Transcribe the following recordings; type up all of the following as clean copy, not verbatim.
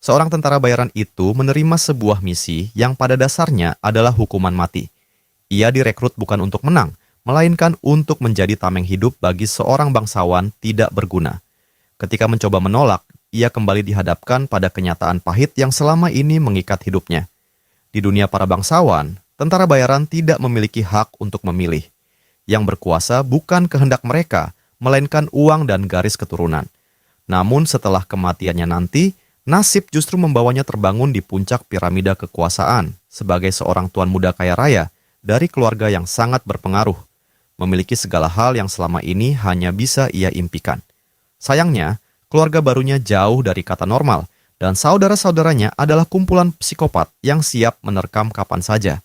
Seorang tentara bayaran itu menerima sebuah misi yang pada dasarnya adalah hukuman mati. Ia direkrut bukan untuk menang, melainkan untuk menjadi tameng hidup bagi seorang bangsawan tidak berguna. Ketika mencoba menolak, ia kembali dihadapkan pada kenyataan pahit yang selama ini mengikat hidupnya. Di dunia para bangsawan, tentara bayaran tidak memiliki hak untuk memilih. Yang berkuasa bukan kehendak mereka, melainkan uang dan garis keturunan. Namun setelah kematiannya nanti, nasib justru membawanya terbangun di puncak piramida kekuasaan sebagai seorang tuan muda kaya raya dari keluarga yang sangat berpengaruh, memiliki segala hal yang selama ini hanya bisa ia impikan. Sayangnya, keluarga barunya jauh dari kata normal, dan saudara-saudaranya adalah kumpulan psikopat yang siap menerkam kapan saja.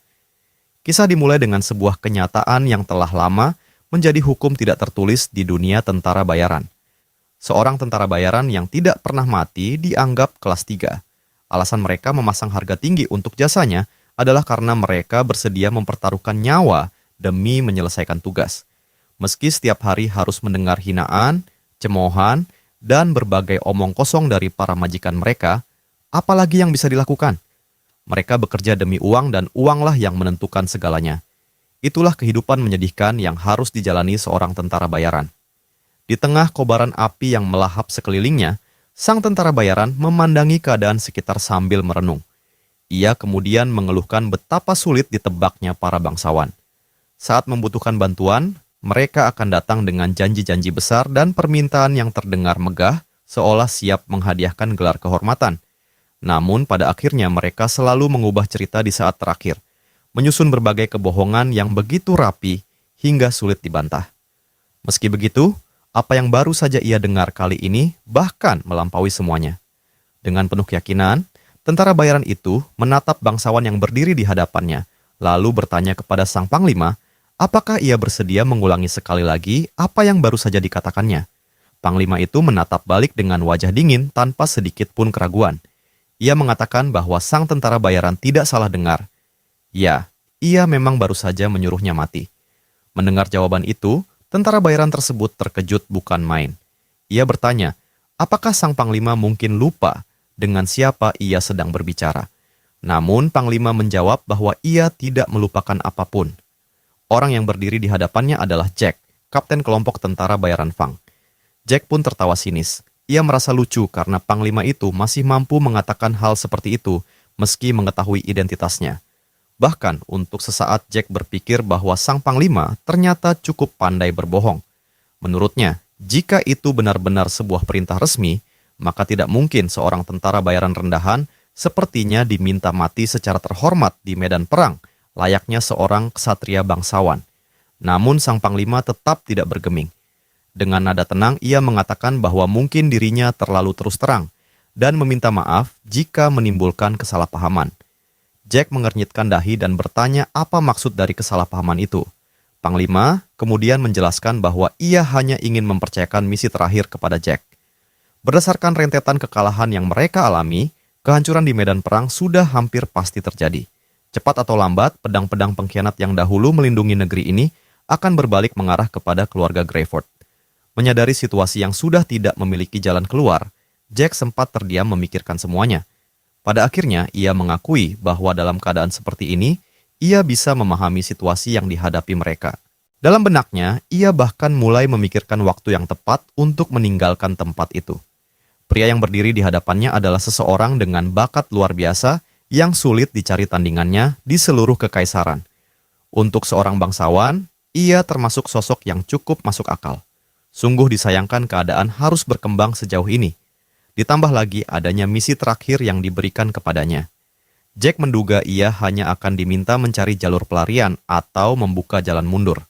Kisah dimulai dengan sebuah kenyataan yang telah lama menjadi hukum tidak tertulis di dunia tentara bayaran. Seorang tentara bayaran yang tidak pernah mati dianggap kelas 3. Alasan mereka memasang harga tinggi untuk jasanya adalah karena mereka bersedia mempertaruhkan nyawa demi menyelesaikan tugas. Meski setiap hari harus mendengar hinaan, cemoohan, dan berbagai omong kosong dari para majikan mereka, apalagi yang bisa dilakukan? Mereka bekerja demi uang dan uanglah yang menentukan segalanya. Itulah kehidupan menyedihkan yang harus dijalani seorang tentara bayaran. Di tengah kobaran api yang melahap sekelilingnya, sang tentara bayaran memandangi keadaan sekitar sambil merenung. Ia kemudian mengeluhkan betapa sulit ditebaknya para bangsawan. Saat membutuhkan bantuan, mereka akan datang dengan janji-janji besar dan permintaan yang terdengar megah, seolah siap menghadiahkan gelar kehormatan. Namun pada akhirnya mereka selalu mengubah cerita di saat terakhir, menyusun berbagai kebohongan yang begitu rapi hingga sulit dibantah. Meski begitu, apa yang baru saja ia dengar kali ini bahkan melampaui semuanya. Dengan penuh keyakinan, tentara bayaran itu menatap bangsawan yang berdiri di hadapannya, lalu bertanya kepada sang panglima, apakah ia bersedia mengulangi sekali lagi apa yang baru saja dikatakannya. Panglima itu menatap balik dengan wajah dingin tanpa sedikit pun keraguan. Ia mengatakan bahwa sang tentara bayaran tidak salah dengar. Ya, ia memang baru saja menyuruhnya mati. Mendengar jawaban itu, tentara bayaran tersebut terkejut bukan main. Ia bertanya, apakah sang panglima mungkin lupa dengan siapa ia sedang berbicara. Namun panglima menjawab bahwa ia tidak melupakan apapun. Orang yang berdiri di hadapannya adalah Jack, kapten kelompok tentara bayaran Fang. Jack pun tertawa sinis. Ia merasa lucu karena panglima itu masih mampu mengatakan hal seperti itu meski mengetahui identitasnya. Bahkan untuk sesaat Jack berpikir bahwa sang panglima ternyata cukup pandai berbohong. Menurutnya, jika itu benar-benar sebuah perintah resmi, maka tidak mungkin seorang tentara bayaran rendahan sepertinya diminta mati secara terhormat di medan perang, layaknya seorang ksatria bangsawan. Namun sang panglima tetap tidak bergeming. Dengan nada tenang ia mengatakan bahwa mungkin dirinya terlalu terus terang dan meminta maaf jika menimbulkan kesalahpahaman. Jack mengernyitkan dahi dan bertanya apa maksud dari kesalahpahaman itu. Panglima kemudian menjelaskan bahwa ia hanya ingin mempercayakan misi terakhir kepada Jack. Berdasarkan rentetan kekalahan yang mereka alami, kehancuran di medan perang sudah hampir pasti terjadi. Cepat atau lambat, pedang-pedang pengkhianat yang dahulu melindungi negeri ini akan berbalik mengarah kepada keluarga Greyford. Menyadari situasi yang sudah tidak memiliki jalan keluar, Jack sempat terdiam memikirkan semuanya. Pada akhirnya, ia mengakui bahwa dalam keadaan seperti ini, ia bisa memahami situasi yang dihadapi mereka. Dalam benaknya, ia bahkan mulai memikirkan waktu yang tepat untuk meninggalkan tempat itu. Pria yang berdiri di hadapannya adalah seseorang dengan bakat luar biasa yang sulit dicari tandingannya di seluruh kekaisaran. Untuk seorang bangsawan, ia termasuk sosok yang cukup masuk akal. Sungguh disayangkan keadaan harus berkembang sejauh ini. Ditambah lagi adanya misi terakhir yang diberikan kepadanya. Jack menduga ia hanya akan diminta mencari jalur pelarian atau membuka jalan mundur.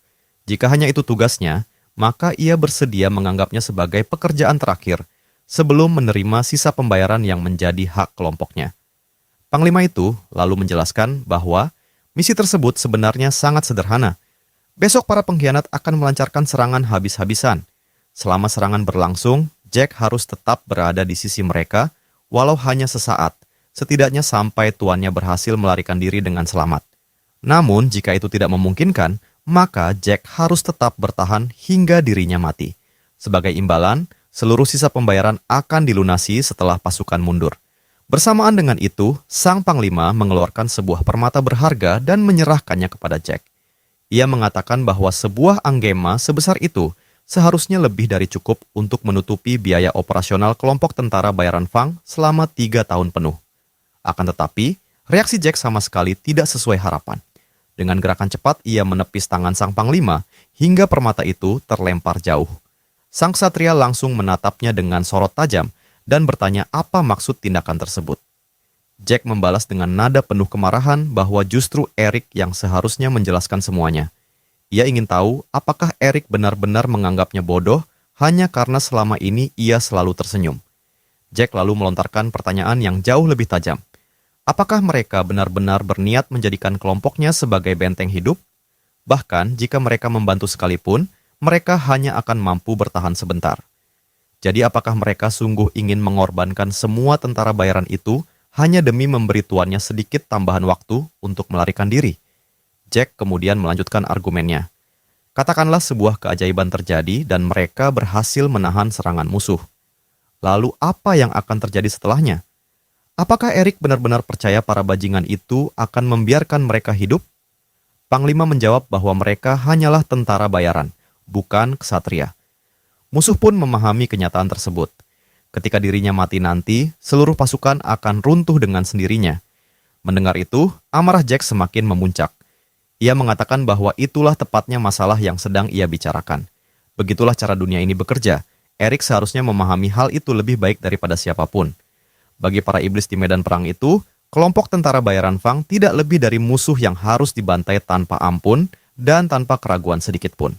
Jika hanya itu tugasnya, maka ia bersedia menganggapnya sebagai pekerjaan terakhir sebelum menerima sisa pembayaran yang menjadi hak kelompoknya. Panglima itu lalu menjelaskan bahwa misi tersebut sebenarnya sangat sederhana. Besok para pengkhianat akan melancarkan serangan habis-habisan. Selama serangan berlangsung, Jack harus tetap berada di sisi mereka, walau hanya sesaat, setidaknya sampai tuannya berhasil melarikan diri dengan selamat. Namun, jika itu tidak memungkinkan, maka Jack harus tetap bertahan hingga dirinya mati. Sebagai imbalan, seluruh sisa pembayaran akan dilunasi setelah pasukan mundur. Bersamaan dengan itu, sang panglima mengeluarkan sebuah permata berharga dan menyerahkannya kepada Jack. Ia mengatakan bahwa sebuah anggema sebesar itu seharusnya lebih dari cukup untuk menutupi biaya operasional kelompok tentara bayaran Fang selama 3 tahun penuh. Akan tetapi, reaksi Jack sama sekali tidak sesuai harapan. Dengan gerakan cepat, ia menepis tangan sang panglima hingga permata itu terlempar jauh. Sang ksatria langsung menatapnya dengan sorot tajam dan bertanya apa maksud tindakan tersebut. Jack membalas dengan nada penuh kemarahan bahwa justru Eric yang seharusnya menjelaskan semuanya. Ia ingin tahu apakah Eric benar-benar menganggapnya bodoh hanya karena selama ini ia selalu tersenyum. Jack lalu melontarkan pertanyaan yang jauh lebih tajam. Apakah mereka benar-benar berniat menjadikan kelompoknya sebagai benteng hidup? Bahkan jika mereka membantu sekalipun, mereka hanya akan mampu bertahan sebentar. Jadi apakah mereka sungguh ingin mengorbankan semua tentara bayaran itu hanya demi memberi tuannya sedikit tambahan waktu untuk melarikan diri? Jack kemudian melanjutkan argumennya. Katakanlah sebuah keajaiban terjadi dan mereka berhasil menahan serangan musuh. Lalu apa yang akan terjadi setelahnya? Apakah Eric benar-benar percaya para bajingan itu akan membiarkan mereka hidup? Panglima menjawab bahwa mereka hanyalah tentara bayaran, bukan ksatria. Musuh pun memahami kenyataan tersebut. Ketika dirinya mati nanti, seluruh pasukan akan runtuh dengan sendirinya. Mendengar itu, amarah Jack semakin memuncak. Ia mengatakan bahwa itulah tepatnya masalah yang sedang ia bicarakan. Begitulah cara dunia ini bekerja. Eric seharusnya memahami hal itu lebih baik daripada siapapun. Bagi para iblis di medan perang itu, kelompok tentara bayaran Fang tidak lebih dari musuh yang harus dibantai tanpa ampun dan tanpa keraguan sedikit pun.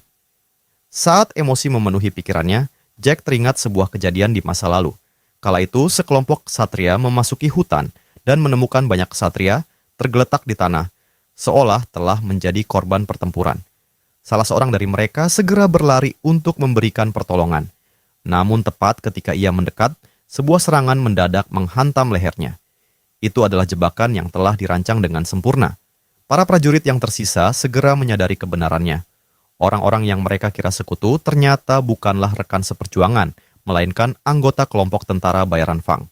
Saat emosi memenuhi pikirannya, Jack teringat sebuah kejadian di masa lalu. Kala itu, sekelompok ksatria memasuki hutan dan menemukan banyak ksatria tergeletak di tanah, seolah telah menjadi korban pertempuran. Salah seorang dari mereka segera berlari untuk memberikan pertolongan. Namun tepat ketika ia mendekat, sebuah serangan mendadak menghantam lehernya. Itu adalah jebakan yang telah dirancang dengan sempurna. Para prajurit yang tersisa segera menyadari kebenarannya. Orang-orang yang mereka kira sekutu ternyata bukanlah rekan seperjuangan, melainkan anggota kelompok tentara bayaran Fang.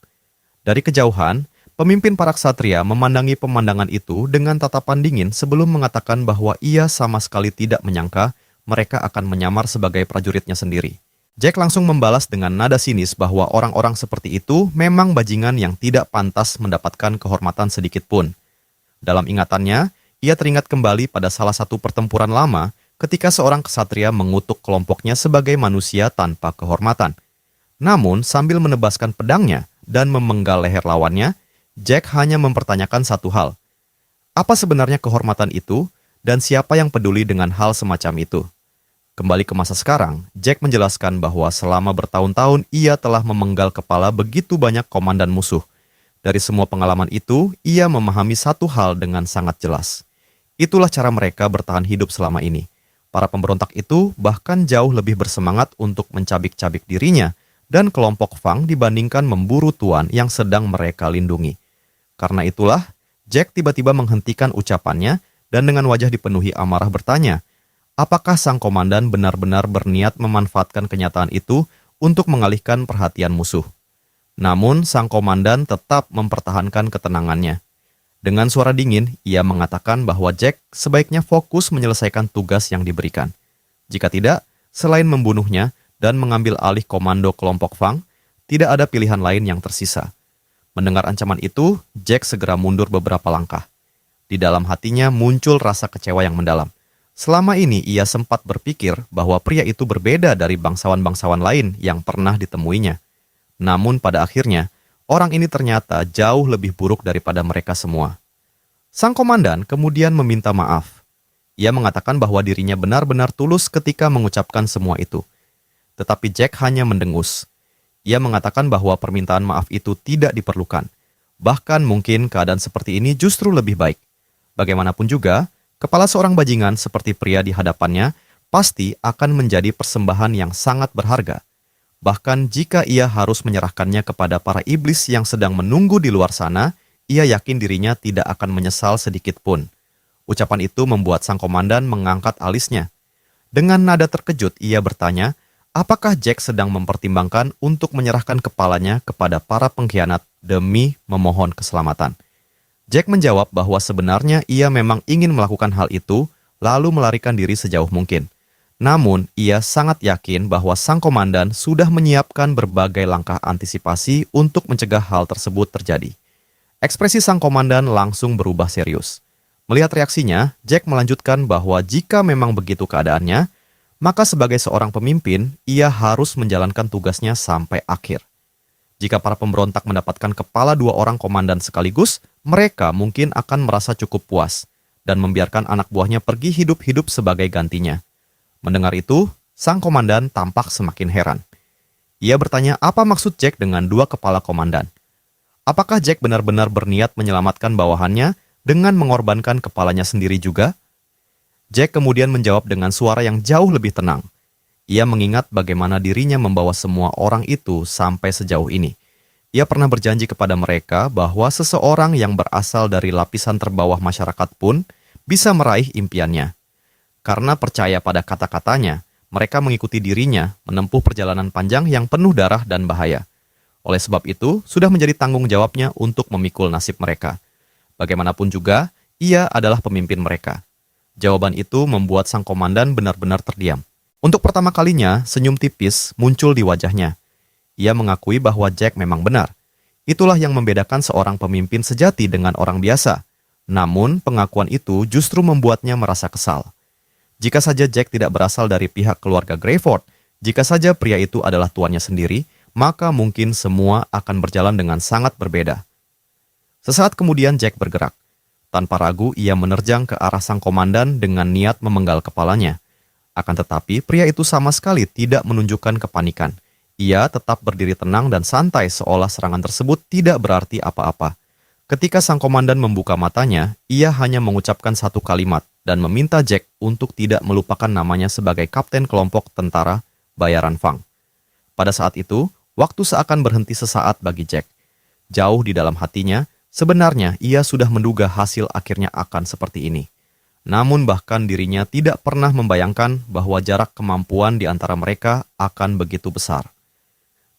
Dari kejauhan, pemimpin para ksatria memandangi pemandangan itu dengan tatapan dingin sebelum mengatakan bahwa ia sama sekali tidak menyangka mereka akan menyamar sebagai prajuritnya sendiri. Jack langsung membalas dengan nada sinis bahwa orang-orang seperti itu memang bajingan yang tidak pantas mendapatkan kehormatan sedikit pun. Dalam ingatannya, ia teringat kembali pada salah satu pertempuran lama ketika seorang ksatria mengutuk kelompoknya sebagai manusia tanpa kehormatan. Namun, sambil menebaskan pedangnya dan memenggal leher lawannya, Jack hanya mempertanyakan satu hal. Apa sebenarnya kehormatan itu dan siapa yang peduli dengan hal semacam itu? Kembali ke masa sekarang, Jack menjelaskan bahwa selama bertahun-tahun ia telah memenggal kepala begitu banyak komandan musuh. Dari semua pengalaman itu, ia memahami satu hal dengan sangat jelas. Itulah cara mereka bertahan hidup selama ini. Para pemberontak itu bahkan jauh lebih bersemangat untuk mencabik-cabik dirinya dan kelompok Fang dibandingkan memburu tuan yang sedang mereka lindungi. Karena itulah, Jack tiba-tiba menghentikan ucapannya dan dengan wajah dipenuhi amarah bertanya, apakah sang komandan benar-benar berniat memanfaatkan kenyataan itu untuk mengalihkan perhatian musuh? Namun, sang komandan tetap mempertahankan ketenangannya. Dengan suara dingin, ia mengatakan bahwa Jack sebaiknya fokus menyelesaikan tugas yang diberikan. Jika tidak, selain membunuhnya dan mengambil alih komando kelompok Fang, tidak ada pilihan lain yang tersisa. Mendengar ancaman itu, Jack segera mundur beberapa langkah. Di dalam hatinya muncul rasa kecewa yang mendalam. Selama ini ia sempat berpikir bahwa pria itu berbeda dari bangsawan-bangsawan lain yang pernah ditemuinya. Namun pada akhirnya, orang ini ternyata jauh lebih buruk daripada mereka semua. Sang komandan kemudian meminta maaf. Ia mengatakan bahwa dirinya benar-benar tulus ketika mengucapkan semua itu. Tetapi Jack hanya mendengus. Ia mengatakan bahwa permintaan maaf itu tidak diperlukan. Bahkan mungkin keadaan seperti ini justru lebih baik. Bagaimanapun juga, kepala seorang bajingan seperti pria di hadapannya pasti akan menjadi persembahan yang sangat berharga. Bahkan jika ia harus menyerahkannya kepada para iblis yang sedang menunggu di luar sana, ia yakin dirinya tidak akan menyesal sedikit pun. Ucapan itu membuat sang komandan mengangkat alisnya. Dengan nada terkejut ia bertanya, apakah Jack sedang mempertimbangkan untuk menyerahkan kepalanya kepada para pengkhianat demi memohon keselamatan. Jack menjawab bahwa sebenarnya ia memang ingin melakukan hal itu, lalu melarikan diri sejauh mungkin. Namun, ia sangat yakin bahwa sang komandan sudah menyiapkan berbagai langkah antisipasi untuk mencegah hal tersebut terjadi. Ekspresi sang komandan langsung berubah serius. Melihat reaksinya, Jack melanjutkan bahwa jika memang begitu keadaannya, maka sebagai seorang pemimpin, ia harus menjalankan tugasnya sampai akhir. Jika para pemberontak mendapatkan kepala 2 orang komandan sekaligus, mereka mungkin akan merasa cukup puas dan membiarkan anak buahnya pergi hidup-hidup sebagai gantinya. Mendengar itu, sang komandan tampak semakin heran. Ia bertanya apa maksud Jack dengan 2 kepala komandan. Apakah Jack benar-benar berniat menyelamatkan bawahannya dengan mengorbankan kepalanya sendiri juga? Jack kemudian menjawab dengan suara yang jauh lebih tenang. Ia mengingat bagaimana dirinya membawa semua orang itu sampai sejauh ini. Ia pernah berjanji kepada mereka bahwa seseorang yang berasal dari lapisan terbawah masyarakat pun bisa meraih impiannya. Karena percaya pada kata-katanya, mereka mengikuti dirinya menempuh perjalanan panjang yang penuh darah dan bahaya. Oleh sebab itu, sudah menjadi tanggung jawabnya untuk memikul nasib mereka. Bagaimanapun juga, ia adalah pemimpin mereka. Jawaban itu membuat sang komandan benar-benar terdiam. Untuk pertama kalinya, senyum tipis muncul di wajahnya. Ia mengakui bahwa Jack memang benar. Itulah yang membedakan seorang pemimpin sejati dengan orang biasa. Namun, pengakuan itu justru membuatnya merasa kesal. Jika saja Jack tidak berasal dari pihak keluarga Greyford, jika saja pria itu adalah tuannya sendiri, maka mungkin semua akan berjalan dengan sangat berbeda. Sesaat kemudian Jack bergerak. Tanpa ragu, ia menerjang ke arah sang komandan dengan niat memenggal kepalanya. Akan tetapi, pria itu sama sekali tidak menunjukkan kepanikan. Ia tetap berdiri tenang dan santai seolah serangan tersebut tidak berarti apa-apa. Ketika sang komandan membuka matanya, ia hanya mengucapkan satu kalimat dan meminta Jack untuk tidak melupakan namanya sebagai kapten kelompok tentara bayaran Fang. Pada saat itu, waktu seakan berhenti sesaat bagi Jack. Jauh di dalam hatinya, sebenarnya ia sudah menduga hasil akhirnya akan seperti ini. Namun bahkan dirinya tidak pernah membayangkan bahwa jarak kemampuan di antara mereka akan begitu besar.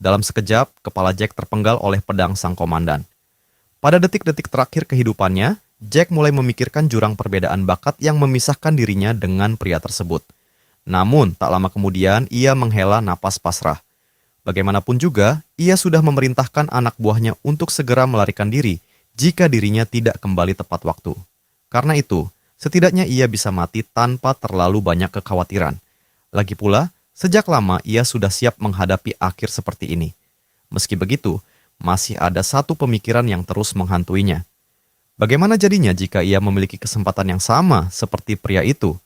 Dalam sekejap, kepala Jack terpenggal oleh pedang sang komandan. Pada detik-detik terakhir kehidupannya, Jack mulai memikirkan jurang perbedaan bakat yang memisahkan dirinya dengan pria tersebut. Namun, tak lama kemudian ia menghela napas pasrah. Bagaimanapun juga, ia sudah memerintahkan anak buahnya untuk segera melarikan diri jika dirinya tidak kembali tepat waktu. Karena itu, setidaknya ia bisa mati tanpa terlalu banyak kekhawatiran. Lagi pula, sejak lama ia sudah siap menghadapi akhir seperti ini. Meski begitu, masih ada satu pemikiran yang terus menghantuinya. Bagaimana jadinya jika ia memiliki kesempatan yang sama seperti pria itu?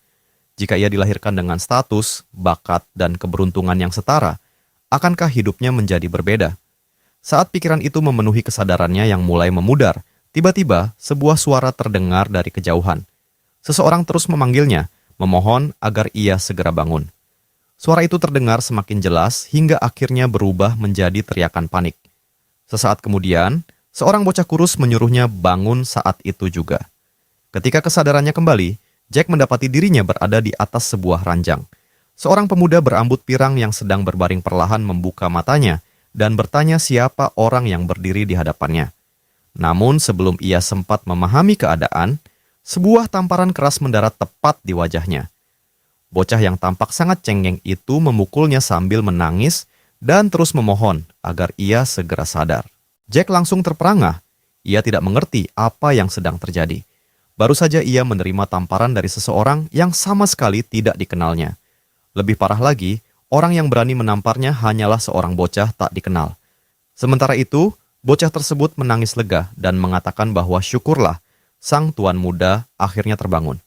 Jika ia dilahirkan dengan status, bakat, dan keberuntungan yang setara, akankah hidupnya menjadi berbeda? Saat pikiran itu memenuhi kesadarannya yang mulai memudar, tiba-tiba sebuah suara terdengar dari kejauhan. Seseorang terus memanggilnya, memohon agar ia segera bangun. Suara itu terdengar semakin jelas hingga akhirnya berubah menjadi teriakan panik. Sesaat kemudian, seorang bocah kurus menyuruhnya bangun saat itu juga. Ketika kesadarannya kembali, Jack mendapati dirinya berada di atas sebuah ranjang. Seorang pemuda berambut pirang yang sedang berbaring perlahan membuka matanya dan bertanya siapa orang yang berdiri di hadapannya. Namun sebelum ia sempat memahami keadaan, sebuah tamparan keras mendarat tepat di wajahnya. Bocah yang tampak sangat cengeng itu memukulnya sambil menangis dan terus memohon agar ia segera sadar. Jack langsung terperangah. Ia tidak mengerti apa yang sedang terjadi. Baru saja ia menerima tamparan dari seseorang yang sama sekali tidak dikenalnya. Lebih parah lagi, orang yang berani menamparnya hanyalah seorang bocah tak dikenal. Sementara itu, bocah tersebut menangis lega dan mengatakan bahwa syukurlah sang tuan muda akhirnya terbangun.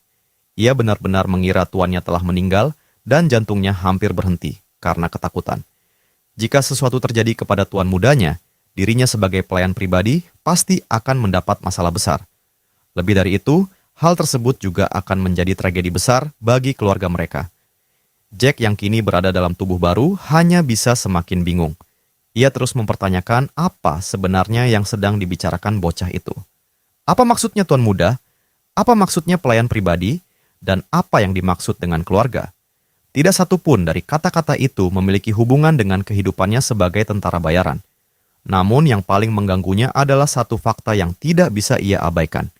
Ia benar-benar mengira tuannya telah meninggal dan jantungnya hampir berhenti karena ketakutan. Jika sesuatu terjadi kepada tuan mudanya, dirinya sebagai pelayan pribadi pasti akan mendapat masalah besar. Lebih dari itu, hal tersebut juga akan menjadi tragedi besar bagi keluarga mereka. Jack yang kini berada dalam tubuh baru hanya bisa semakin bingung. Ia terus mempertanyakan apa sebenarnya yang sedang dibicarakan bocah itu. Apa maksudnya tuan muda? Apa maksudnya pelayan pribadi? Dan apa yang dimaksud dengan keluarga? Tidak satu pun dari kata-kata itu memiliki hubungan dengan kehidupannya sebagai tentara bayaran. Namun yang paling mengganggunya adalah satu fakta yang tidak bisa ia abaikan.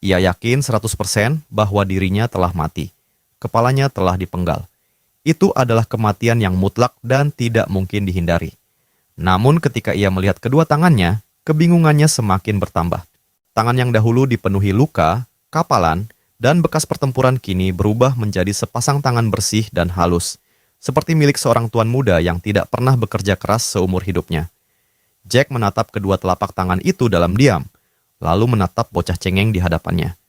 Ia yakin 100% bahwa dirinya telah mati. Kepalanya telah dipenggal. Itu adalah kematian yang mutlak dan tidak mungkin dihindari. Namun ketika ia melihat kedua tangannya, kebingungannya semakin bertambah. Tangan yang dahulu dipenuhi luka, kapalan, dan bekas pertempuran kini berubah menjadi sepasang tangan bersih dan halus, seperti milik seorang tuan muda yang tidak pernah bekerja keras seumur hidupnya. Jack menatap kedua telapak tangan itu dalam diam, lalu menatap bocah cengeng di hadapannya.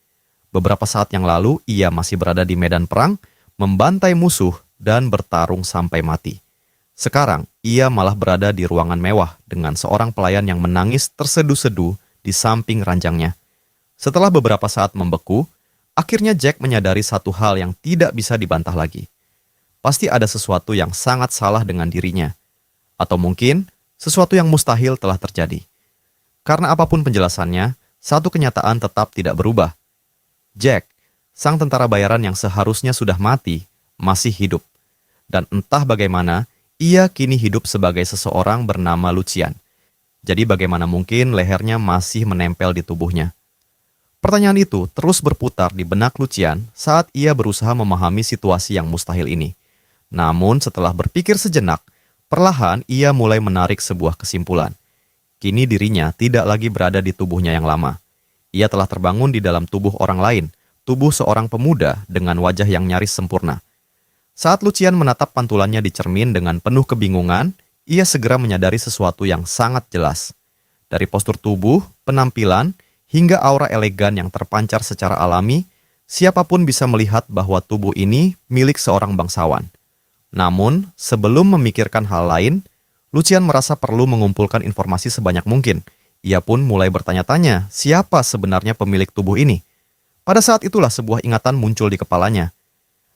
Beberapa saat yang lalu, ia masih berada di medan perang, membantai musuh, dan bertarung sampai mati. Sekarang, ia malah berada di ruangan mewah dengan seorang pelayan yang menangis terseduh-seduh di samping ranjangnya. Setelah beberapa saat membeku, akhirnya Jack menyadari satu hal yang tidak bisa dibantah lagi. Pasti ada sesuatu yang sangat salah dengan dirinya. Atau mungkin, sesuatu yang mustahil telah terjadi. Karena apapun penjelasannya, satu kenyataan tetap tidak berubah. Jack, sang tentara bayaran yang seharusnya sudah mati, masih hidup. Dan entah bagaimana, ia kini hidup sebagai seseorang bernama Lucian. Jadi bagaimana mungkin lehernya masih menempel di tubuhnya? Pertanyaan itu terus berputar di benak Lucian saat ia berusaha memahami situasi yang mustahil ini. Namun setelah berpikir sejenak, perlahan ia mulai menarik sebuah kesimpulan. Kini dirinya tidak lagi berada di tubuhnya yang lama. Ia telah terbangun di dalam tubuh orang lain, tubuh seorang pemuda dengan wajah yang nyaris sempurna. Saat Lucian menatap pantulannya di cermin dengan penuh kebingungan, ia segera menyadari sesuatu yang sangat jelas. Dari postur tubuh, penampilan, hingga aura elegan yang terpancar secara alami, siapapun bisa melihat bahwa tubuh ini milik seorang bangsawan. Namun, sebelum memikirkan hal lain, Lucian merasa perlu mengumpulkan informasi sebanyak mungkin. Ia pun mulai bertanya-tanya siapa sebenarnya pemilik tubuh ini. Pada saat itulah sebuah ingatan muncul di kepalanya.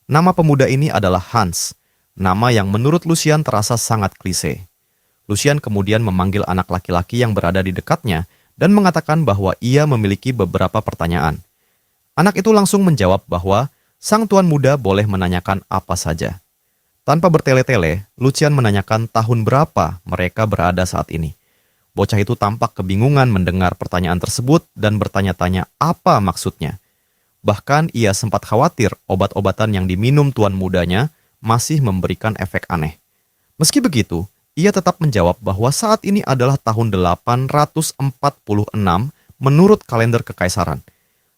Nama pemuda ini adalah Hans, nama yang menurut Lucian terasa sangat klise. Lucian kemudian memanggil anak laki-laki yang berada di dekatnya dan mengatakan bahwa ia memiliki beberapa pertanyaan. Anak itu langsung menjawab bahwa sang tuan muda boleh menanyakan apa saja. Tanpa bertele-tele, Lucian menanyakan tahun berapa mereka berada saat ini. Bocah itu tampak kebingungan mendengar pertanyaan tersebut dan bertanya-tanya apa maksudnya. Bahkan ia sempat khawatir obat-obatan yang diminum tuan mudanya masih memberikan efek aneh. Meski begitu, ia tetap menjawab bahwa saat ini adalah tahun 846 menurut kalender kekaisaran.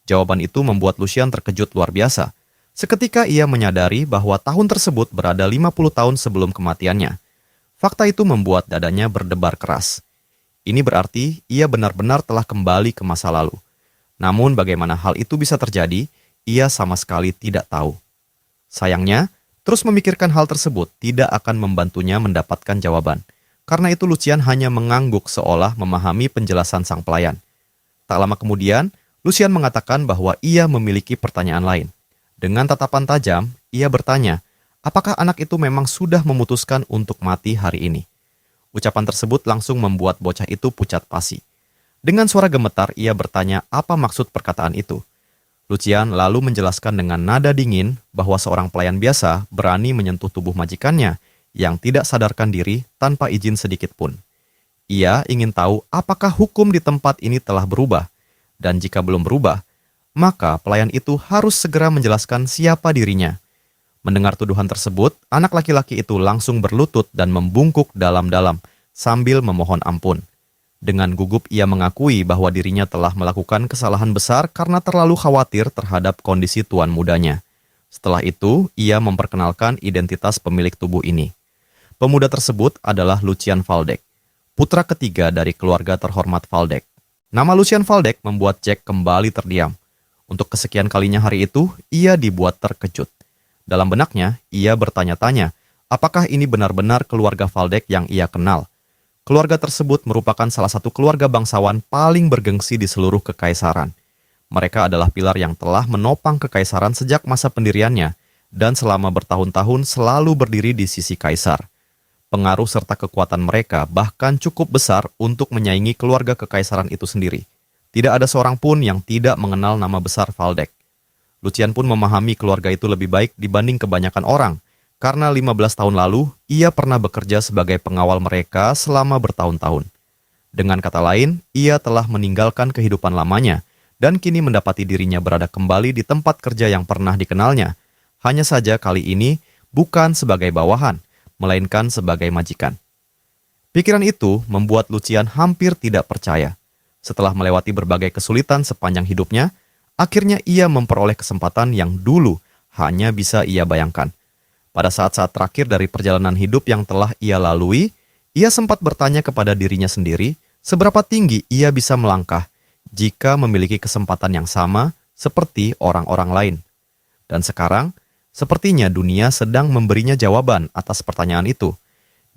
Jawaban itu membuat Lucian terkejut luar biasa. Seketika ia menyadari bahwa tahun tersebut berada 50 tahun sebelum kematiannya. Fakta itu membuat dadanya berdebar keras. Ini berarti ia benar-benar telah kembali ke masa lalu. Namun bagaimana hal itu bisa terjadi, ia sama sekali tidak tahu. Sayangnya, terus memikirkan hal tersebut tidak akan membantunya mendapatkan jawaban. Karena itu Lucian hanya mengangguk seolah memahami penjelasan sang pelayan. Tak lama kemudian, Lucian mengatakan bahwa ia memiliki pertanyaan lain. Dengan tatapan tajam, ia bertanya, apakah anak itu memang sudah memutuskan untuk mati hari ini? Ucapan tersebut langsung membuat bocah itu pucat pasi. Dengan suara gemetar, ia bertanya apa maksud perkataan itu. Lucian lalu menjelaskan dengan nada dingin bahwa seorang pelayan biasa berani menyentuh tubuh majikannya yang tidak sadarkan diri tanpa izin sedikit pun. Ia ingin tahu apakah hukum di tempat ini telah berubah, dan jika belum berubah, maka pelayan itu harus segera menjelaskan siapa dirinya. Mendengar tuduhan tersebut, anak laki-laki itu langsung berlutut dan membungkuk dalam-dalam sambil memohon ampun. Dengan gugup ia mengakui bahwa dirinya telah melakukan kesalahan besar karena terlalu khawatir terhadap kondisi tuan mudanya. Setelah itu, ia memperkenalkan identitas pemilik tubuh ini. Pemuda tersebut adalah Lucian Waldeck, putra ketiga dari keluarga terhormat Waldeck. Nama Lucian Waldeck membuat Jack kembali terdiam. Untuk kesekian kalinya hari itu, ia dibuat terkejut. Dalam benaknya, ia bertanya-tanya, apakah ini benar-benar keluarga Waldeck yang ia kenal? Keluarga tersebut merupakan salah satu keluarga bangsawan paling bergengsi di seluruh kekaisaran. Mereka adalah pilar yang telah menopang kekaisaran sejak masa pendiriannya dan selama bertahun-tahun selalu berdiri di sisi kaisar. Pengaruh serta kekuatan mereka bahkan cukup besar untuk menyaingi keluarga kekaisaran itu sendiri. Tidak ada seorang pun yang tidak mengenal nama besar Waldeck. Lucian pun memahami keluarga itu lebih baik dibanding kebanyakan orang, karena 15 tahun lalu ia pernah bekerja sebagai pengawal mereka selama bertahun-tahun. Dengan kata lain, ia telah meninggalkan kehidupan lamanya dan kini mendapati dirinya berada kembali di tempat kerja yang pernah dikenalnya. Hanya saja kali ini bukan sebagai bawahan, melainkan sebagai majikan. Pikiran itu membuat Lucian hampir tidak percaya. Setelah melewati berbagai kesulitan sepanjang hidupnya, akhirnya ia memperoleh kesempatan yang dulu hanya bisa ia bayangkan. Pada saat-saat terakhir dari perjalanan hidup yang telah ia lalui, ia sempat bertanya kepada dirinya sendiri, seberapa tinggi ia bisa melangkah jika memiliki kesempatan yang sama seperti orang-orang lain. Dan sekarang, sepertinya dunia sedang memberinya jawaban atas pertanyaan itu.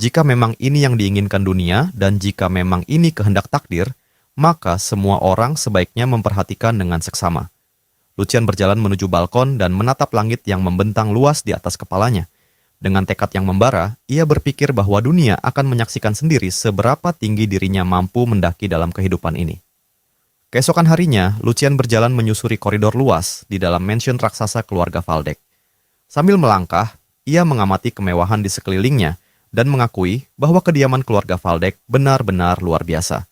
Jika memang ini yang diinginkan dunia dan jika memang ini kehendak takdir, maka semua orang sebaiknya memperhatikan dengan seksama. Lucian berjalan menuju balkon dan menatap langit yang membentang luas di atas kepalanya. Dengan tekad yang membara, ia berpikir bahwa dunia akan menyaksikan sendiri seberapa tinggi dirinya mampu mendaki dalam kehidupan ini. Keesokan harinya, Lucian berjalan menyusuri koridor luas di dalam mansion raksasa keluarga Waldeck. Sambil melangkah, ia mengamati kemewahan di sekelilingnya dan mengakui bahwa kediaman keluarga Waldeck benar-benar luar biasa.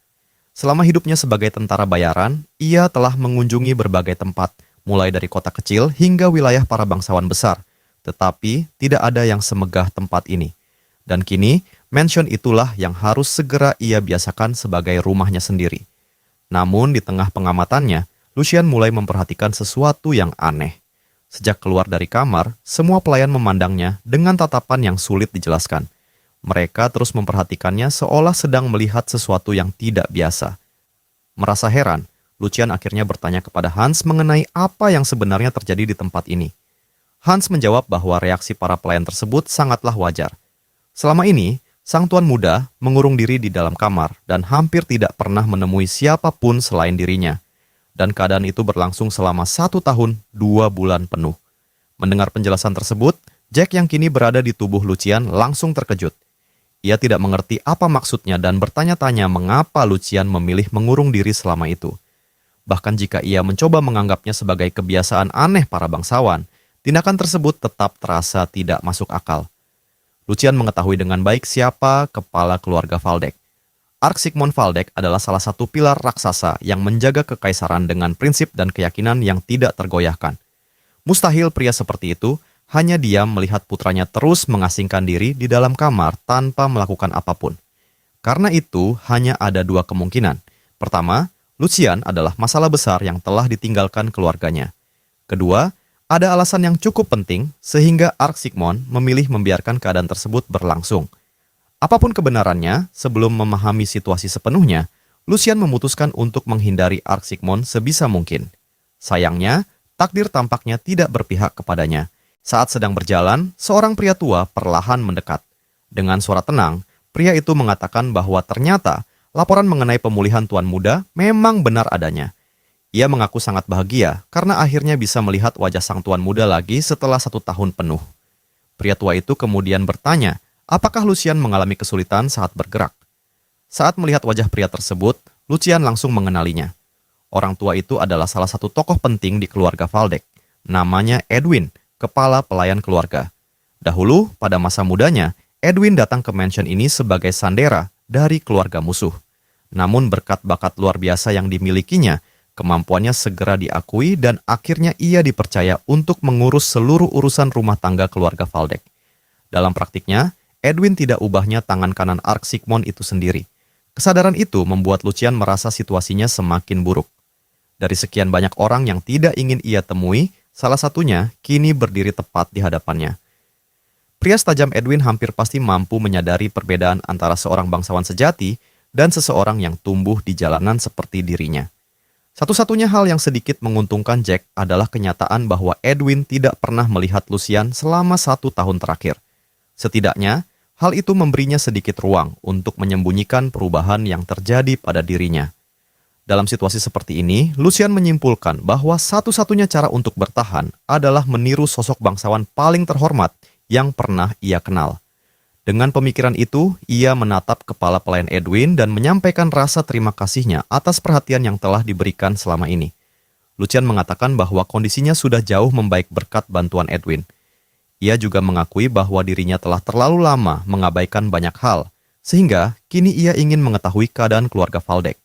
Selama hidupnya sebagai tentara bayaran, ia telah mengunjungi berbagai tempat, mulai dari kota kecil hingga wilayah para bangsawan besar. Tetapi tidak ada yang semegah tempat ini. Dan kini, mansion itulah yang harus segera ia biasakan sebagai rumahnya sendiri. Namun di tengah pengamatannya, Lucian mulai memperhatikan sesuatu yang aneh. Sejak keluar dari kamar, semua pelayan memandangnya dengan tatapan yang sulit dijelaskan. Mereka terus memperhatikannya seolah sedang melihat sesuatu yang tidak biasa. Merasa heran, Lucian akhirnya bertanya kepada Hans mengenai apa yang sebenarnya terjadi di tempat ini. Hans menjawab bahwa reaksi para pelayan tersebut sangatlah wajar. Selama ini, sang tuan muda mengurung diri di dalam kamar dan hampir tidak pernah menemui siapapun selain dirinya. Dan keadaan itu berlangsung selama 1 tahun 2 bulan penuh. Mendengar penjelasan tersebut, Jack yang kini berada di tubuh Lucian langsung terkejut. Ia tidak mengerti apa maksudnya dan bertanya-tanya mengapa Lucian memilih mengurung diri selama itu. Bahkan jika ia mencoba menganggapnya sebagai kebiasaan aneh para bangsawan, tindakan tersebut tetap terasa tidak masuk akal. Lucian mengetahui dengan baik siapa kepala keluarga Waldeck. Archsigmund Waldeck adalah salah satu pilar raksasa yang menjaga kekaisaran dengan prinsip dan keyakinan yang tidak tergoyahkan. Mustahil pria seperti itu hanya diam melihat putranya terus mengasingkan diri di dalam kamar tanpa melakukan apapun. Karena itu, hanya ada 2 kemungkinan. Pertama, Lucian adalah masalah besar yang telah ditinggalkan keluarganya. Kedua, ada alasan yang cukup penting sehingga Archsigmund memilih membiarkan keadaan tersebut berlangsung. Apapun kebenarannya, sebelum memahami situasi sepenuhnya, Lucian memutuskan untuk menghindari Archsigmund sebisa mungkin. Sayangnya, takdir tampaknya tidak berpihak kepadanya. Saat sedang berjalan, seorang pria tua perlahan mendekat. Dengan suara tenang, pria itu mengatakan bahwa ternyata laporan mengenai pemulihan tuan muda memang benar adanya. Ia mengaku sangat bahagia karena akhirnya bisa melihat wajah sang tuan muda lagi setelah 1 tahun penuh. Pria tua itu kemudian bertanya, apakah Lucian mengalami kesulitan saat bergerak? Saat melihat wajah pria tersebut, Lucian langsung mengenalinya. Orang tua itu adalah salah satu tokoh penting di keluarga Waldeck. Namanya Edwin, kepala pelayan keluarga. Dahulu, pada masa mudanya, Edwin datang ke mansion ini sebagai sandera dari keluarga musuh. Namun berkat bakat luar biasa yang dimilikinya, kemampuannya segera diakui dan akhirnya ia dipercaya untuk mengurus seluruh urusan rumah tangga keluarga Waldeck. Dalam praktiknya, Edwin tidak ubahnya tangan kanan Archsigmund itu sendiri. Kesadaran itu membuat Lucian merasa situasinya semakin buruk. Dari sekian banyak orang yang tidak ingin ia temui, salah satunya kini berdiri tepat di hadapannya. Pria setajam Edwin hampir pasti mampu menyadari perbedaan antara seorang bangsawan sejati dan seseorang yang tumbuh di jalanan seperti dirinya. Satu-satunya hal yang sedikit menguntungkan Jack adalah kenyataan bahwa Edwin tidak pernah melihat Lucian selama 1 tahun terakhir. Setidaknya, hal itu memberinya sedikit ruang untuk menyembunyikan perubahan yang terjadi pada dirinya. Dalam situasi seperti ini, Lucian menyimpulkan bahwa satu-satunya cara untuk bertahan adalah meniru sosok bangsawan paling terhormat yang pernah ia kenal. Dengan pemikiran itu, ia menatap kepala pelayan Edwin dan menyampaikan rasa terima kasihnya atas perhatian yang telah diberikan selama ini. Lucian mengatakan bahwa kondisinya sudah jauh membaik berkat bantuan Edwin. Ia juga mengakui bahwa dirinya telah terlalu lama mengabaikan banyak hal, Sehingga kini ia ingin mengetahui keadaan keluarga Waldeck.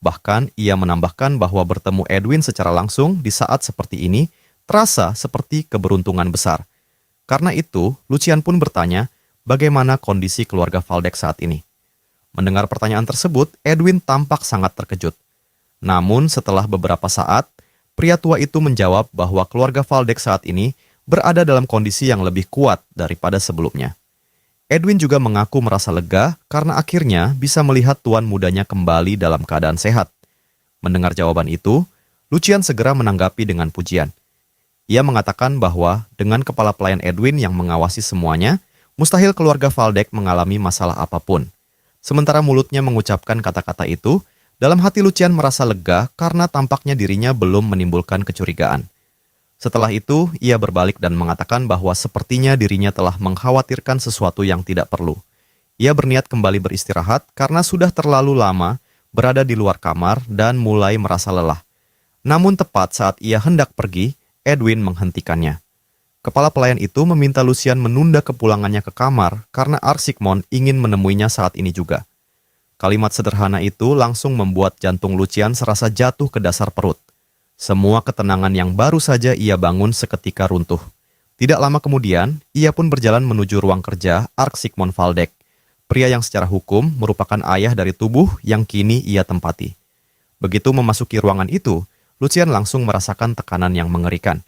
Bahkan ia menambahkan bahwa bertemu Edwin secara langsung di saat seperti ini terasa seperti keberuntungan besar. Karena itu, Lucian pun bertanya bagaimana kondisi keluarga Waldeck saat ini. Mendengar pertanyaan tersebut, Edwin tampak sangat terkejut. Namun setelah beberapa saat, pria tua itu menjawab bahwa keluarga Waldeck saat ini berada dalam kondisi yang lebih kuat daripada sebelumnya. Edwin juga mengaku merasa lega karena akhirnya bisa melihat tuan mudanya kembali dalam keadaan sehat. Mendengar jawaban itu, Lucian segera menanggapi dengan pujian. Ia mengatakan bahwa dengan kepala pelayan Edwin yang mengawasi semuanya, mustahil keluarga Waldeck mengalami masalah apapun. Sementara mulutnya mengucapkan kata-kata itu, dalam hati Lucian merasa lega karena tampaknya dirinya belum menimbulkan kecurigaan. Setelah itu, ia berbalik dan mengatakan bahwa sepertinya dirinya telah mengkhawatirkan sesuatu yang tidak perlu. Ia berniat kembali beristirahat karena sudah terlalu lama berada di luar kamar dan mulai merasa lelah. Namun tepat saat ia hendak pergi, Edwin menghentikannya. Kepala pelayan itu meminta Lucian menunda kepulangannya ke kamar karena Arsigmond ingin menemuinya saat ini juga. Kalimat sederhana itu langsung membuat jantung Lucian serasa jatuh ke dasar perut. Semua ketenangan yang baru saja ia bangun seketika runtuh. Tidak lama kemudian, ia pun berjalan menuju ruang kerja Arsigmond Waldeck, pria yang secara hukum merupakan ayah dari tubuh yang kini ia tempati. Begitu memasuki ruangan itu, Lucian langsung merasakan tekanan yang mengerikan.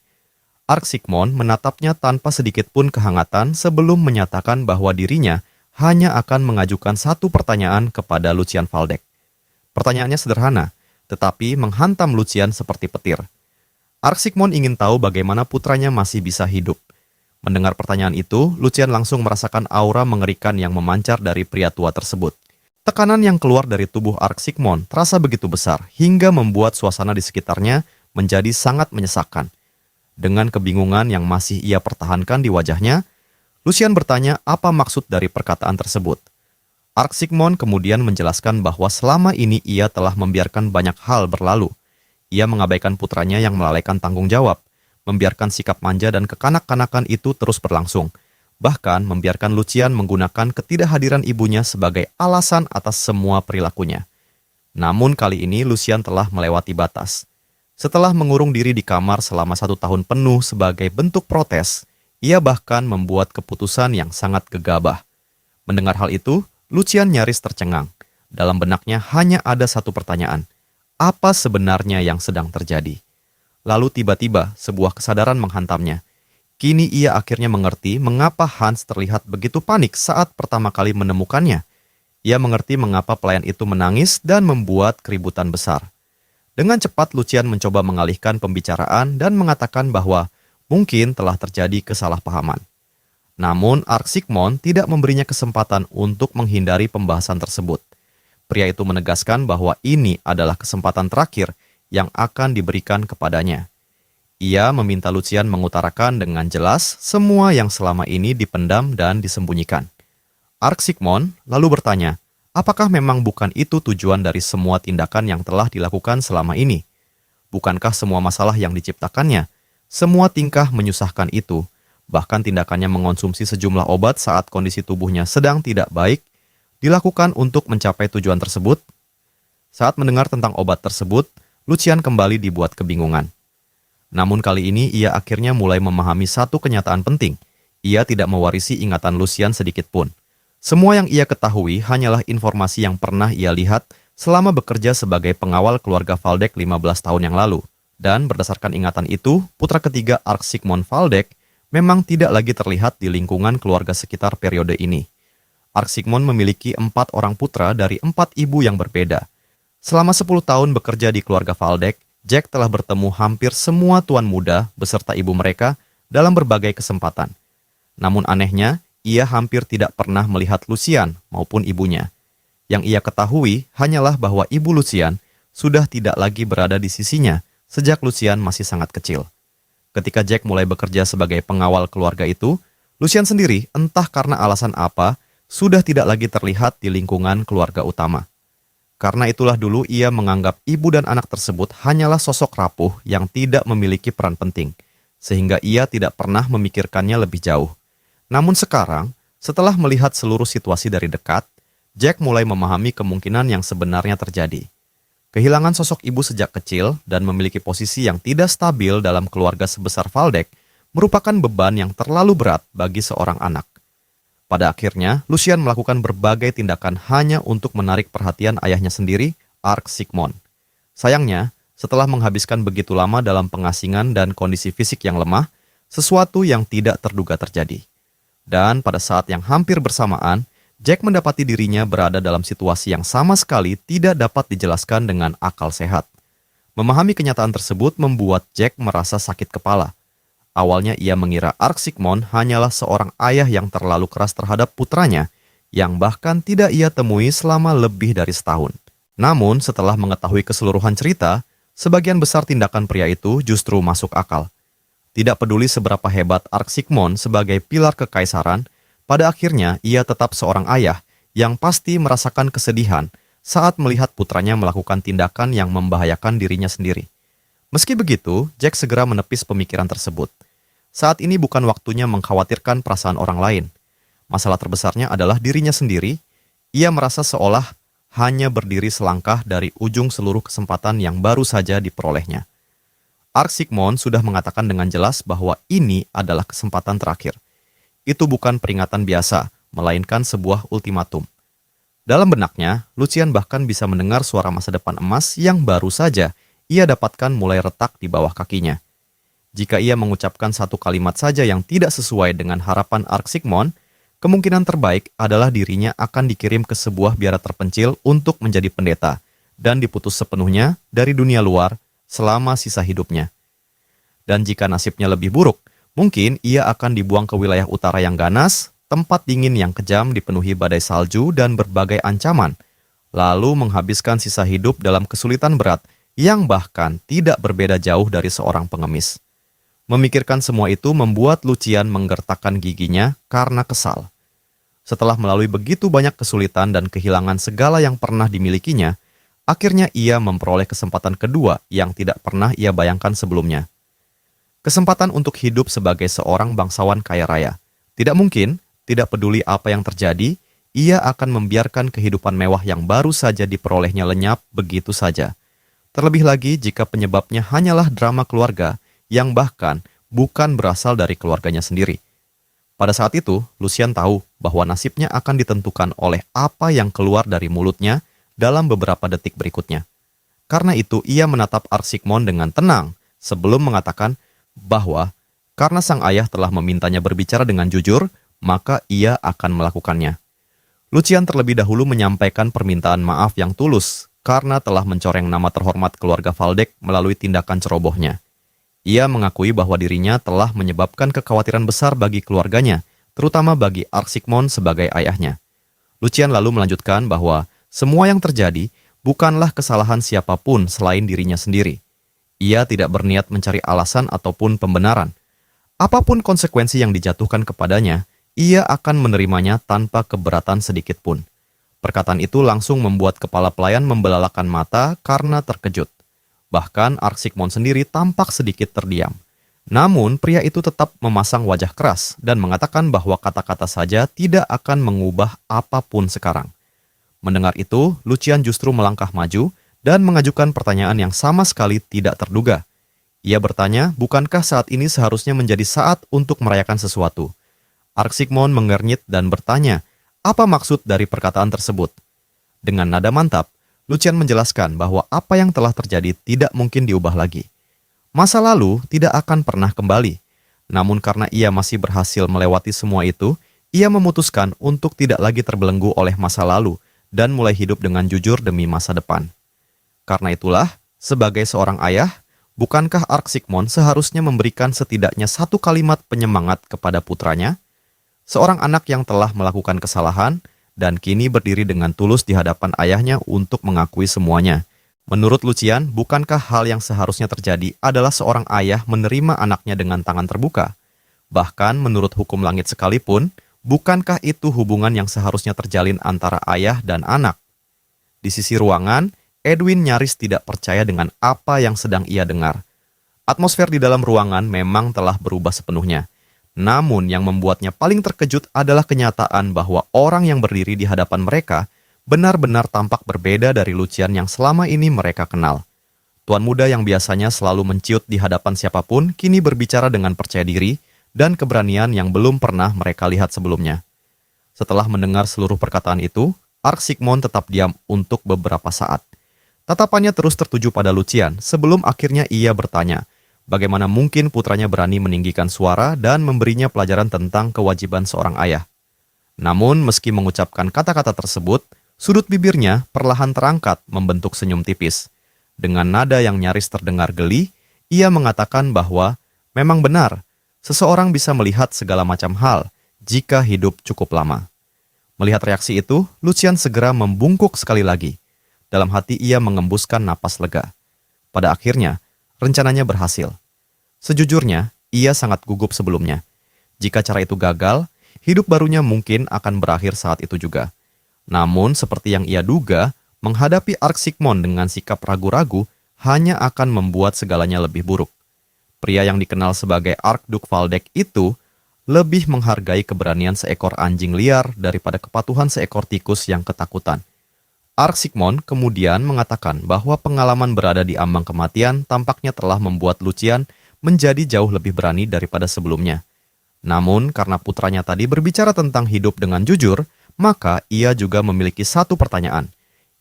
Arsigmond menatapnya tanpa sedikit pun kehangatan sebelum menyatakan bahwa dirinya hanya akan mengajukan satu pertanyaan kepada Lucian Waldeck. Pertanyaannya sederhana, tetapi menghantam Lucian seperti petir. Arsigmond ingin tahu bagaimana putranya masih bisa hidup. Mendengar pertanyaan itu, Lucian langsung merasakan aura mengerikan yang memancar dari pria tua tersebut. Tekanan yang keluar dari tubuh Arsigmond terasa begitu besar hingga membuat suasana di sekitarnya menjadi sangat menyesakkan. Dengan kebingungan yang masih ia pertahankan di wajahnya, Lucian bertanya apa maksud dari perkataan tersebut. Arsigmond kemudian menjelaskan bahwa selama ini ia telah membiarkan banyak hal berlalu. Ia mengabaikan putranya yang melalaikan tanggung jawab, membiarkan sikap manja dan kekanak-kanakan itu terus berlangsung, bahkan membiarkan Lucian menggunakan ketidakhadiran ibunya sebagai alasan atas semua perilakunya. Namun kali ini Lucian telah melewati batas. Setelah mengurung diri di kamar selama 1 tahun penuh sebagai bentuk protes, ia bahkan membuat keputusan yang sangat gegabah. Mendengar hal itu, Lucian nyaris tercengang. Dalam benaknya hanya ada satu pertanyaan. Apa sebenarnya yang sedang terjadi? Lalu tiba-tiba sebuah kesadaran menghantamnya. Kini ia akhirnya mengerti mengapa Hans terlihat begitu panik saat pertama kali menemukannya. Ia mengerti mengapa pelayan itu menangis dan membuat keributan besar. Dengan cepat Lucian mencoba mengalihkan pembicaraan dan mengatakan bahwa mungkin telah terjadi kesalahpahaman. Namun Arsigmond tidak memberinya kesempatan untuk menghindari pembahasan tersebut. Pria itu menegaskan bahwa ini adalah kesempatan terakhir yang akan diberikan kepadanya. Ia meminta Lucian mengutarakan dengan jelas semua yang selama ini dipendam dan disembunyikan. Arsigmond lalu bertanya, apakah memang bukan itu tujuan dari semua tindakan yang telah dilakukan selama ini? Bukankah semua masalah yang diciptakannya, semua tingkah menyusahkan itu, bahkan tindakannya mengonsumsi sejumlah obat saat kondisi tubuhnya sedang tidak baik, dilakukan untuk mencapai tujuan tersebut? Saat mendengar tentang obat tersebut, Lucian kembali dibuat kebingungan. Namun kali ini ia akhirnya mulai memahami satu kenyataan penting. Ia tidak mewarisi ingatan Lucian sedikit pun. Semua yang ia ketahui hanyalah informasi yang pernah ia lihat selama bekerja sebagai pengawal keluarga Waldeck 15 tahun yang lalu. Dan berdasarkan ingatan itu, putra ketiga Arsigmond Waldeck memang tidak lagi terlihat di lingkungan keluarga sekitar periode ini. Arsigmond memiliki 4 orang putra dari 4 ibu yang berbeda. Selama 10 tahun bekerja di keluarga Waldeck, Jack telah bertemu hampir semua tuan muda beserta ibu mereka dalam berbagai kesempatan. Namun anehnya, ia hampir tidak pernah melihat Lucian maupun ibunya. Yang ia ketahui hanyalah bahwa ibu Lucian sudah tidak lagi berada di sisinya sejak Lucian masih sangat kecil. Ketika Jack mulai bekerja sebagai pengawal keluarga itu, Lucian sendiri entah karena alasan apa sudah tidak lagi terlihat di lingkungan keluarga utama. Karena itulah dulu ia menganggap ibu dan anak tersebut hanyalah sosok rapuh yang tidak memiliki peran penting, sehingga ia tidak pernah memikirkannya lebih jauh. Namun sekarang, setelah melihat seluruh situasi dari dekat, Jack mulai memahami kemungkinan yang sebenarnya terjadi. Kehilangan sosok ibu sejak kecil dan memiliki posisi yang tidak stabil dalam keluarga sebesar Waldeck merupakan beban yang terlalu berat bagi seorang anak. Pada akhirnya, Lucian melakukan berbagai tindakan hanya untuk menarik perhatian ayahnya sendiri, Ark Sigmund. Sayangnya, setelah menghabiskan begitu lama dalam pengasingan dan kondisi fisik yang lemah, sesuatu yang tidak terduga terjadi. Dan pada saat yang hampir bersamaan, Jack mendapati dirinya berada dalam situasi yang sama sekali tidak dapat dijelaskan dengan akal sehat. Memahami kenyataan tersebut membuat Jack merasa sakit kepala. Awalnya ia mengira Ark Sigmund hanyalah seorang ayah yang terlalu keras terhadap putranya, yang bahkan tidak ia temui selama lebih dari setahun. Namun setelah mengetahui keseluruhan cerita, sebagian besar tindakan pria itu justru masuk akal. Tidak peduli seberapa hebat Ark Sigmund sebagai pilar kekaisaran, pada akhirnya ia tetap seorang ayah yang pasti merasakan kesedihan saat melihat putranya melakukan tindakan yang membahayakan dirinya sendiri. Meski begitu, Jack segera menepis pemikiran tersebut. Saat ini bukan waktunya mengkhawatirkan perasaan orang lain. Masalah terbesarnya adalah dirinya sendiri. Ia merasa seolah hanya berdiri selangkah dari ujung seluruh kesempatan yang baru saja diperolehnya. Ark Sigmund sudah mengatakan dengan jelas bahwa ini adalah kesempatan terakhir. Itu bukan peringatan biasa, melainkan sebuah ultimatum. Dalam benaknya, Lucian bahkan bisa mendengar suara masa depan emas yang baru saja ia dapatkan mulai retak di bawah kakinya. Jika ia mengucapkan satu kalimat saja yang tidak sesuai dengan harapan Ark Sigmund, kemungkinan terbaik adalah dirinya akan dikirim ke sebuah biara terpencil untuk menjadi pendeta dan diputus sepenuhnya dari dunia luar selama sisa hidupnya. Dan jika nasibnya lebih buruk, mungkin ia akan dibuang ke wilayah utara yang ganas, tempat dingin yang kejam dipenuhi badai salju dan berbagai ancaman, lalu menghabiskan sisa hidup dalam kesulitan berat yang bahkan tidak berbeda jauh dari seorang pengemis. Memikirkan semua itu membuat Lucian menggertakkan giginya karena kesal. Setelah melalui begitu banyak kesulitan dan kehilangan segala yang pernah dimilikinya, akhirnya ia memperoleh kesempatan kedua yang tidak pernah ia bayangkan sebelumnya. Kesempatan untuk hidup sebagai seorang bangsawan kaya raya. Tidak mungkin, tidak peduli apa yang terjadi, ia akan membiarkan kehidupan mewah yang baru saja diperolehnya lenyap begitu saja. Terlebih lagi jika penyebabnya hanyalah drama keluarga yang bahkan bukan berasal dari keluarganya sendiri. Pada saat itu, Lucian tahu bahwa nasibnya akan ditentukan oleh apa yang keluar dari mulutnya dalam beberapa detik berikutnya. Karena itu, ia menatap Ark Sigmund dengan tenang sebelum mengatakan bahwa karena sang ayah telah memintanya berbicara dengan jujur, maka ia akan melakukannya. Lucian terlebih dahulu menyampaikan permintaan maaf yang tulus karena telah mencoreng nama terhormat keluarga Waldeck melalui tindakan cerobohnya. Ia mengakui bahwa dirinya telah menyebabkan kekhawatiran besar bagi keluarganya, terutama bagi Ark Sigmund sebagai ayahnya. Lucian lalu melanjutkan bahwa semua yang terjadi bukanlah kesalahan siapapun selain dirinya sendiri. Ia tidak berniat mencari alasan ataupun pembenaran. Apapun konsekuensi yang dijatuhkan kepadanya, ia akan menerimanya tanpa keberatan sedikit pun. Perkataan itu langsung membuat kepala pelayan membelalakan mata karena terkejut. Bahkan Ark Sigmund sendiri tampak sedikit terdiam. Namun pria itu tetap memasang wajah keras dan mengatakan bahwa kata-kata saja tidak akan mengubah apapun sekarang. Mendengar itu, Lucian justru melangkah maju dan mengajukan pertanyaan yang sama sekali tidak terduga. Ia bertanya, bukankah saat ini seharusnya menjadi saat untuk merayakan sesuatu? Ark Sigmund mengernyit dan bertanya, apa maksud dari perkataan tersebut? Dengan nada mantap, Lucian menjelaskan bahwa apa yang telah terjadi tidak mungkin diubah lagi. Masa lalu tidak akan pernah kembali. Namun karena ia masih berhasil melewati semua itu, ia memutuskan untuk tidak lagi terbelenggu oleh masa lalu dan mulai hidup dengan jujur demi masa depan. Karena itulah, sebagai seorang ayah, bukankah Ark Sigmund seharusnya memberikan setidaknya satu kalimat penyemangat kepada putranya? Seorang anak yang telah melakukan kesalahan dan kini berdiri dengan tulus di hadapan ayahnya untuk mengakui semuanya. Menurut Lucian, bukankah hal yang seharusnya terjadi adalah seorang ayah menerima anaknya dengan tangan terbuka? Bahkan menurut hukum langit sekalipun, bukankah itu hubungan yang seharusnya terjalin antara ayah dan anak? Di sisi ruangan, Edwin nyaris tidak percaya dengan apa yang sedang ia dengar. Atmosfer di dalam ruangan memang telah berubah sepenuhnya. Namun yang membuatnya paling terkejut adalah kenyataan bahwa orang yang berdiri di hadapan mereka benar-benar tampak berbeda dari Lucian yang selama ini mereka kenal. Tuan muda yang biasanya selalu menciut di hadapan siapapun kini berbicara dengan percaya diri dan keberanian yang belum pernah mereka lihat sebelumnya. Setelah mendengar seluruh perkataan itu, Ark Sigmund tetap diam untuk beberapa saat. Tatapannya terus tertuju pada Lucian sebelum akhirnya ia bertanya, bagaimana mungkin putranya berani meninggikan suara dan memberinya pelajaran tentang kewajiban seorang ayah. Namun meski mengucapkan kata-kata tersebut, sudut bibirnya perlahan terangkat membentuk senyum tipis. Dengan nada yang nyaris terdengar geli, ia mengatakan bahwa memang benar, seseorang bisa melihat segala macam hal jika hidup cukup lama. Melihat reaksi itu, Lucian segera membungkuk sekali lagi. Dalam hati ia mengembuskan napas lega. Pada akhirnya, rencananya berhasil. Sejujurnya, ia sangat gugup sebelumnya. Jika cara itu gagal, hidup barunya mungkin akan berakhir saat itu juga. Namun, seperti yang ia duga, menghadapi Ark Sigmund dengan sikap ragu-ragu hanya akan membuat segalanya lebih buruk. Pria yang dikenal sebagai Archduke Valdek itu lebih menghargai keberanian seekor anjing liar daripada kepatuhan seekor tikus yang ketakutan. Ark Sigmund kemudian mengatakan bahwa pengalaman berada di ambang kematian tampaknya telah membuat Lucian menjadi jauh lebih berani daripada sebelumnya. Namun, karena putranya tadi berbicara tentang hidup dengan jujur, maka ia juga memiliki satu pertanyaan.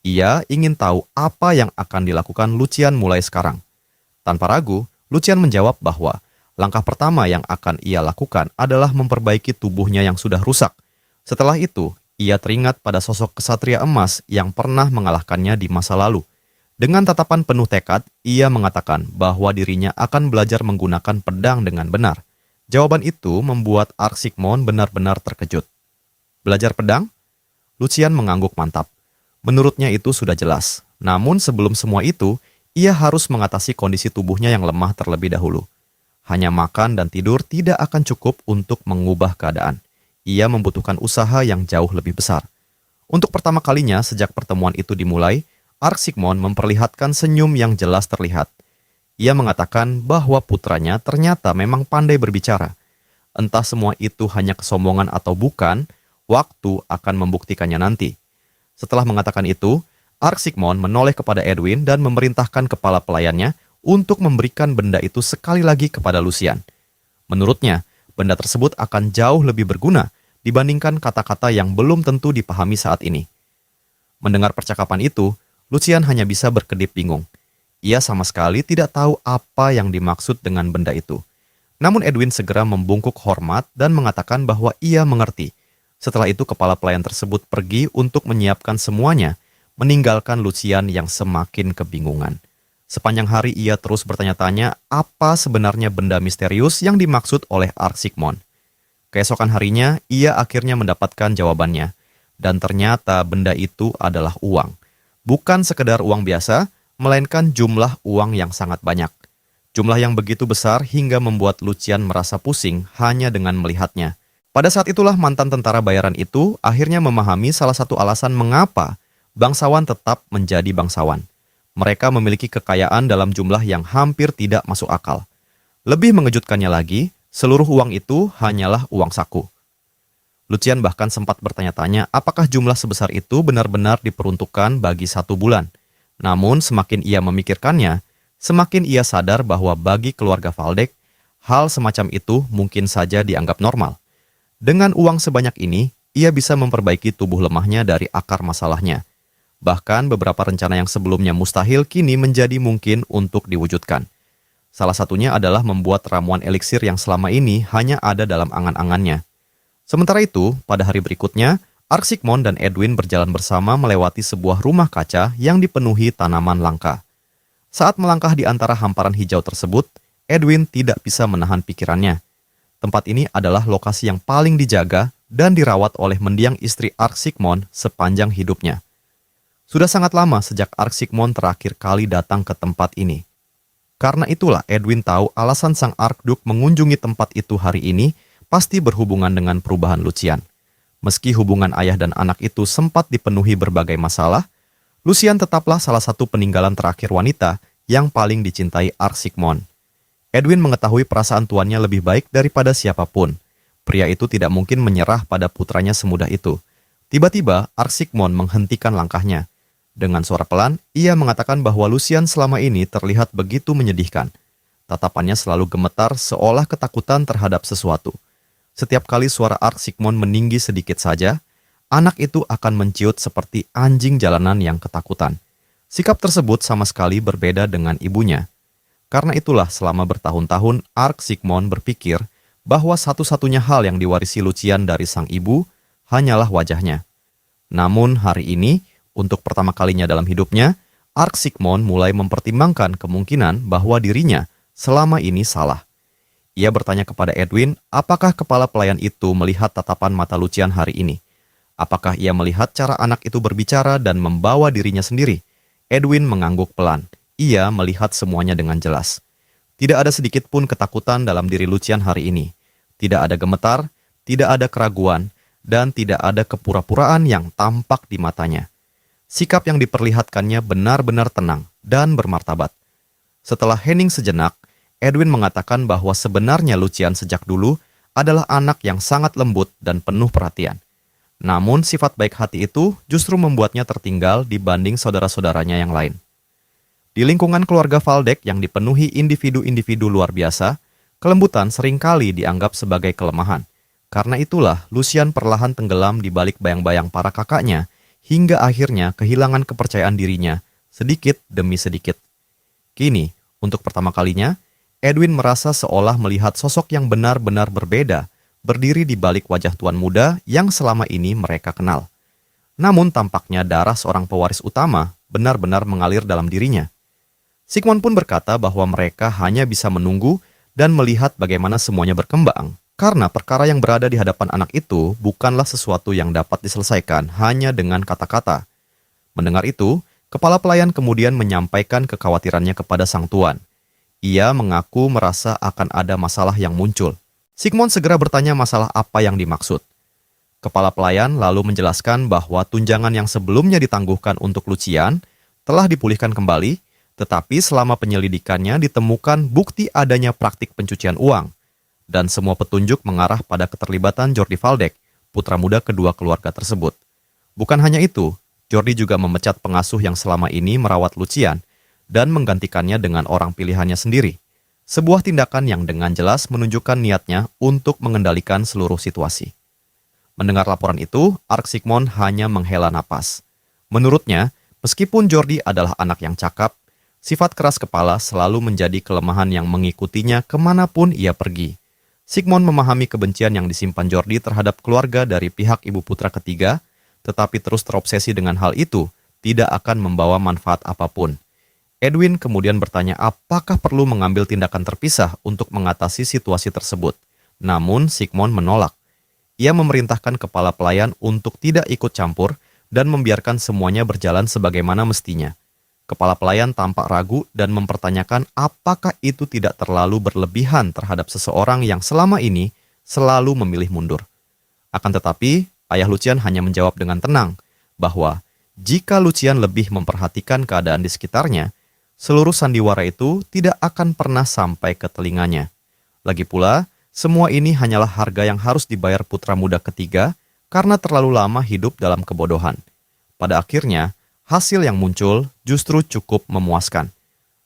Ia ingin tahu apa yang akan dilakukan Lucian mulai sekarang. Tanpa ragu, Lucian menjawab bahwa langkah pertama yang akan ia lakukan adalah memperbaiki tubuhnya yang sudah rusak. Setelah itu, ia teringat pada sosok kesatria emas yang pernah mengalahkannya di masa lalu. Dengan tatapan penuh tekad, ia mengatakan bahwa dirinya akan belajar menggunakan pedang dengan benar. Jawaban itu membuat Ark Sigmund benar-benar terkejut. Belajar pedang? Lucian mengangguk mantap. Menurutnya itu sudah jelas. Namun sebelum semua itu, ia harus mengatasi kondisi tubuhnya yang lemah terlebih dahulu. Hanya makan dan tidur tidak akan cukup untuk mengubah keadaan. Ia membutuhkan usaha yang jauh lebih besar. Untuk pertama kalinya sejak pertemuan itu dimulai, Ark Sigmund memperlihatkan senyum yang jelas terlihat. Ia mengatakan bahwa putranya ternyata memang pandai berbicara. Entah semua itu hanya kesombongan atau bukan, waktu akan membuktikannya nanti. Setelah mengatakan itu, Ark Sigmund menoleh kepada Edwin dan memerintahkan kepala pelayannya untuk memberikan benda itu sekali lagi kepada Lucian. Menurutnya, benda tersebut akan jauh lebih berguna dibandingkan kata-kata yang belum tentu dipahami saat ini. Mendengar percakapan itu, Lucian hanya bisa berkedip bingung. Ia sama sekali tidak tahu apa yang dimaksud dengan benda itu. Namun Edwin segera membungkuk hormat dan mengatakan bahwa ia mengerti. Setelah itu kepala pelayan tersebut pergi untuk menyiapkan semuanya, meninggalkan Lucian yang semakin kebingungan. Sepanjang hari ia terus bertanya-tanya apa sebenarnya benda misterius yang dimaksud oleh Ark Sigmund. Keesokan harinya, ia akhirnya mendapatkan jawabannya. Dan ternyata benda itu adalah uang. Bukan sekedar uang biasa, melainkan jumlah uang yang sangat banyak. Jumlah yang begitu besar hingga membuat Lucian merasa pusing hanya dengan melihatnya. Pada saat itulah mantan tentara bayaran itu akhirnya memahami salah satu alasan mengapa bangsawan tetap menjadi bangsawan. Mereka memiliki kekayaan dalam jumlah yang hampir tidak masuk akal. Lebih mengejutkannya lagi, seluruh uang itu hanyalah uang saku. Lucian bahkan sempat bertanya-tanya apakah jumlah sebesar itu benar-benar diperuntukkan bagi 1 bulan. Namun semakin ia memikirkannya, semakin ia sadar bahwa bagi keluarga Valdek, hal semacam itu mungkin saja dianggap normal. Dengan uang sebanyak ini, ia bisa memperbaiki tubuh lemahnya dari akar masalahnya. Bahkan beberapa rencana yang sebelumnya mustahil kini menjadi mungkin untuk diwujudkan. Salah satunya adalah membuat ramuan eliksir yang selama ini hanya ada dalam angan-angannya. Sementara itu, pada hari berikutnya, Ark Sigmund dan Edwin berjalan bersama melewati sebuah rumah kaca yang dipenuhi tanaman langka. Saat melangkah di antara hamparan hijau tersebut, Edwin tidak bisa menahan pikirannya. Tempat ini adalah lokasi yang paling dijaga dan dirawat oleh mendiang istri Ark Sigmund sepanjang hidupnya. Sudah sangat lama sejak Ark Sigmund terakhir kali datang ke tempat ini. Karena itulah Edwin tahu alasan sang Archduke mengunjungi tempat itu hari ini pasti berhubungan dengan perubahan Lucian. Meski hubungan ayah dan anak itu sempat dipenuhi berbagai masalah, Lucian tetaplah salah satu peninggalan terakhir wanita yang paling dicintai Ark Sigmund. Edwin mengetahui perasaan tuannya lebih baik daripada siapapun. Pria itu tidak mungkin menyerah pada putranya semudah itu. Tiba-tiba, Ark menghentikan langkahnya. Dengan suara pelan, ia mengatakan bahwa Lucian selama ini terlihat begitu menyedihkan. Tatapannya selalu gemetar seolah ketakutan terhadap sesuatu. Setiap kali suara Ark meninggi sedikit saja, anak itu akan menciut seperti anjing jalanan yang ketakutan. Sikap tersebut sama sekali berbeda dengan ibunya. Karena itulah selama bertahun-tahun Ark berpikir bahwa satu-satunya hal yang diwarisi Lucian dari sang ibu hanyalah wajahnya. Namun hari ini, untuk pertama kalinya dalam hidupnya, Ark mulai mempertimbangkan kemungkinan bahwa dirinya selama ini salah. Ia bertanya kepada Edwin, apakah kepala pelayan itu melihat tatapan mata Lucian hari ini? Apakah ia melihat cara anak itu berbicara dan membawa dirinya sendiri? Edwin mengangguk pelan. Ia melihat semuanya dengan jelas. Tidak ada sedikit pun ketakutan dalam diri Lucian hari ini. Tidak ada gemetar, tidak ada keraguan, dan tidak ada kepura-puraan yang tampak di matanya. Sikap yang diperlihatkannya benar-benar tenang dan bermartabat. Setelah hening sejenak, Edwin mengatakan bahwa sebenarnya Lucian sejak dulu adalah anak yang sangat lembut dan penuh perhatian. Namun sifat baik hati itu justru membuatnya tertinggal dibanding saudara-saudaranya yang lain. Di lingkungan keluarga Valdek yang dipenuhi individu-individu luar biasa, kelembutan seringkali dianggap sebagai kelemahan. Karena itulah Lucian perlahan tenggelam di balik bayang-bayang para kakaknya hingga akhirnya kehilangan kepercayaan dirinya sedikit demi sedikit. Kini, untuk pertama kalinya, Edwin merasa seolah melihat sosok yang benar-benar berbeda berdiri di balik wajah tuan muda yang selama ini mereka kenal. Namun tampaknya darah seorang pewaris utama benar-benar mengalir dalam dirinya. Sigmund pun berkata bahwa mereka hanya bisa menunggu dan melihat bagaimana semuanya berkembang, karena perkara yang berada di hadapan anak itu bukanlah sesuatu yang dapat diselesaikan hanya dengan kata-kata. Mendengar itu, kepala pelayan kemudian menyampaikan kekhawatirannya kepada sang tuan. Ia mengaku merasa akan ada masalah yang muncul. Sigmund segera bertanya masalah apa yang dimaksud. Kepala pelayan lalu menjelaskan bahwa tunjangan yang sebelumnya ditangguhkan untuk Lucian telah dipulihkan kembali, tetapi selama penyelidikannya ditemukan bukti adanya praktik pencucian uang, dan semua petunjuk mengarah pada keterlibatan Jordi Valdek, putra muda kedua keluarga tersebut. Bukan hanya itu, Jordi juga memecat pengasuh yang selama ini merawat Lucian, dan menggantikannya dengan orang pilihannya sendiri. Sebuah tindakan yang dengan jelas menunjukkan niatnya untuk mengendalikan seluruh situasi. Mendengar laporan itu, Ark hanya menghela napas. Menurutnya, meskipun Jordi adalah anak yang cakap, sifat keras kepala selalu menjadi kelemahan yang mengikutinya kemanapun ia pergi. Sigmund memahami kebencian yang disimpan Jordi terhadap keluarga dari pihak ibu putra ketiga, tetapi terus terobsesi dengan hal itu tidak akan membawa manfaat apapun. Edwin kemudian bertanya apakah perlu mengambil tindakan terpisah untuk mengatasi situasi tersebut. Namun Sigmund menolak. Ia memerintahkan kepala pelayan untuk tidak ikut campur dan membiarkan semuanya berjalan sebagaimana mestinya. Kepala pelayan tampak ragu dan mempertanyakan apakah itu tidak terlalu berlebihan terhadap seseorang yang selama ini selalu memilih mundur. Akan tetapi, ayah Lucian hanya menjawab dengan tenang bahwa jika Lucian lebih memperhatikan keadaan di sekitarnya, seluruh sandiwara itu tidak akan pernah sampai ke telinganya. Lagi pula, semua ini hanyalah harga yang harus dibayar putra muda ketiga karena terlalu lama hidup dalam kebodohan. Pada akhirnya, hasil yang muncul justru cukup memuaskan.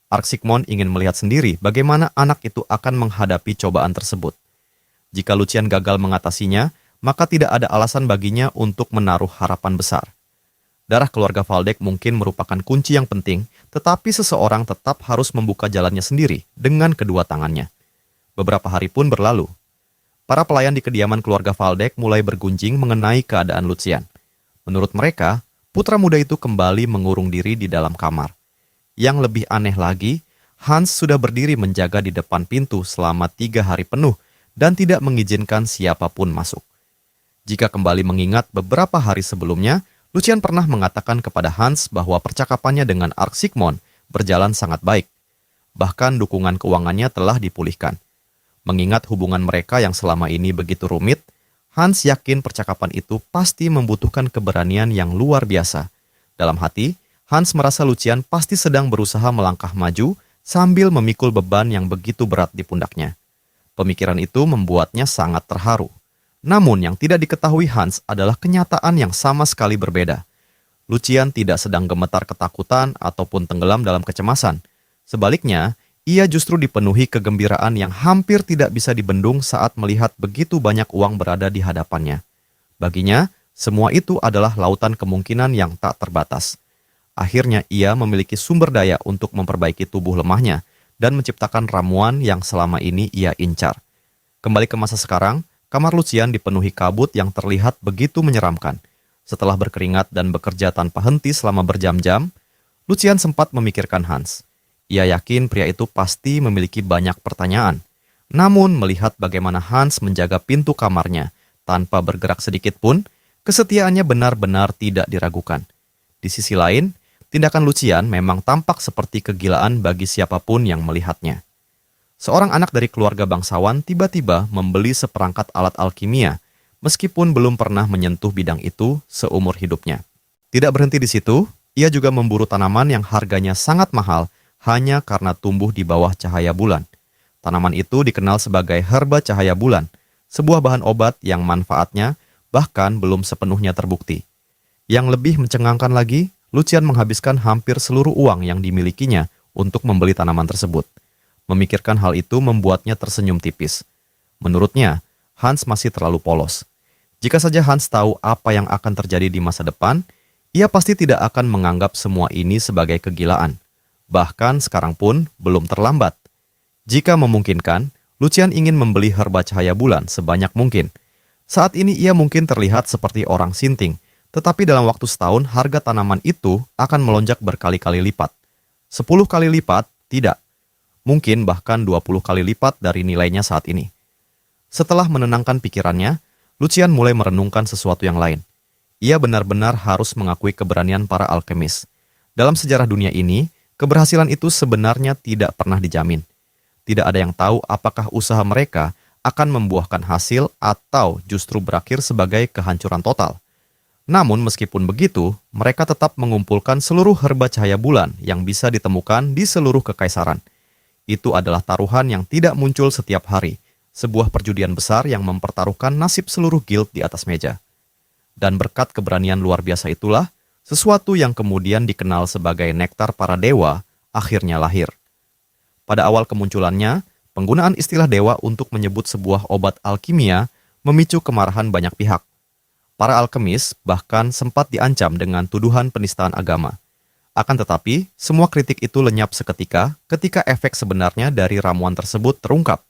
Ark ingin melihat sendiri bagaimana anak itu akan menghadapi cobaan tersebut. Jika Lucian gagal mengatasinya, maka tidak ada alasan baginya untuk menaruh harapan besar. Darah keluarga Valdek mungkin merupakan kunci yang penting, tetapi seseorang tetap harus membuka jalannya sendiri dengan kedua tangannya. Beberapa hari pun berlalu. Para pelayan di kediaman keluarga Valdek mulai bergunjing mengenai keadaan Lucian. Menurut mereka, putra muda itu kembali mengurung diri di dalam kamar. Yang lebih aneh lagi, Hans sudah berdiri menjaga di depan pintu selama 3 hari penuh dan tidak mengizinkan siapapun masuk. Jika kembali mengingat beberapa hari sebelumnya, Lucian pernah mengatakan kepada Hans bahwa percakapannya dengan Ark berjalan sangat baik. Bahkan dukungan keuangannya telah dipulihkan. Mengingat hubungan mereka yang selama ini begitu rumit, Hans yakin percakapan itu pasti membutuhkan keberanian yang luar biasa. Dalam hati, Hans merasa Lucian pasti sedang berusaha melangkah maju sambil memikul beban yang begitu berat di pundaknya. Pemikiran itu membuatnya sangat terharu. Namun yang tidak diketahui Hans adalah kenyataan yang sama sekali berbeda. Lucian tidak sedang gemetar ketakutan ataupun tenggelam dalam kecemasan. Sebaliknya, ia justru dipenuhi kegembiraan yang hampir tidak bisa dibendung saat melihat begitu banyak uang berada di hadapannya. Baginya, semua itu adalah lautan kemungkinan yang tak terbatas. Akhirnya ia memiliki sumber daya untuk memperbaiki tubuh lemahnya dan menciptakan ramuan yang selama ini ia incar. Kembali ke masa sekarang, kamar Lucian dipenuhi kabut yang terlihat begitu menyeramkan. Setelah berkeringat dan bekerja tanpa henti selama berjam-jam, Lucian sempat memikirkan Hans. Ia yakin pria itu pasti memiliki banyak pertanyaan. Namun melihat bagaimana Hans menjaga pintu kamarnya tanpa bergerak sedikit pun, kesetiaannya benar-benar tidak diragukan. Di sisi lain, tindakan Lucian memang tampak seperti kegilaan bagi siapapun yang melihatnya. Seorang anak dari keluarga bangsawan tiba-tiba membeli seperangkat alat alkimia, meskipun belum pernah menyentuh bidang itu seumur hidupnya. Tidak berhenti di situ, ia juga memburu tanaman yang harganya sangat mahal hanya karena tumbuh di bawah cahaya bulan. Tanaman itu dikenal sebagai herba cahaya bulan, sebuah bahan obat yang manfaatnya bahkan belum sepenuhnya terbukti. Yang lebih mencengangkan lagi, Lucian menghabiskan hampir seluruh uang yang dimilikinya untuk membeli tanaman tersebut. Memikirkan hal itu membuatnya tersenyum tipis. Menurutnya, Hans masih terlalu polos. Jika saja Hans tahu apa yang akan terjadi di masa depan, ia pasti tidak akan menganggap semua ini sebagai kegilaan. Bahkan sekarang pun belum terlambat. Jika memungkinkan, Lucian ingin membeli herba cahaya bulan sebanyak mungkin. Saat ini ia mungkin terlihat seperti orang sinting, tetapi dalam waktu setahun harga tanaman itu akan melonjak berkali-kali lipat. 10 kali lipat? Tidak. Mungkin bahkan 20 kali lipat dari nilainya saat ini. Setelah menenangkan pikirannya, Lucian mulai merenungkan sesuatu yang lain. Ia benar-benar harus mengakui keberanian para alkemis. Dalam sejarah dunia ini, keberhasilan itu sebenarnya tidak pernah dijamin. Tidak ada yang tahu apakah usaha mereka akan membuahkan hasil atau justru berakhir sebagai kehancuran total. Namun meskipun begitu, mereka tetap mengumpulkan seluruh herba cahaya bulan yang bisa ditemukan di seluruh kekaisaran. Itu adalah taruhan yang tidak muncul setiap hari, sebuah perjudian besar yang mempertaruhkan nasib seluruh guild di atas meja. Dan berkat keberanian luar biasa itulah, sesuatu yang kemudian dikenal sebagai nektar para dewa akhirnya lahir. Pada awal kemunculannya, penggunaan istilah dewa untuk menyebut sebuah obat alkimia memicu kemarahan banyak pihak. Para alkemis bahkan sempat diancam dengan tuduhan penistaan agama. Akan tetapi, semua kritik itu lenyap seketika ketika efek sebenarnya dari ramuan tersebut terungkap.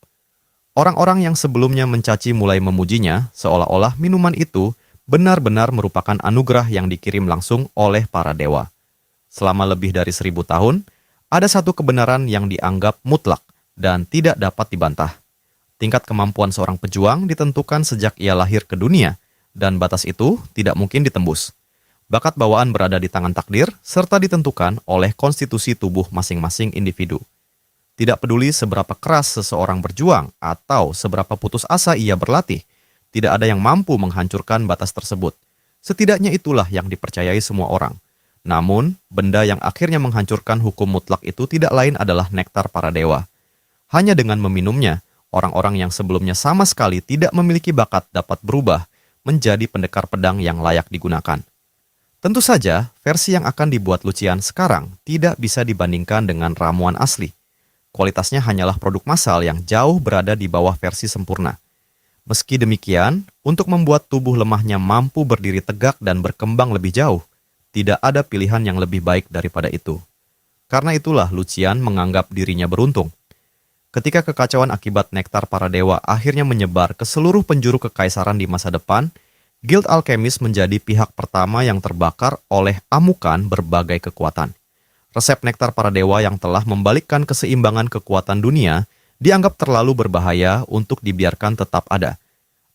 Orang-orang yang sebelumnya mencaci mulai memujinya, seolah-olah minuman itu benar-benar merupakan anugerah yang dikirim langsung oleh para dewa. Selama lebih dari 1000 tahun, ada satu kebenaran yang dianggap mutlak dan tidak dapat dibantah. Tingkat kemampuan seorang pejuang ditentukan sejak ia lahir ke dunia, dan batas itu tidak mungkin ditembus. Bakat bawaan berada di tangan takdir, serta ditentukan oleh konstitusi tubuh masing-masing individu. Tidak peduli seberapa keras seseorang berjuang atau seberapa putus asa ia berlatih, tidak ada yang mampu menghancurkan batas tersebut. Setidaknya itulah yang dipercayai semua orang. Namun, benda yang akhirnya menghancurkan hukum mutlak itu tidak lain adalah nektar para dewa. Hanya dengan meminumnya, orang-orang yang sebelumnya sama sekali tidak memiliki bakat dapat berubah menjadi pendekar pedang yang layak digunakan. Tentu saja, versi yang akan dibuat Lucian sekarang tidak bisa dibandingkan dengan ramuan asli. Kualitasnya hanyalah produk massal yang jauh berada di bawah versi sempurna. Meski demikian, untuk membuat tubuh lemahnya mampu berdiri tegak dan berkembang lebih jauh, tidak ada pilihan yang lebih baik daripada itu. Karena itulah Lucian menganggap dirinya beruntung. Ketika kekacauan akibat nektar para dewa akhirnya menyebar ke seluruh penjuru kekaisaran di masa depan, Guild Alkemis menjadi pihak pertama yang terbakar oleh amukan berbagai kekuatan. Resep nektar para dewa yang telah membalikkan keseimbangan kekuatan dunia dianggap terlalu berbahaya untuk dibiarkan tetap ada.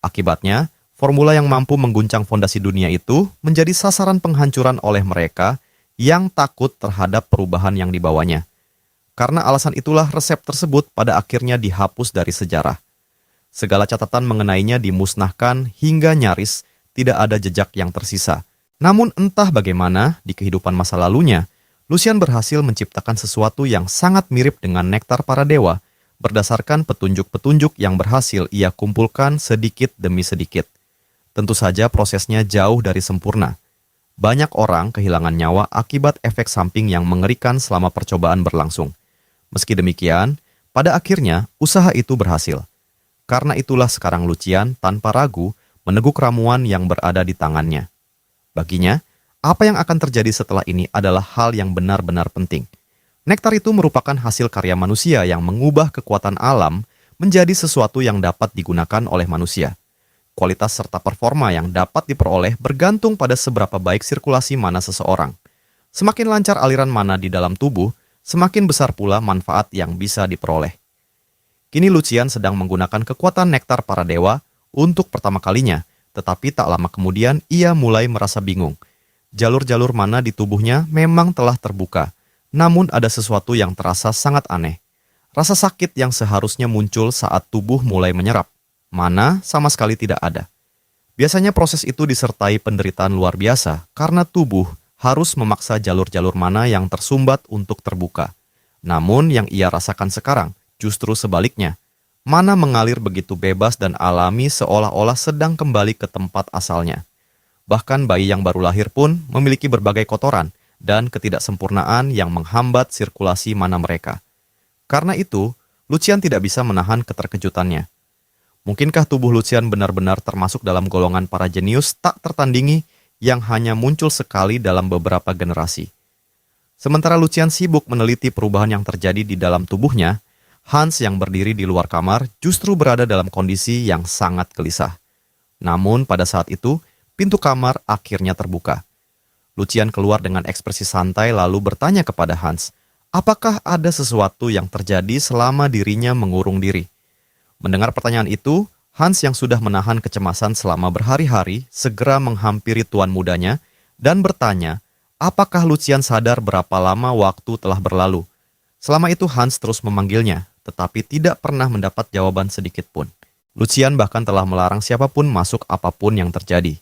Akibatnya, formula yang mampu mengguncang fondasi dunia itu menjadi sasaran penghancuran oleh mereka yang takut terhadap perubahan yang dibawanya. Karena alasan itulah resep tersebut pada akhirnya dihapus dari sejarah. Segala catatan mengenainya dimusnahkan hingga nyaris tidak ada jejak yang tersisa. Namun entah bagaimana di kehidupan masa lalunya, Lucian berhasil menciptakan sesuatu yang sangat mirip dengan nektar para dewa, berdasarkan petunjuk-petunjuk yang berhasil ia kumpulkan sedikit demi sedikit. Tentu saja prosesnya jauh dari sempurna. Banyak orang kehilangan nyawa akibat efek samping yang mengerikan selama percobaan berlangsung. Meski demikian, pada akhirnya usaha itu berhasil. Karena itulah sekarang Lucian tanpa ragu meneguk ramuan yang berada di tangannya. Baginya, apa yang akan terjadi setelah ini adalah hal yang benar-benar penting. Nektar itu merupakan hasil karya manusia yang mengubah kekuatan alam menjadi sesuatu yang dapat digunakan oleh manusia. Kualitas serta performa yang dapat diperoleh bergantung pada seberapa baik sirkulasi mana seseorang. Semakin lancar aliran mana di dalam tubuh, semakin besar pula manfaat yang bisa diperoleh. Kini Lucian sedang menggunakan kekuatan nektar para dewa untuk pertama kalinya, tetapi tak lama kemudian ia mulai merasa bingung. Jalur-jalur mana di tubuhnya memang telah terbuka, namun ada sesuatu yang terasa sangat aneh. Rasa sakit yang seharusnya muncul saat tubuh mulai menyerap. Mana sama sekali tidak ada. Biasanya proses itu disertai penderitaan luar biasa karena tubuh harus memaksa jalur-jalur mana yang tersumbat untuk terbuka. Namun yang ia rasakan sekarang justru sebaliknya. Mana mengalir begitu bebas dan alami seolah-olah sedang kembali ke tempat asalnya. Bahkan bayi yang baru lahir pun memiliki berbagai kotoran dan ketidaksempurnaan yang menghambat sirkulasi mana mereka. Karena itu, Lucian tidak bisa menahan keterkejutannya. Mungkinkah tubuh Lucian benar-benar termasuk dalam golongan para jenius tak tertandingi yang hanya muncul sekali dalam beberapa generasi? Sementara Lucian sibuk meneliti perubahan yang terjadi di dalam tubuhnya, Hans yang berdiri di luar kamar justru berada dalam kondisi yang sangat gelisah. Namun pada saat itu, pintu kamar akhirnya terbuka. Lucian keluar dengan ekspresi santai lalu bertanya kepada Hans, apakah ada sesuatu yang terjadi selama dirinya mengurung diri? Mendengar pertanyaan itu, Hans yang sudah menahan kecemasan selama berhari-hari segera menghampiri tuan mudanya dan bertanya, apakah Lucian sadar berapa lama waktu telah berlalu? Selama itu Hans terus memanggilnya, tetapi tidak pernah mendapat jawaban sedikit pun. Lucian bahkan telah melarang siapapun masuk apapun yang terjadi.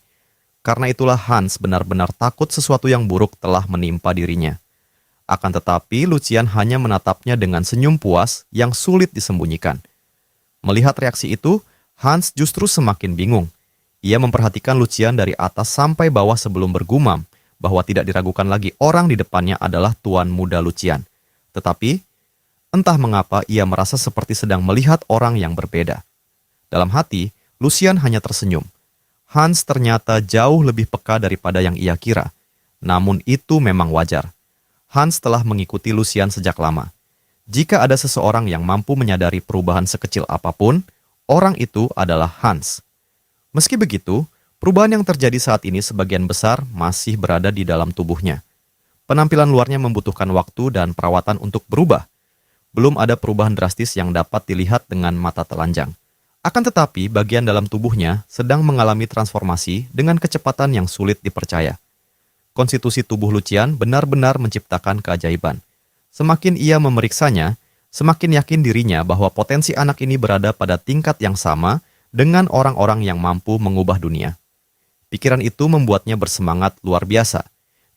Karena itulah Hans benar-benar takut sesuatu yang buruk telah menimpa dirinya. Akan tetapi Lucian hanya menatapnya dengan senyum puas yang sulit disembunyikan. Melihat reaksi itu, Hans justru semakin bingung. Ia memperhatikan Lucian dari atas sampai bawah sebelum bergumam bahwa tidak diragukan lagi orang di depannya adalah tuan muda Lucian. Tetapi, entah mengapa ia merasa seperti sedang melihat orang yang berbeda. Dalam hati, Lucian hanya tersenyum. Hans ternyata jauh lebih peka daripada yang ia kira. Namun itu memang wajar. Hans telah mengikuti Lucian sejak lama. Jika ada seseorang yang mampu menyadari perubahan sekecil apapun, orang itu adalah Hans. Meski begitu, perubahan yang terjadi saat ini sebagian besar masih berada di dalam tubuhnya. Penampilan luarnya membutuhkan waktu dan perawatan untuk berubah. Belum ada perubahan drastis yang dapat dilihat dengan mata telanjang. Akan tetapi, bagian dalam tubuhnya sedang mengalami transformasi dengan kecepatan yang sulit dipercaya. Konstitusi tubuh Lucian benar-benar menciptakan keajaiban. Semakin ia memeriksanya, semakin yakin dirinya bahwa potensi anak ini berada pada tingkat yang sama dengan orang-orang yang mampu mengubah dunia. Pikiran itu membuatnya bersemangat luar biasa.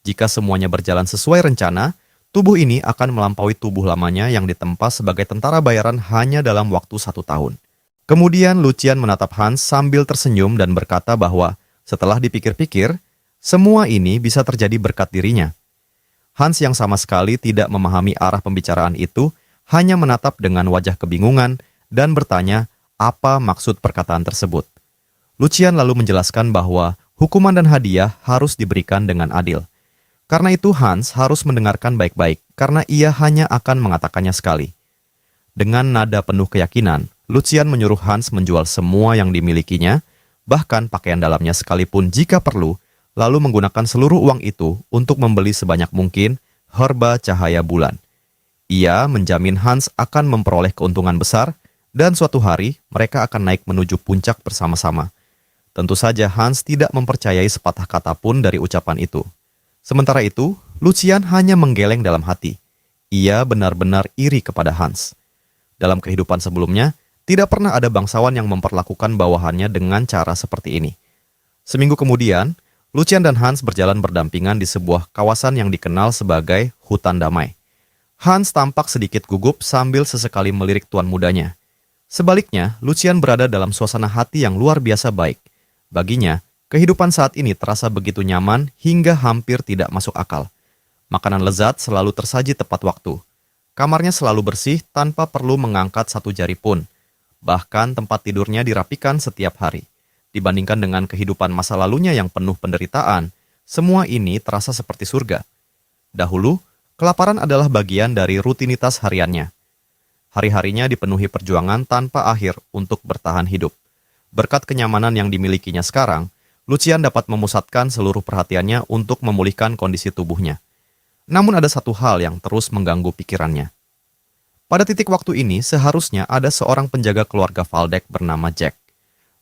Jika semuanya berjalan sesuai rencana, tubuh ini akan melampaui tubuh lamanya yang ditempa sebagai tentara bayaran hanya dalam waktu 1 tahun. Kemudian Lucian menatap Hans sambil tersenyum dan berkata bahwa setelah dipikir-pikir, semua ini bisa terjadi berkat dirinya. Hans yang sama sekali tidak memahami arah pembicaraan itu, hanya menatap dengan wajah kebingungan dan bertanya apa maksud perkataan tersebut. Lucian lalu menjelaskan bahwa hukuman dan hadiah harus diberikan dengan adil. Karena itu Hans harus mendengarkan baik-baik, karena ia hanya akan mengatakannya sekali. Dengan nada penuh keyakinan, Lucian menyuruh Hans menjual semua yang dimilikinya, bahkan pakaian dalamnya sekalipun jika perlu, lalu menggunakan seluruh uang itu untuk membeli sebanyak mungkin herba cahaya bulan. Ia menjamin Hans akan memperoleh keuntungan besar, dan suatu hari mereka akan naik menuju puncak bersama-sama. Tentu saja Hans tidak mempercayai sepatah kata pun dari ucapan itu. Sementara itu, Lucian hanya menggeleng dalam hati. Ia benar-benar iri kepada Hans. Dalam kehidupan sebelumnya, tidak pernah ada bangsawan yang memperlakukan bawahannya dengan cara seperti ini. Seminggu kemudian, Lucian dan Hans berjalan berdampingan di sebuah kawasan yang dikenal sebagai hutan damai. Hans tampak sedikit gugup sambil sesekali melirik tuan mudanya. Sebaliknya, Lucian berada dalam suasana hati yang luar biasa baik. Baginya, kehidupan saat ini terasa begitu nyaman hingga hampir tidak masuk akal. Makanan lezat selalu tersaji tepat waktu. Kamarnya selalu bersih tanpa perlu mengangkat satu jari pun. Bahkan tempat tidurnya dirapikan setiap hari. Dibandingkan dengan kehidupan masa lalunya yang penuh penderitaan, semua ini terasa seperti surga. Dahulu, kelaparan adalah bagian dari rutinitas hariannya. Hari-harinya dipenuhi perjuangan tanpa akhir untuk bertahan hidup. Berkat kenyamanan yang dimilikinya sekarang, Lucian dapat memusatkan seluruh perhatiannya untuk memulihkan kondisi tubuhnya. Namun ada satu hal yang terus mengganggu pikirannya. Pada titik waktu ini, seharusnya ada seorang penjaga keluarga Waldeck bernama Jack.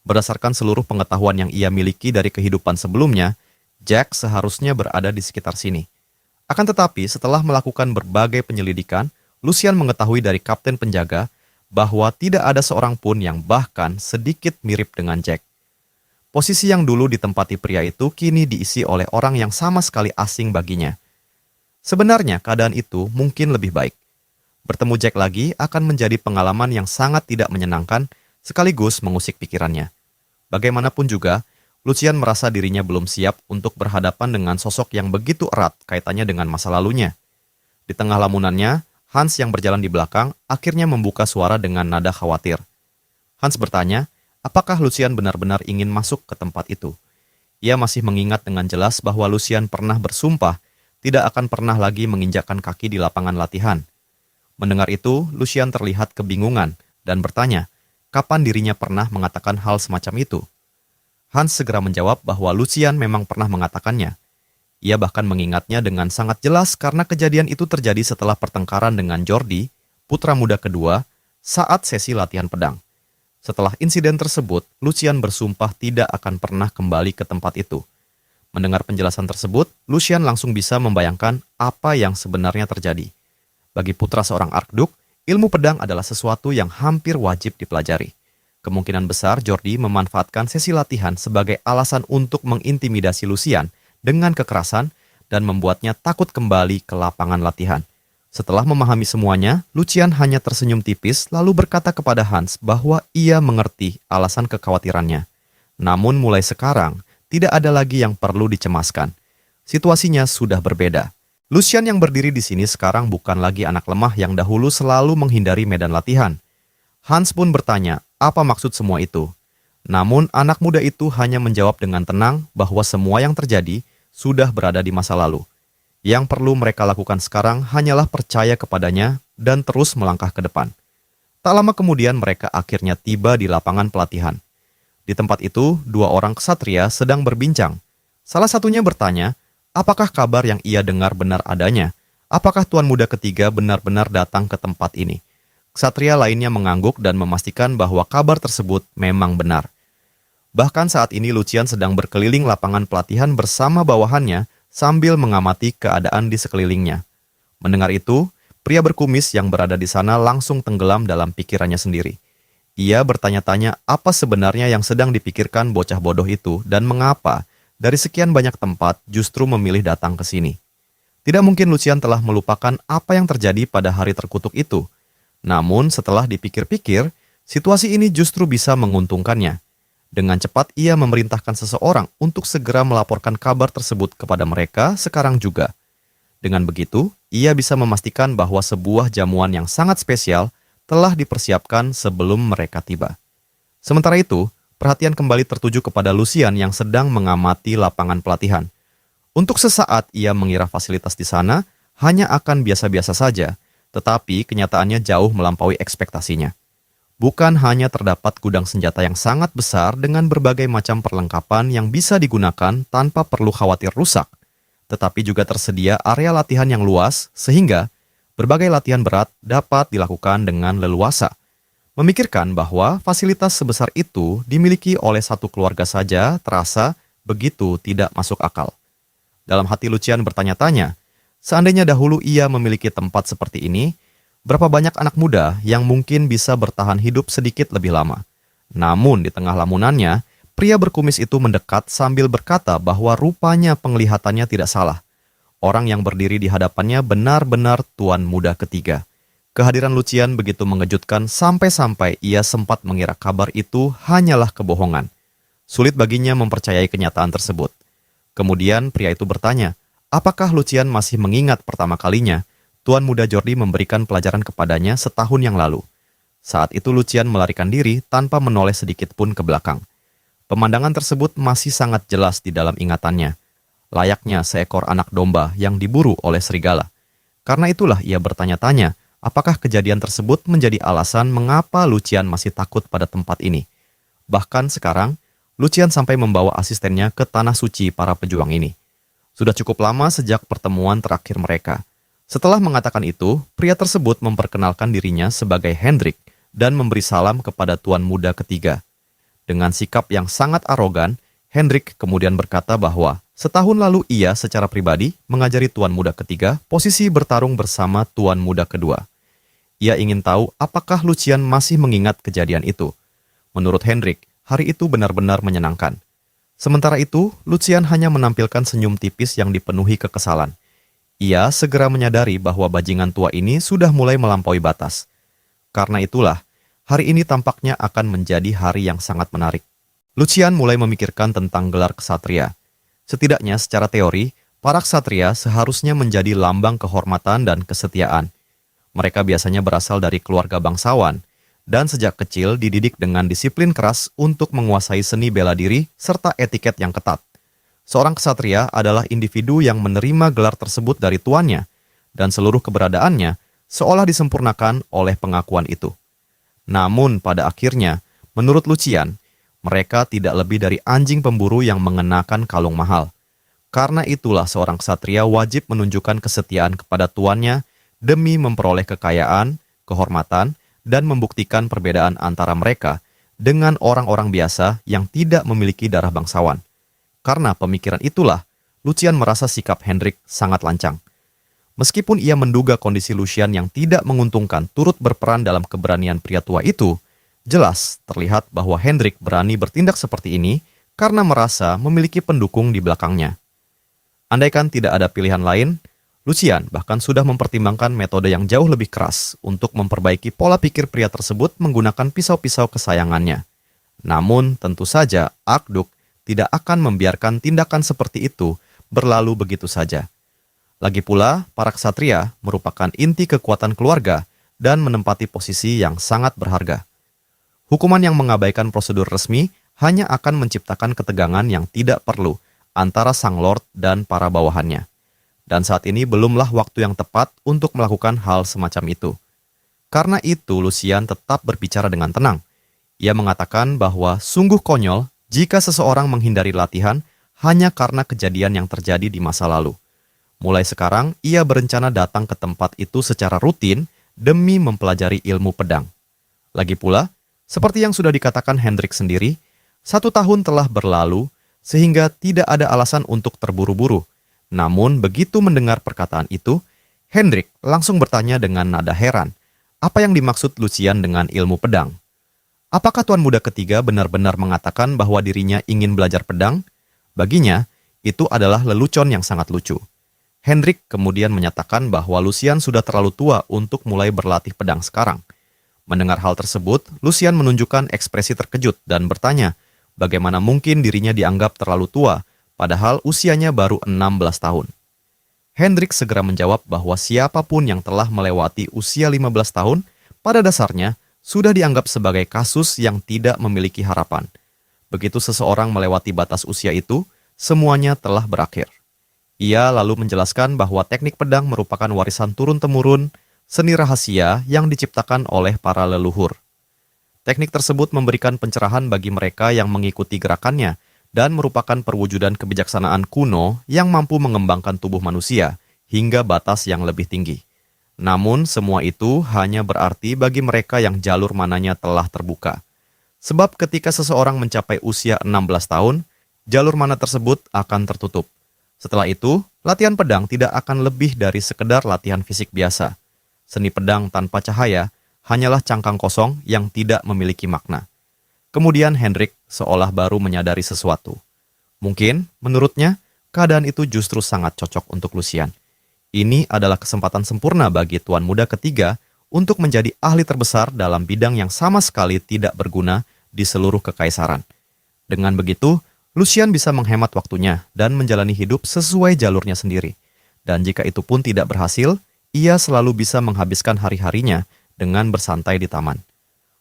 Berdasarkan seluruh pengetahuan yang ia miliki dari kehidupan sebelumnya, Jack seharusnya berada di sekitar sini. Akan tetapi, setelah melakukan berbagai penyelidikan, Lucian mengetahui dari kapten penjaga bahwa tidak ada seorang pun yang bahkan sedikit mirip dengan Jack. Posisi yang dulu ditempati pria itu kini diisi oleh orang yang sama sekali asing baginya. Sebenarnya keadaan itu mungkin lebih baik. Bertemu Jack lagi akan menjadi pengalaman yang sangat tidak menyenangkan sekaligus mengusik pikirannya. Bagaimanapun juga, Lucian merasa dirinya belum siap untuk berhadapan dengan sosok yang begitu erat kaitannya dengan masa lalunya. Di tengah lamunannya, Hans yang berjalan di belakang akhirnya membuka suara dengan nada khawatir. Hans bertanya, apakah Lucian benar-benar ingin masuk ke tempat itu? Ia masih mengingat dengan jelas bahwa Lucian pernah bersumpah tidak akan pernah lagi menginjakkan kaki di lapangan latihan. Mendengar itu, Lucian terlihat kebingungan dan bertanya, kapan dirinya pernah mengatakan hal semacam itu? Hans segera menjawab bahwa Lucian memang pernah mengatakannya. Ia bahkan mengingatnya dengan sangat jelas karena kejadian itu terjadi setelah pertengkaran dengan Jordi, putra muda kedua, saat sesi latihan pedang. Setelah insiden tersebut, Lucian bersumpah tidak akan pernah kembali ke tempat itu. Mendengar penjelasan tersebut, Lucian langsung bisa membayangkan apa yang sebenarnya terjadi. Bagi putra seorang Arkduk, ilmu pedang adalah sesuatu yang hampir wajib dipelajari. Kemungkinan besar Jordi memanfaatkan sesi latihan sebagai alasan untuk mengintimidasi Lucian dengan kekerasan dan membuatnya takut kembali ke lapangan latihan. Setelah memahami semuanya, Lucian hanya tersenyum tipis lalu berkata kepada Hans bahwa ia mengerti alasan kekhawatirannya. Namun mulai sekarang, tidak ada lagi yang perlu dicemaskan. Situasinya sudah berbeda. Lucian yang berdiri di sini sekarang bukan lagi anak lemah yang dahulu selalu menghindari medan latihan. Hans pun bertanya, apa maksud semua itu? Namun anak muda itu hanya menjawab dengan tenang bahwa semua yang terjadi sudah berada di masa lalu. Yang perlu mereka lakukan sekarang hanyalah percaya kepadanya dan terus melangkah ke depan. Tak lama kemudian mereka akhirnya tiba di lapangan pelatihan. Di tempat itu, dua orang ksatria sedang berbincang. Salah satunya bertanya, apakah kabar yang ia dengar benar adanya? Apakah tuan muda ketiga benar-benar datang ke tempat ini? Ksatria lainnya mengangguk dan memastikan bahwa kabar tersebut memang benar. Bahkan saat ini Lucian sedang berkeliling lapangan pelatihan bersama bawahannya sambil mengamati keadaan di sekelilingnya. Mendengar itu, pria berkumis yang berada di sana langsung tenggelam dalam pikirannya sendiri. Ia bertanya-tanya apa sebenarnya yang sedang dipikirkan bocah bodoh itu dan mengapa dari sekian banyak tempat justru memilih datang ke sini. Tidak mungkin Lucian telah melupakan apa yang terjadi pada hari terkutuk itu. Namun setelah dipikir-pikir, situasi ini justru bisa menguntungkannya. Dengan cepat ia memerintahkan seseorang untuk segera melaporkan kabar tersebut kepada mereka sekarang juga. Dengan begitu, ia bisa memastikan bahwa sebuah jamuan yang sangat spesial telah dipersiapkan sebelum mereka tiba. Sementara itu, perhatian kembali tertuju kepada Lucian yang sedang mengamati lapangan pelatihan. Untuk sesaat ia mengira fasilitas di sana hanya akan biasa-biasa saja, tetapi kenyataannya jauh melampaui ekspektasinya. Bukan hanya terdapat gudang senjata yang sangat besar dengan berbagai macam perlengkapan yang bisa digunakan tanpa perlu khawatir rusak, tetapi juga tersedia area latihan yang luas sehingga berbagai latihan berat dapat dilakukan dengan leluasa. Memikirkan bahwa fasilitas sebesar itu dimiliki oleh satu keluarga saja terasa begitu tidak masuk akal. Dalam hati Lucian bertanya-tanya, seandainya dahulu ia memiliki tempat seperti ini, berapa banyak anak muda yang mungkin bisa bertahan hidup sedikit lebih lama. Namun di tengah lamunannya, pria berkumis itu mendekat sambil berkata bahwa rupanya penglihatannya tidak salah. Orang yang berdiri di hadapannya benar-benar tuan muda ketiga. Kehadiran Lucian begitu mengejutkan sampai-sampai ia sempat mengira kabar itu hanyalah kebohongan. Sulit baginya mempercayai kenyataan tersebut. Kemudian pria itu bertanya, apakah Lucian masih mengingat pertama kalinya tuan muda Jordi memberikan pelajaran kepadanya setahun yang lalu. Saat itu Lucian melarikan diri tanpa menoleh sedikit pun ke belakang. Pemandangan tersebut masih sangat jelas di dalam ingatannya, layaknya seekor anak domba yang diburu oleh serigala. Karena itulah ia bertanya-tanya, apakah kejadian tersebut menjadi alasan mengapa Lucian masih takut pada tempat ini. Bahkan sekarang, Lucian sampai membawa asistennya ke tanah suci para pejuang ini. Sudah cukup lama sejak pertemuan terakhir mereka. Setelah mengatakan itu, pria tersebut memperkenalkan dirinya sebagai Hendrik dan memberi salam kepada tuan muda ketiga. Dengan sikap yang sangat arogan, Hendrik kemudian berkata bahwa setahun lalu ia secara pribadi mengajari tuan muda ketiga posisi bertarung bersama tuan muda kedua. Ia ingin tahu apakah Lucian masih mengingat kejadian itu. Menurut Hendrik, hari itu benar-benar menyenangkan. Sementara itu, Lucian hanya menampilkan senyum tipis yang dipenuhi kekesalan. Ia segera menyadari bahwa bajingan tua ini sudah mulai melampaui batas. Karena itulah, hari ini tampaknya akan menjadi hari yang sangat menarik. Lucian mulai memikirkan tentang gelar ksatria. Setidaknya secara teori, para ksatria seharusnya menjadi lambang kehormatan dan kesetiaan. Mereka biasanya berasal dari keluarga bangsawan, dan sejak kecil dididik dengan disiplin keras untuk menguasai seni bela diri serta etiket yang ketat. Seorang ksatria adalah individu yang menerima gelar tersebut dari tuannya, dan seluruh keberadaannya seolah disempurnakan oleh pengakuan itu. Namun pada akhirnya, menurut Lucian, mereka tidak lebih dari anjing pemburu yang mengenakan kalung mahal. Karena itulah seorang ksatria wajib menunjukkan kesetiaan kepada tuannya demi memperoleh kekayaan, kehormatan, dan membuktikan perbedaan antara mereka dengan orang-orang biasa yang tidak memiliki darah bangsawan. Karena pemikiran itulah, Lucian merasa sikap Hendrik sangat lancang. Meskipun ia menduga kondisi Lucian yang tidak menguntungkan turut berperan dalam keberanian pria tua itu, jelas terlihat bahwa Hendrik berani bertindak seperti ini karena merasa memiliki pendukung di belakangnya. Andaikan tidak ada pilihan lain, Lucian bahkan sudah mempertimbangkan metode yang jauh lebih keras untuk memperbaiki pola pikir pria tersebut menggunakan pisau-pisau kesayangannya. Namun tentu saja Akduk tidak akan membiarkan tindakan seperti itu berlalu begitu saja. Lagi pula, para ksatria merupakan inti kekuatan keluarga dan menempati posisi yang sangat berharga. Hukuman yang mengabaikan prosedur resmi hanya akan menciptakan ketegangan yang tidak perlu antara sang lord dan para bawahannya. Dan saat ini belumlah waktu yang tepat untuk melakukan hal semacam itu. Karena itu, Lucian tetap berbicara dengan tenang. Ia mengatakan bahwa sungguh konyol jika seseorang menghindari latihan hanya karena kejadian yang terjadi di masa lalu. Mulai sekarang, ia berencana datang ke tempat itu secara rutin demi mempelajari ilmu pedang. Lagi pula, seperti yang sudah dikatakan Hendrik sendiri, 1 tahun telah berlalu sehingga tidak ada alasan untuk terburu-buru. Namun begitu mendengar perkataan itu, Hendrik langsung bertanya dengan nada heran, apa yang dimaksud Lucian dengan ilmu pedang? Apakah tuan muda ketiga benar-benar mengatakan bahwa dirinya ingin belajar pedang? Baginya, itu adalah lelucon yang sangat lucu. Hendrik kemudian menyatakan bahwa Lucian sudah terlalu tua untuk mulai berlatih pedang sekarang. Mendengar hal tersebut, Lucian menunjukkan ekspresi terkejut dan bertanya, bagaimana mungkin dirinya dianggap terlalu tua, padahal usianya baru 16 tahun. Hendrik segera menjawab bahwa siapapun yang telah melewati usia 15 tahun, pada dasarnya sudah dianggap sebagai kasus yang tidak memiliki harapan. Begitu seseorang melewati batas usia itu, semuanya telah berakhir. Ia lalu menjelaskan bahwa teknik pedang merupakan warisan turun-temurun, seni rahasia yang diciptakan oleh para leluhur. Teknik tersebut memberikan pencerahan bagi mereka yang mengikuti gerakannya, dan merupakan perwujudan kebijaksanaan kuno yang mampu mengembangkan tubuh manusia hingga batas yang lebih tinggi. Namun semua itu hanya berarti bagi mereka yang jalur mananya telah terbuka. Sebab ketika seseorang mencapai usia 16 tahun, jalur mana tersebut akan tertutup. Setelah itu, latihan pedang tidak akan lebih dari sekedar latihan fisik biasa. Seni pedang tanpa cahaya hanyalah cangkang kosong yang tidak memiliki makna. Kemudian Hendrik seolah baru menyadari sesuatu. Mungkin, menurutnya, keadaan itu justru sangat cocok untuk Lucian. Ini adalah kesempatan sempurna bagi tuan muda ketiga untuk menjadi ahli terbesar dalam bidang yang sama sekali tidak berguna di seluruh kekaisaran. Dengan begitu, Lucian bisa menghemat waktunya dan menjalani hidup sesuai jalurnya sendiri. Dan jika itu pun tidak berhasil, ia selalu bisa menghabiskan hari-harinya dengan bersantai di taman.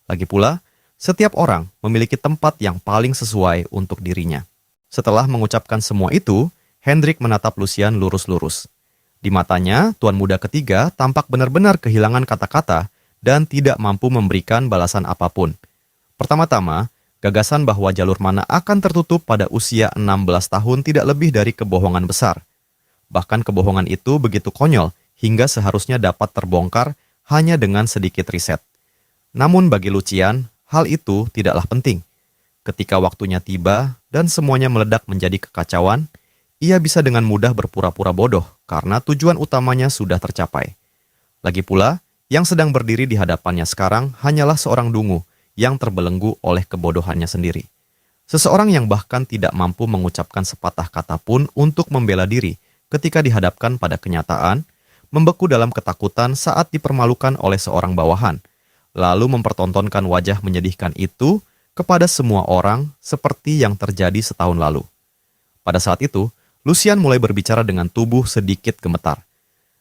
Lagi pula, setiap orang memiliki tempat yang paling sesuai untuk dirinya. Setelah mengucapkan semua itu, Hendrik menatap Lucian lurus-lurus. Di matanya, tuan muda ketiga tampak benar-benar kehilangan kata-kata dan tidak mampu memberikan balasan apapun. Pertama-tama, gagasan bahwa jalur mana akan tertutup pada usia 16 tahun tidak lebih dari kebohongan besar. Bahkan kebohongan itu begitu konyol hingga seharusnya dapat terbongkar hanya dengan sedikit riset. Namun bagi Lucian, hal itu tidaklah penting. Ketika waktunya tiba dan semuanya meledak menjadi kekacauan, ia bisa dengan mudah berpura-pura bodoh karena tujuan utamanya sudah tercapai. Lagi pula, yang sedang berdiri di hadapannya sekarang hanyalah seorang dungu yang terbelenggu oleh kebodohannya sendiri. Seseorang yang bahkan tidak mampu mengucapkan sepatah kata pun untuk membela diri ketika dihadapkan pada kenyataan, membeku dalam ketakutan saat dipermalukan oleh seorang bawahan, lalu mempertontonkan wajah menyedihkan itu kepada semua orang seperti yang terjadi setahun lalu. Pada saat itu, Lucian mulai berbicara dengan tubuh sedikit gemetar.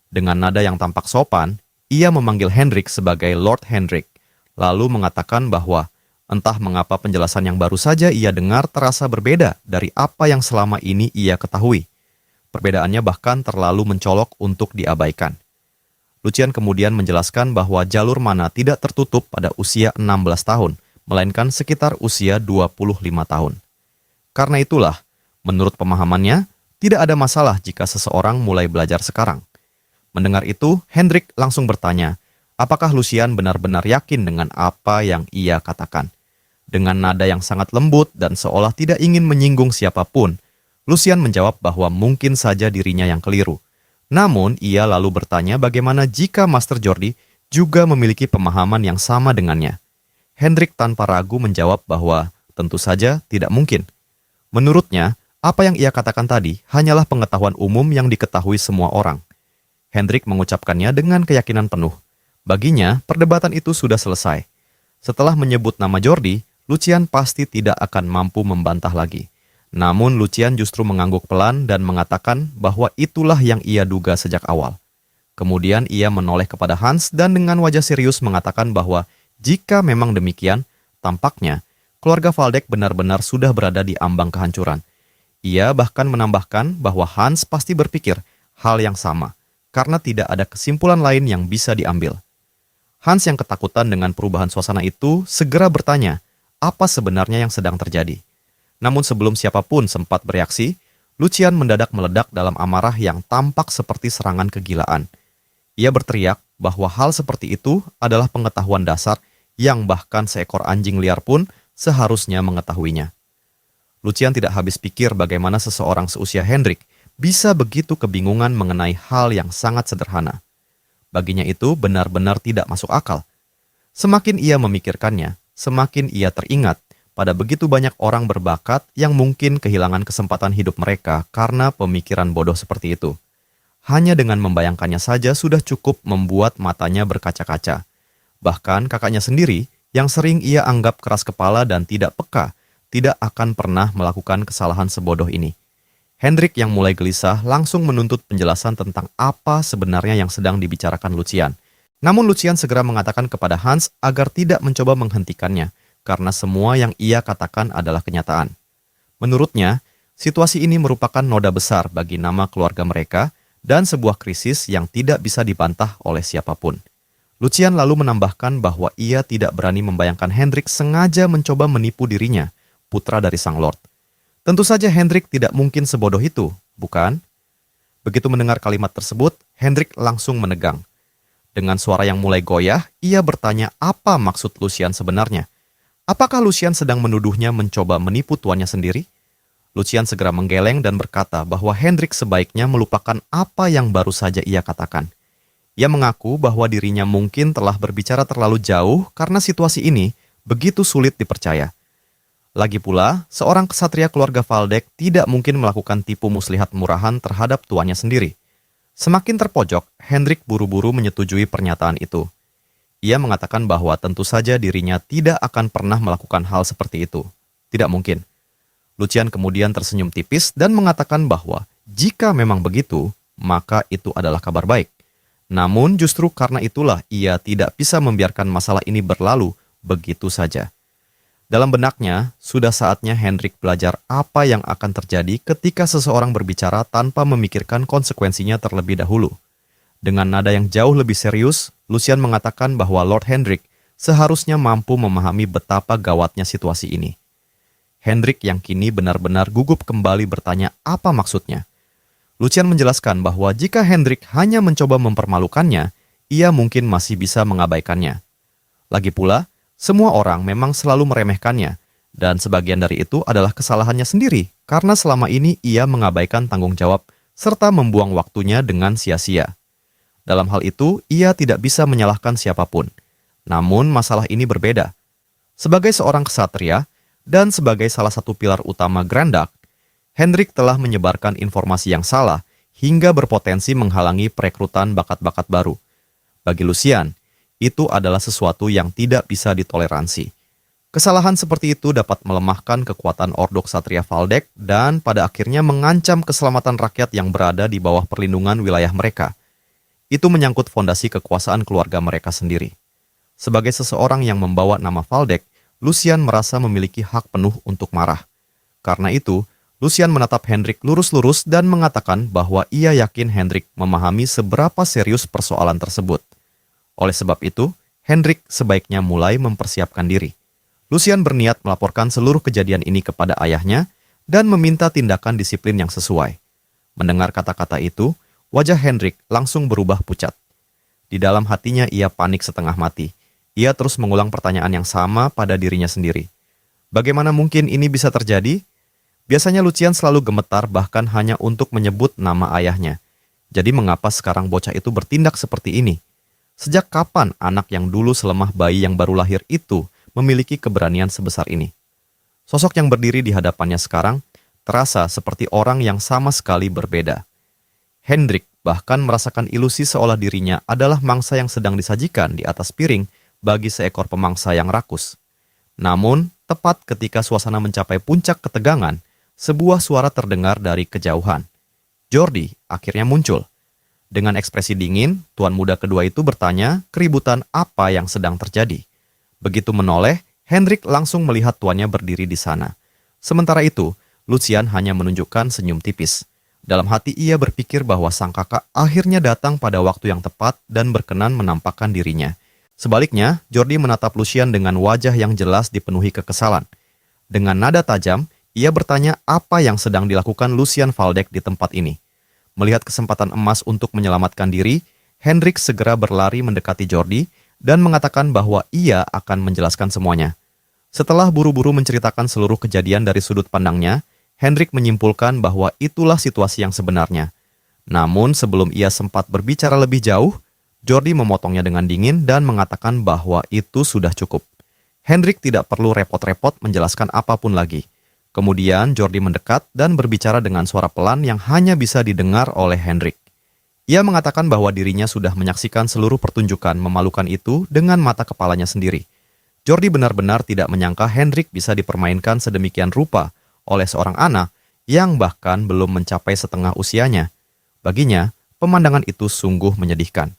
Dengan nada yang tampak sopan, ia memanggil Hendrik sebagai Lord Hendrik, lalu mengatakan bahwa entah mengapa penjelasan yang baru saja ia dengar terasa berbeda dari apa yang selama ini ia ketahui. Perbedaannya bahkan terlalu mencolok untuk diabaikan. Lucian kemudian menjelaskan bahwa jalur mana tidak tertutup pada usia 16 tahun, melainkan sekitar usia 25 tahun. Karena itulah, menurut pemahamannya, tidak ada masalah jika seseorang mulai belajar sekarang. Mendengar itu, Hendrik langsung bertanya, apakah Lucian benar-benar yakin dengan apa yang ia katakan. Dengan nada yang sangat lembut dan seolah tidak ingin menyinggung siapapun, Lucian menjawab bahwa mungkin saja dirinya yang keliru. Namun, ia lalu bertanya bagaimana jika Master Jordi juga memiliki pemahaman yang sama dengannya. Hendrik tanpa ragu menjawab bahwa tentu saja tidak mungkin. Menurutnya, apa yang ia katakan tadi hanyalah pengetahuan umum yang diketahui semua orang. Hendrik mengucapkannya dengan keyakinan penuh. Baginya, perdebatan itu sudah selesai. Setelah menyebut nama Jordi, Lucian pasti tidak akan mampu membantah lagi. Namun Lucian justru mengangguk pelan dan mengatakan bahwa itulah yang ia duga sejak awal. Kemudian ia menoleh kepada Hans dan dengan wajah serius mengatakan bahwa jika memang demikian, tampaknya keluarga Waldeck benar-benar sudah berada di ambang kehancuran. Ia bahkan menambahkan bahwa Hans pasti berpikir hal yang sama, karena tidak ada kesimpulan lain yang bisa diambil. Hans yang ketakutan dengan perubahan suasana itu segera bertanya apa sebenarnya yang sedang terjadi. Namun sebelum siapapun sempat bereaksi, Lucian mendadak meledak dalam amarah yang tampak seperti serangan kegilaan. Ia berteriak bahwa hal seperti itu adalah pengetahuan dasar yang bahkan seekor anjing liar pun seharusnya mengetahuinya. Lucian tidak habis pikir bagaimana seseorang seusia Hendrik bisa begitu kebingungan mengenai hal yang sangat sederhana. Baginya itu benar-benar tidak masuk akal. Semakin ia memikirkannya, semakin ia teringat pada begitu banyak orang berbakat yang mungkin kehilangan kesempatan hidup mereka karena pemikiran bodoh seperti itu. Hanya dengan membayangkannya saja sudah cukup membuat matanya berkaca-kaca. Bahkan kakaknya sendiri, yang sering ia anggap keras kepala dan tidak peka, tidak akan pernah melakukan kesalahan sebodoh ini. Hendrik yang mulai gelisah langsung menuntut penjelasan tentang apa sebenarnya yang sedang dibicarakan Lucian. Namun Lucian segera mengatakan kepada Hans agar tidak mencoba menghentikannya, karena semua yang ia katakan adalah kenyataan. Menurutnya, situasi ini merupakan noda besar bagi nama keluarga mereka dan sebuah krisis yang tidak bisa dibantah oleh siapapun. Lucian lalu menambahkan bahwa ia tidak berani membayangkan Hendrik sengaja mencoba menipu dirinya, putra dari sang lord. Tentu saja Hendrik tidak mungkin sebodoh itu, bukan? Begitu mendengar kalimat tersebut, Hendrik langsung menegang. Dengan suara yang mulai goyah, ia bertanya apa maksud Lucian sebenarnya. Apakah Lucian sedang menuduhnya mencoba menipu tuannya sendiri? Lucian segera menggeleng dan berkata bahwa Hendrik sebaiknya melupakan apa yang baru saja ia katakan. Ia mengaku bahwa dirinya mungkin telah berbicara terlalu jauh karena situasi ini begitu sulit dipercaya. Lagi pula, seorang kesatria keluarga Valdek tidak mungkin melakukan tipu muslihat murahan terhadap tuannya sendiri. Semakin terpojok, Hendrik buru-buru menyetujui pernyataan itu. Ia mengatakan bahwa tentu saja dirinya tidak akan pernah melakukan hal seperti itu. Tidak mungkin. Lucian kemudian tersenyum tipis dan mengatakan bahwa jika memang begitu, maka itu adalah kabar baik. Namun justru karena itulah ia tidak bisa membiarkan masalah ini berlalu begitu saja. Dalam benaknya, sudah saatnya Hendrik belajar apa yang akan terjadi ketika seseorang berbicara tanpa memikirkan konsekuensinya terlebih dahulu. Dengan nada yang jauh lebih serius, Lucian mengatakan bahwa Lord Hendrik seharusnya mampu memahami betapa gawatnya situasi ini. Hendrik yang kini benar-benar gugup kembali bertanya apa maksudnya. Lucian menjelaskan bahwa jika Hendrik hanya mencoba mempermalukannya, ia mungkin masih bisa mengabaikannya. Lagi pula, semua orang memang selalu meremehkannya, dan sebagian dari itu adalah kesalahannya sendiri karena selama ini ia mengabaikan tanggung jawab serta membuang waktunya dengan sia-sia. Dalam hal itu, ia tidak bisa menyalahkan siapapun. Namun masalah ini berbeda. Sebagai seorang ksatria, dan sebagai salah satu pilar utama Grandak, Hendrik telah menyebarkan informasi yang salah hingga berpotensi menghalangi perekrutan bakat-bakat baru. Bagi Lucian, itu adalah sesuatu yang tidak bisa ditoleransi. Kesalahan seperti itu dapat melemahkan kekuatan Ordo Ksatria Valdek dan pada akhirnya mengancam keselamatan rakyat yang berada di bawah perlindungan wilayah mereka. Itu menyangkut fondasi kekuasaan keluarga mereka sendiri. Sebagai seseorang yang membawa nama Valdek, Lucian merasa memiliki hak penuh untuk marah. Karena itu, Lucian menatap Hendrik lurus-lurus dan mengatakan bahwa ia yakin Hendrik memahami seberapa serius persoalan tersebut. Oleh sebab itu, Hendrik sebaiknya mulai mempersiapkan diri. Lucian berniat melaporkan seluruh kejadian ini kepada ayahnya dan meminta tindakan disiplin yang sesuai. Mendengar kata-kata itu, wajah Hendrik langsung berubah pucat. Di dalam hatinya ia panik setengah mati. Ia terus mengulang pertanyaan yang sama pada dirinya sendiri. Bagaimana mungkin ini bisa terjadi? Biasanya Lucian selalu gemetar bahkan hanya untuk menyebut nama ayahnya. Jadi mengapa sekarang bocah itu bertindak seperti ini? Sejak kapan anak yang dulu selemah bayi yang baru lahir itu memiliki keberanian sebesar ini? Sosok yang berdiri di hadapannya sekarang terasa seperti orang yang sama sekali berbeda. Hendrik bahkan merasakan ilusi seolah dirinya adalah mangsa yang sedang disajikan di atas piring bagi seekor pemangsa yang rakus. Namun, tepat ketika suasana mencapai puncak ketegangan, sebuah suara terdengar dari kejauhan. Jordi akhirnya muncul. Dengan ekspresi dingin, tuan muda kedua itu bertanya keributan apa yang sedang terjadi. Begitu menoleh, Hendrik langsung melihat tuannya berdiri di sana. Sementara itu, Lucian hanya menunjukkan senyum tipis. Dalam hati ia berpikir bahwa sang kakak akhirnya datang pada waktu yang tepat dan berkenan menampakkan dirinya. Sebaliknya, Jordi menatap Lucian dengan wajah yang jelas dipenuhi kekesalan. Dengan nada tajam, ia bertanya apa yang sedang dilakukan Lucian Valdek di tempat ini. Melihat kesempatan emas untuk menyelamatkan diri, Hendrik segera berlari mendekati Jordi dan mengatakan bahwa ia akan menjelaskan semuanya. Setelah buru-buru menceritakan seluruh kejadian dari sudut pandangnya, Hendrik menyimpulkan bahwa itulah situasi yang sebenarnya. Namun sebelum ia sempat berbicara lebih jauh, Jordi memotongnya dengan dingin dan mengatakan bahwa itu sudah cukup. Hendrik tidak perlu repot-repot menjelaskan apapun lagi. Kemudian Jordi mendekat dan berbicara dengan suara pelan yang hanya bisa didengar oleh Hendrik. Ia mengatakan bahwa dirinya sudah menyaksikan seluruh pertunjukan memalukan itu dengan mata kepalanya sendiri. Jordi benar-benar tidak menyangka Hendrik bisa dipermainkan sedemikian rupa oleh seorang anak yang bahkan belum mencapai setengah usianya. Baginya, pemandangan itu sungguh menyedihkan.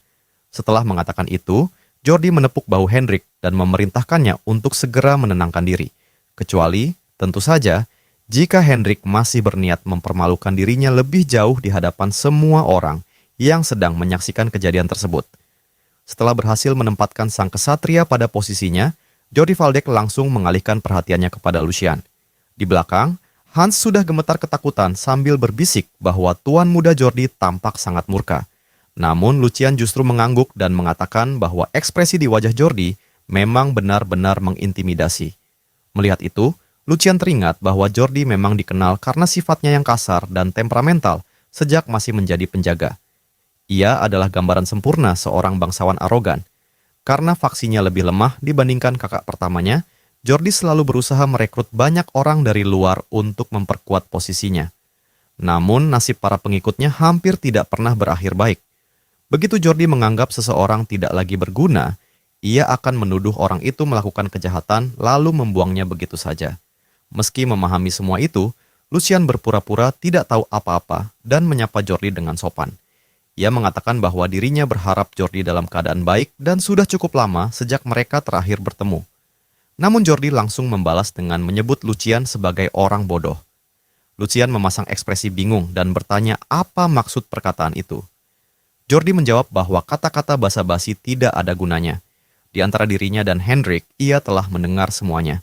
Setelah mengatakan itu, Jordi menepuk bahu Hendrik dan memerintahkannya untuk segera menenangkan diri. Kecuali, tentu saja, jika Hendrik masih berniat mempermalukan dirinya lebih jauh di hadapan semua orang yang sedang menyaksikan kejadian tersebut. Setelah berhasil menempatkan sang kesatria pada posisinya, Jordi Valdek langsung mengalihkan perhatiannya kepada Lucian. Di belakang, Hans sudah gemetar ketakutan sambil berbisik bahwa tuan muda Jordi tampak sangat murka. Namun Lucian justru mengangguk dan mengatakan bahwa ekspresi di wajah Jordi memang benar-benar mengintimidasi. Melihat itu, Lucian teringat bahwa Jordi memang dikenal karena sifatnya yang kasar dan temperamental sejak masih menjadi penjaga. Ia adalah gambaran sempurna seorang bangsawan arogan. Karena faksinya lebih lemah dibandingkan kakak pertamanya, Jordi selalu berusaha merekrut banyak orang dari luar untuk memperkuat posisinya. Namun, nasib para pengikutnya hampir tidak pernah berakhir baik. Begitu Jordi menganggap seseorang tidak lagi berguna, ia akan menuduh orang itu melakukan kejahatan lalu membuangnya begitu saja. Meski memahami semua itu, Lucian berpura-pura tidak tahu apa-apa dan menyapa Jordi dengan sopan. Ia mengatakan bahwa dirinya berharap Jordi dalam keadaan baik dan sudah cukup lama sejak mereka terakhir bertemu. Namun Jordi langsung membalas dengan menyebut Lucian sebagai orang bodoh. Lucian memasang ekspresi bingung dan bertanya apa maksud perkataan itu. Jordi menjawab bahwa kata-kata basa-basi tidak ada gunanya. Di antara dirinya dan Hendrik, ia telah mendengar semuanya.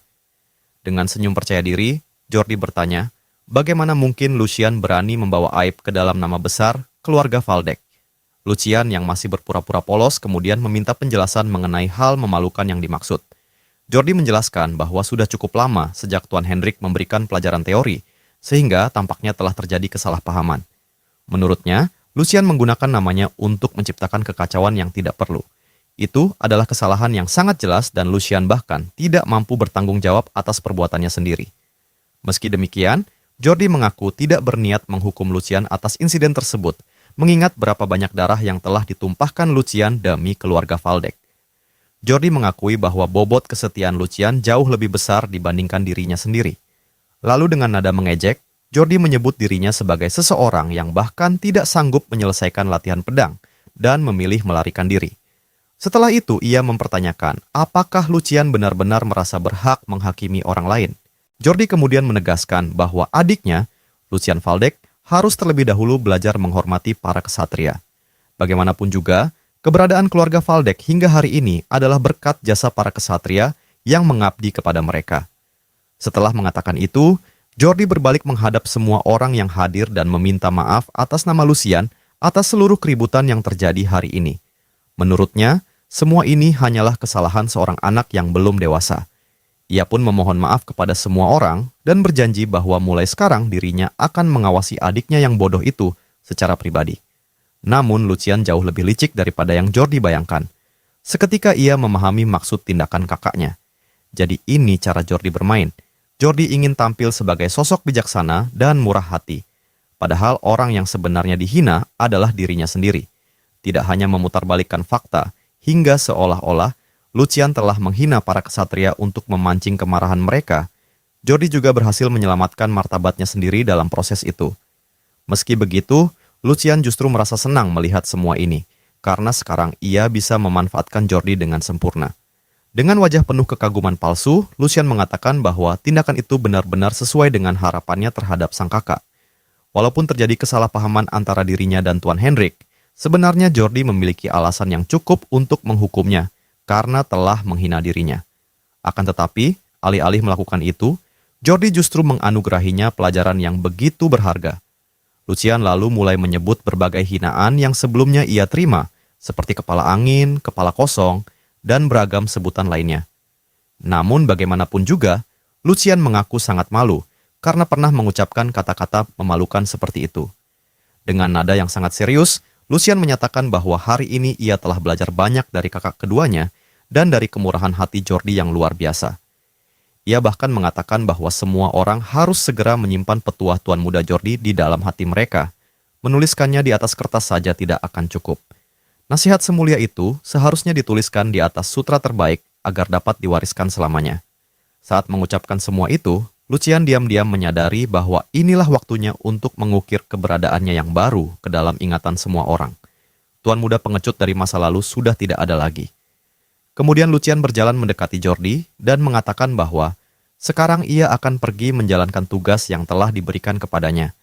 Dengan senyum percaya diri, Jordi bertanya, bagaimana mungkin Lucian berani membawa aib ke dalam nama besar keluarga Waldeck? Lucian yang masih berpura-pura polos kemudian meminta penjelasan mengenai hal memalukan yang dimaksud. Jordi menjelaskan bahwa sudah cukup lama sejak Tuan Hendrik memberikan pelajaran teori, sehingga tampaknya telah terjadi kesalahpahaman. Menurutnya, Lucian menggunakan namanya untuk menciptakan kekacauan yang tidak perlu. Itu adalah kesalahan yang sangat jelas dan Lucian bahkan tidak mampu bertanggung jawab atas perbuatannya sendiri. Meski demikian, Jordi mengaku tidak berniat menghukum Lucian atas insiden tersebut, mengingat berapa banyak darah yang telah ditumpahkan Lucian demi keluarga Waldeck. Jordi mengakui bahwa bobot kesetiaan Lucian jauh lebih besar dibandingkan dirinya sendiri. Lalu dengan nada mengejek, Jordi menyebut dirinya sebagai seseorang yang bahkan tidak sanggup menyelesaikan latihan pedang dan memilih melarikan diri. Setelah itu, ia mempertanyakan apakah Lucian benar-benar merasa berhak menghakimi orang lain. Jordi kemudian menegaskan bahwa adiknya, Lucian Waldeck, harus terlebih dahulu belajar menghormati para kesatria. Bagaimanapun juga, keberadaan keluarga Waldeck hingga hari ini adalah berkat jasa para kesatria yang mengabdi kepada mereka. Setelah mengatakan itu, Jordi berbalik menghadap semua orang yang hadir dan meminta maaf atas nama Lucian atas seluruh keributan yang terjadi hari ini. Menurutnya, semua ini hanyalah kesalahan seorang anak yang belum dewasa. Ia pun memohon maaf kepada semua orang dan berjanji bahwa mulai sekarang dirinya akan mengawasi adiknya yang bodoh itu secara pribadi. Namun Lucian jauh lebih licik daripada yang Jordi bayangkan. Seketika ia memahami maksud tindakan kakaknya. Jadi ini cara Jordi bermain. Jordi ingin tampil sebagai sosok bijaksana dan murah hati. Padahal orang yang sebenarnya dihina adalah dirinya sendiri. Tidak hanya memutarbalikkan fakta, hingga seolah-olah Lucian telah menghina para kesatria untuk memancing kemarahan mereka, Jordi juga berhasil menyelamatkan martabatnya sendiri dalam proses itu. Meski begitu, Lucian justru merasa senang melihat semua ini, karena sekarang ia bisa memanfaatkan Jordi dengan sempurna. Dengan wajah penuh kekaguman palsu, Lucian mengatakan bahwa tindakan itu benar-benar sesuai dengan harapannya terhadap sang kakak. Walaupun terjadi kesalahpahaman antara dirinya dan Tuan Hendrik, sebenarnya Jordi memiliki alasan yang cukup untuk menghukumnya, karena telah menghina dirinya. Akan tetapi, alih-alih melakukan itu, Jordi justru menganugerahinya pelajaran yang begitu berharga. Lucian lalu mulai menyebut berbagai hinaan yang sebelumnya ia terima, seperti kepala angin, kepala kosong, dan beragam sebutan lainnya. Namun bagaimanapun juga, Lucian mengaku sangat malu karena pernah mengucapkan kata-kata memalukan seperti itu. Dengan nada yang sangat serius, Lucian menyatakan bahwa hari ini ia telah belajar banyak dari kakak keduanya dan dari kemurahan hati Jordi yang luar biasa. Ia bahkan mengatakan bahwa semua orang harus segera menyimpan petuah Tuan Muda Jordi di dalam hati mereka. Menuliskannya di atas kertas saja tidak akan cukup. Nasihat semulia itu seharusnya dituliskan di atas sutra terbaik agar dapat diwariskan selamanya. Saat mengucapkan semua itu, Lucian diam-diam menyadari bahwa inilah waktunya untuk mengukir keberadaannya yang baru ke dalam ingatan semua orang. Tuan Muda pengecut dari masa lalu sudah tidak ada lagi. Kemudian Lucian berjalan mendekati Jordi dan mengatakan bahwa sekarang ia akan pergi menjalankan tugas yang telah diberikan kepadanya.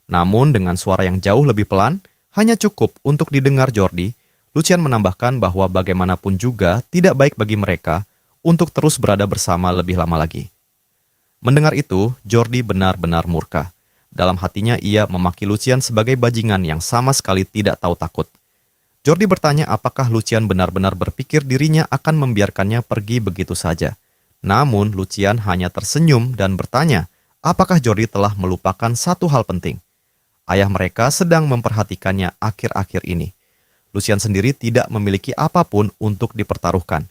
Namun dengan suara yang jauh lebih pelan, hanya cukup untuk didengar Jordi, Lucian menambahkan bahwa bagaimanapun juga tidak baik bagi mereka untuk terus berada bersama lebih lama lagi. Mendengar itu, Jordi benar-benar murka. Dalam hatinya ia memaki Lucian sebagai bajingan yang sama sekali tidak tahu takut. Jordi bertanya apakah Lucian benar-benar berpikir dirinya akan membiarkannya pergi begitu saja. Namun Lucian hanya tersenyum dan bertanya apakah Jordi telah melupakan satu hal penting. Ayah mereka sedang memperhatikannya akhir-akhir ini. Lucian sendiri tidak memiliki apapun untuk dipertaruhkan.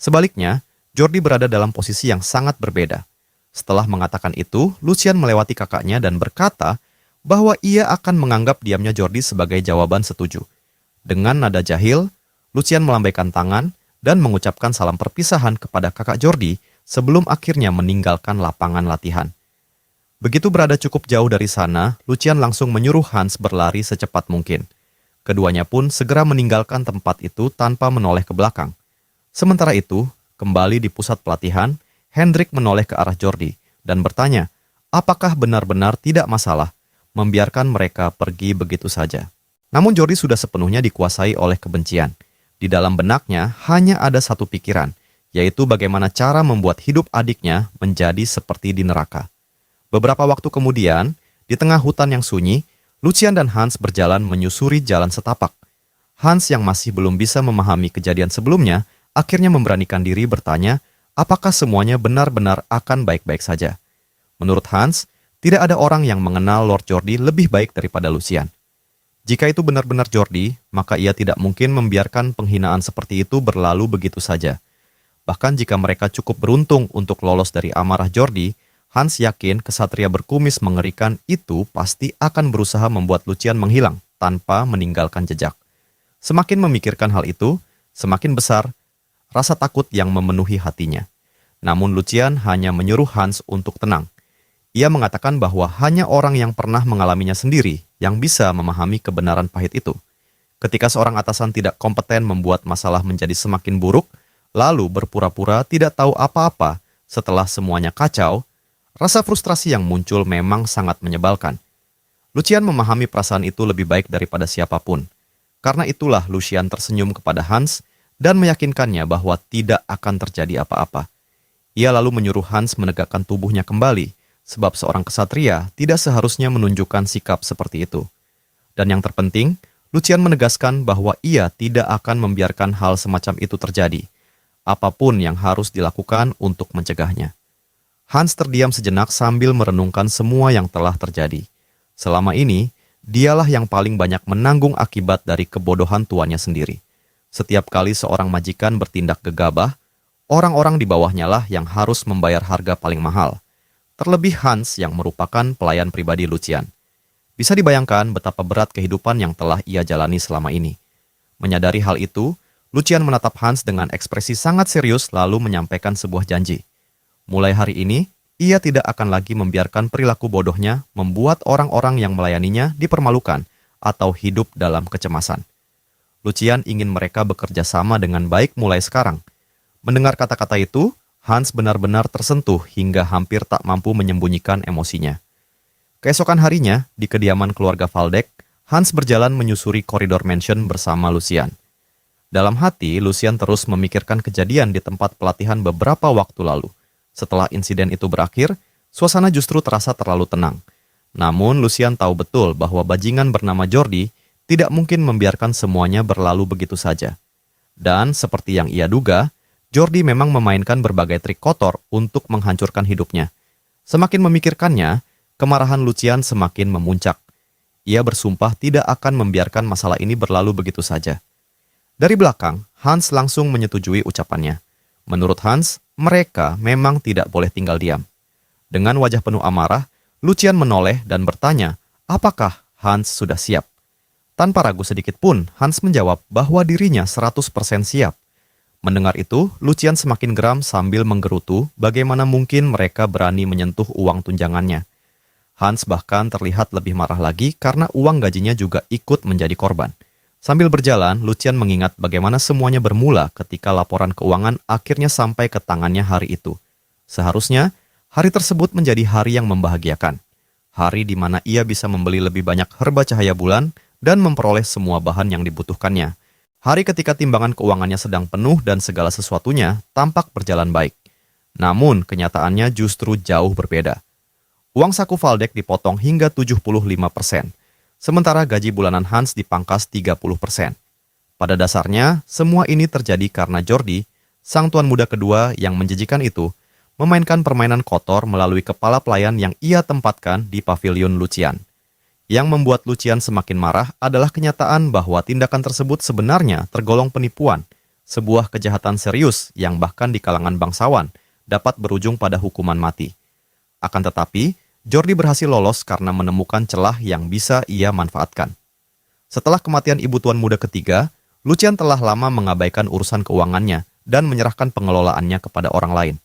Sebaliknya, Jordi berada dalam posisi yang sangat berbeda. Setelah mengatakan itu, Lucian melewati kakaknya dan berkata bahwa ia akan menganggap diamnya Jordi sebagai jawaban setuju. Dengan nada jahil, Lucian melambaikan tangan dan mengucapkan salam perpisahan kepada kakak Jordi sebelum akhirnya meninggalkan lapangan latihan. Begitu berada cukup jauh dari sana, Lucian langsung menyuruh Hans berlari secepat mungkin. Keduanya pun segera meninggalkan tempat itu tanpa menoleh ke belakang. Sementara itu, kembali di pusat pelatihan, Hendrik menoleh ke arah Jordi dan bertanya, apakah benar-benar tidak masalah membiarkan mereka pergi begitu saja. Namun Jordi sudah sepenuhnya dikuasai oleh kebencian. Di dalam benaknya hanya ada satu pikiran, yaitu bagaimana cara membuat hidup adiknya menjadi seperti di neraka. Beberapa waktu kemudian, di tengah hutan yang sunyi, Lucian dan Hans berjalan menyusuri jalan setapak. Hans yang masih belum bisa memahami kejadian sebelumnya, akhirnya memberanikan diri bertanya, apakah semuanya benar-benar akan baik-baik saja. Menurut Hans, tidak ada orang yang mengenal Lord Jordi lebih baik daripada Lucian. Jika itu benar-benar Jordi, maka ia tidak mungkin membiarkan penghinaan seperti itu berlalu begitu saja. Bahkan jika mereka cukup beruntung untuk lolos dari amarah Jordi, Hans yakin kesatria berkumis mengerikan itu pasti akan berusaha membuat Lucian menghilang tanpa meninggalkan jejak. Semakin memikirkan hal itu, semakin besar rasa takut yang memenuhi hatinya. Namun Lucian hanya menyuruh Hans untuk tenang. Ia mengatakan bahwa hanya orang yang pernah mengalaminya sendiri yang bisa memahami kebenaran pahit itu. Ketika seorang atasan tidak kompeten membuat masalah menjadi semakin buruk, lalu berpura-pura tidak tahu apa-apa setelah semuanya kacau, rasa frustrasi yang muncul memang sangat menyebalkan. Lucian memahami perasaan itu lebih baik daripada siapapun. Karena itulah Lucian tersenyum kepada Hans dan meyakinkannya bahwa tidak akan terjadi apa-apa. Ia lalu menyuruh Hans menegakkan tubuhnya kembali, sebab seorang kesatria tidak seharusnya menunjukkan sikap seperti itu. Dan yang terpenting, Lucian menegaskan bahwa ia tidak akan membiarkan hal semacam itu terjadi, apapun yang harus dilakukan untuk mencegahnya. Hans terdiam sejenak sambil merenungkan semua yang telah terjadi. Selama ini, dialah yang paling banyak menanggung akibat dari kebodohan tuannya sendiri. Setiap kali seorang majikan bertindak gegabah, orang-orang di bawahnya lah yang harus membayar harga paling mahal. Terlebih Hans yang merupakan pelayan pribadi Lucian. Bisa dibayangkan betapa berat kehidupan yang telah ia jalani selama ini. Menyadari hal itu, Lucian menatap Hans dengan ekspresi sangat serius lalu menyampaikan sebuah janji. Mulai hari ini, ia tidak akan lagi membiarkan perilaku bodohnya membuat orang-orang yang melayaninya dipermalukan atau hidup dalam kecemasan. Lucian ingin mereka bekerja sama dengan baik mulai sekarang. Mendengar kata-kata itu, Hans benar-benar tersentuh hingga hampir tak mampu menyembunyikan emosinya. Keesokan harinya, di kediaman keluarga Waldeck, Hans berjalan menyusuri koridor mansion bersama Lucian. Dalam hati, Lucian terus memikirkan kejadian di tempat pelatihan beberapa waktu lalu. Setelah insiden itu berakhir, suasana justru terasa terlalu tenang. Namun, Lucian tahu betul bahwa bajingan bernama Jordi tidak mungkin membiarkan semuanya berlalu begitu saja. Dan seperti yang ia duga, Jordi memang memainkan berbagai trik kotor untuk menghancurkan hidupnya. Semakin memikirkannya, kemarahan Lucian semakin memuncak. Ia bersumpah tidak akan membiarkan masalah ini berlalu begitu saja. Dari belakang, Hans langsung menyetujui ucapannya. Menurut Hans, mereka memang tidak boleh tinggal diam. Dengan wajah penuh amarah, Lucian menoleh dan bertanya, apakah Hans sudah siap? Tanpa ragu sedikit pun, Hans menjawab bahwa dirinya 100% siap. Mendengar itu, Lucian semakin geram sambil menggerutu bagaimana mungkin mereka berani menyentuh uang tunjangannya. Hans bahkan terlihat lebih marah lagi karena uang gajinya juga ikut menjadi korban. Sambil berjalan, Lucian mengingat bagaimana semuanya bermula ketika laporan keuangan akhirnya sampai ke tangannya hari itu. Seharusnya, hari tersebut menjadi hari yang membahagiakan. Hari di mana ia bisa membeli lebih banyak herba cahaya bulan dan memperoleh semua bahan yang dibutuhkannya. Hari ketika timbangan keuangannya sedang penuh dan segala sesuatunya tampak berjalan baik. Namun, kenyataannya justru jauh berbeda. Uang saku Waldeck dipotong hingga 75%, sementara gaji bulanan Hans dipangkas 30%. Pada dasarnya, semua ini terjadi karena Jordi, sang tuan muda kedua yang menjijikan itu, memainkan permainan kotor melalui kepala pelayan yang ia tempatkan di pavilion Lucian. Yang membuat Lucian semakin marah adalah kenyataan bahwa tindakan tersebut sebenarnya tergolong penipuan, sebuah kejahatan serius yang bahkan di kalangan bangsawan dapat berujung pada hukuman mati. Akan tetapi, Jordi berhasil lolos karena menemukan celah yang bisa ia manfaatkan. Setelah kematian ibu tuan muda ketiga, Lucian telah lama mengabaikan urusan keuangannya dan menyerahkan pengelolaannya kepada orang lain.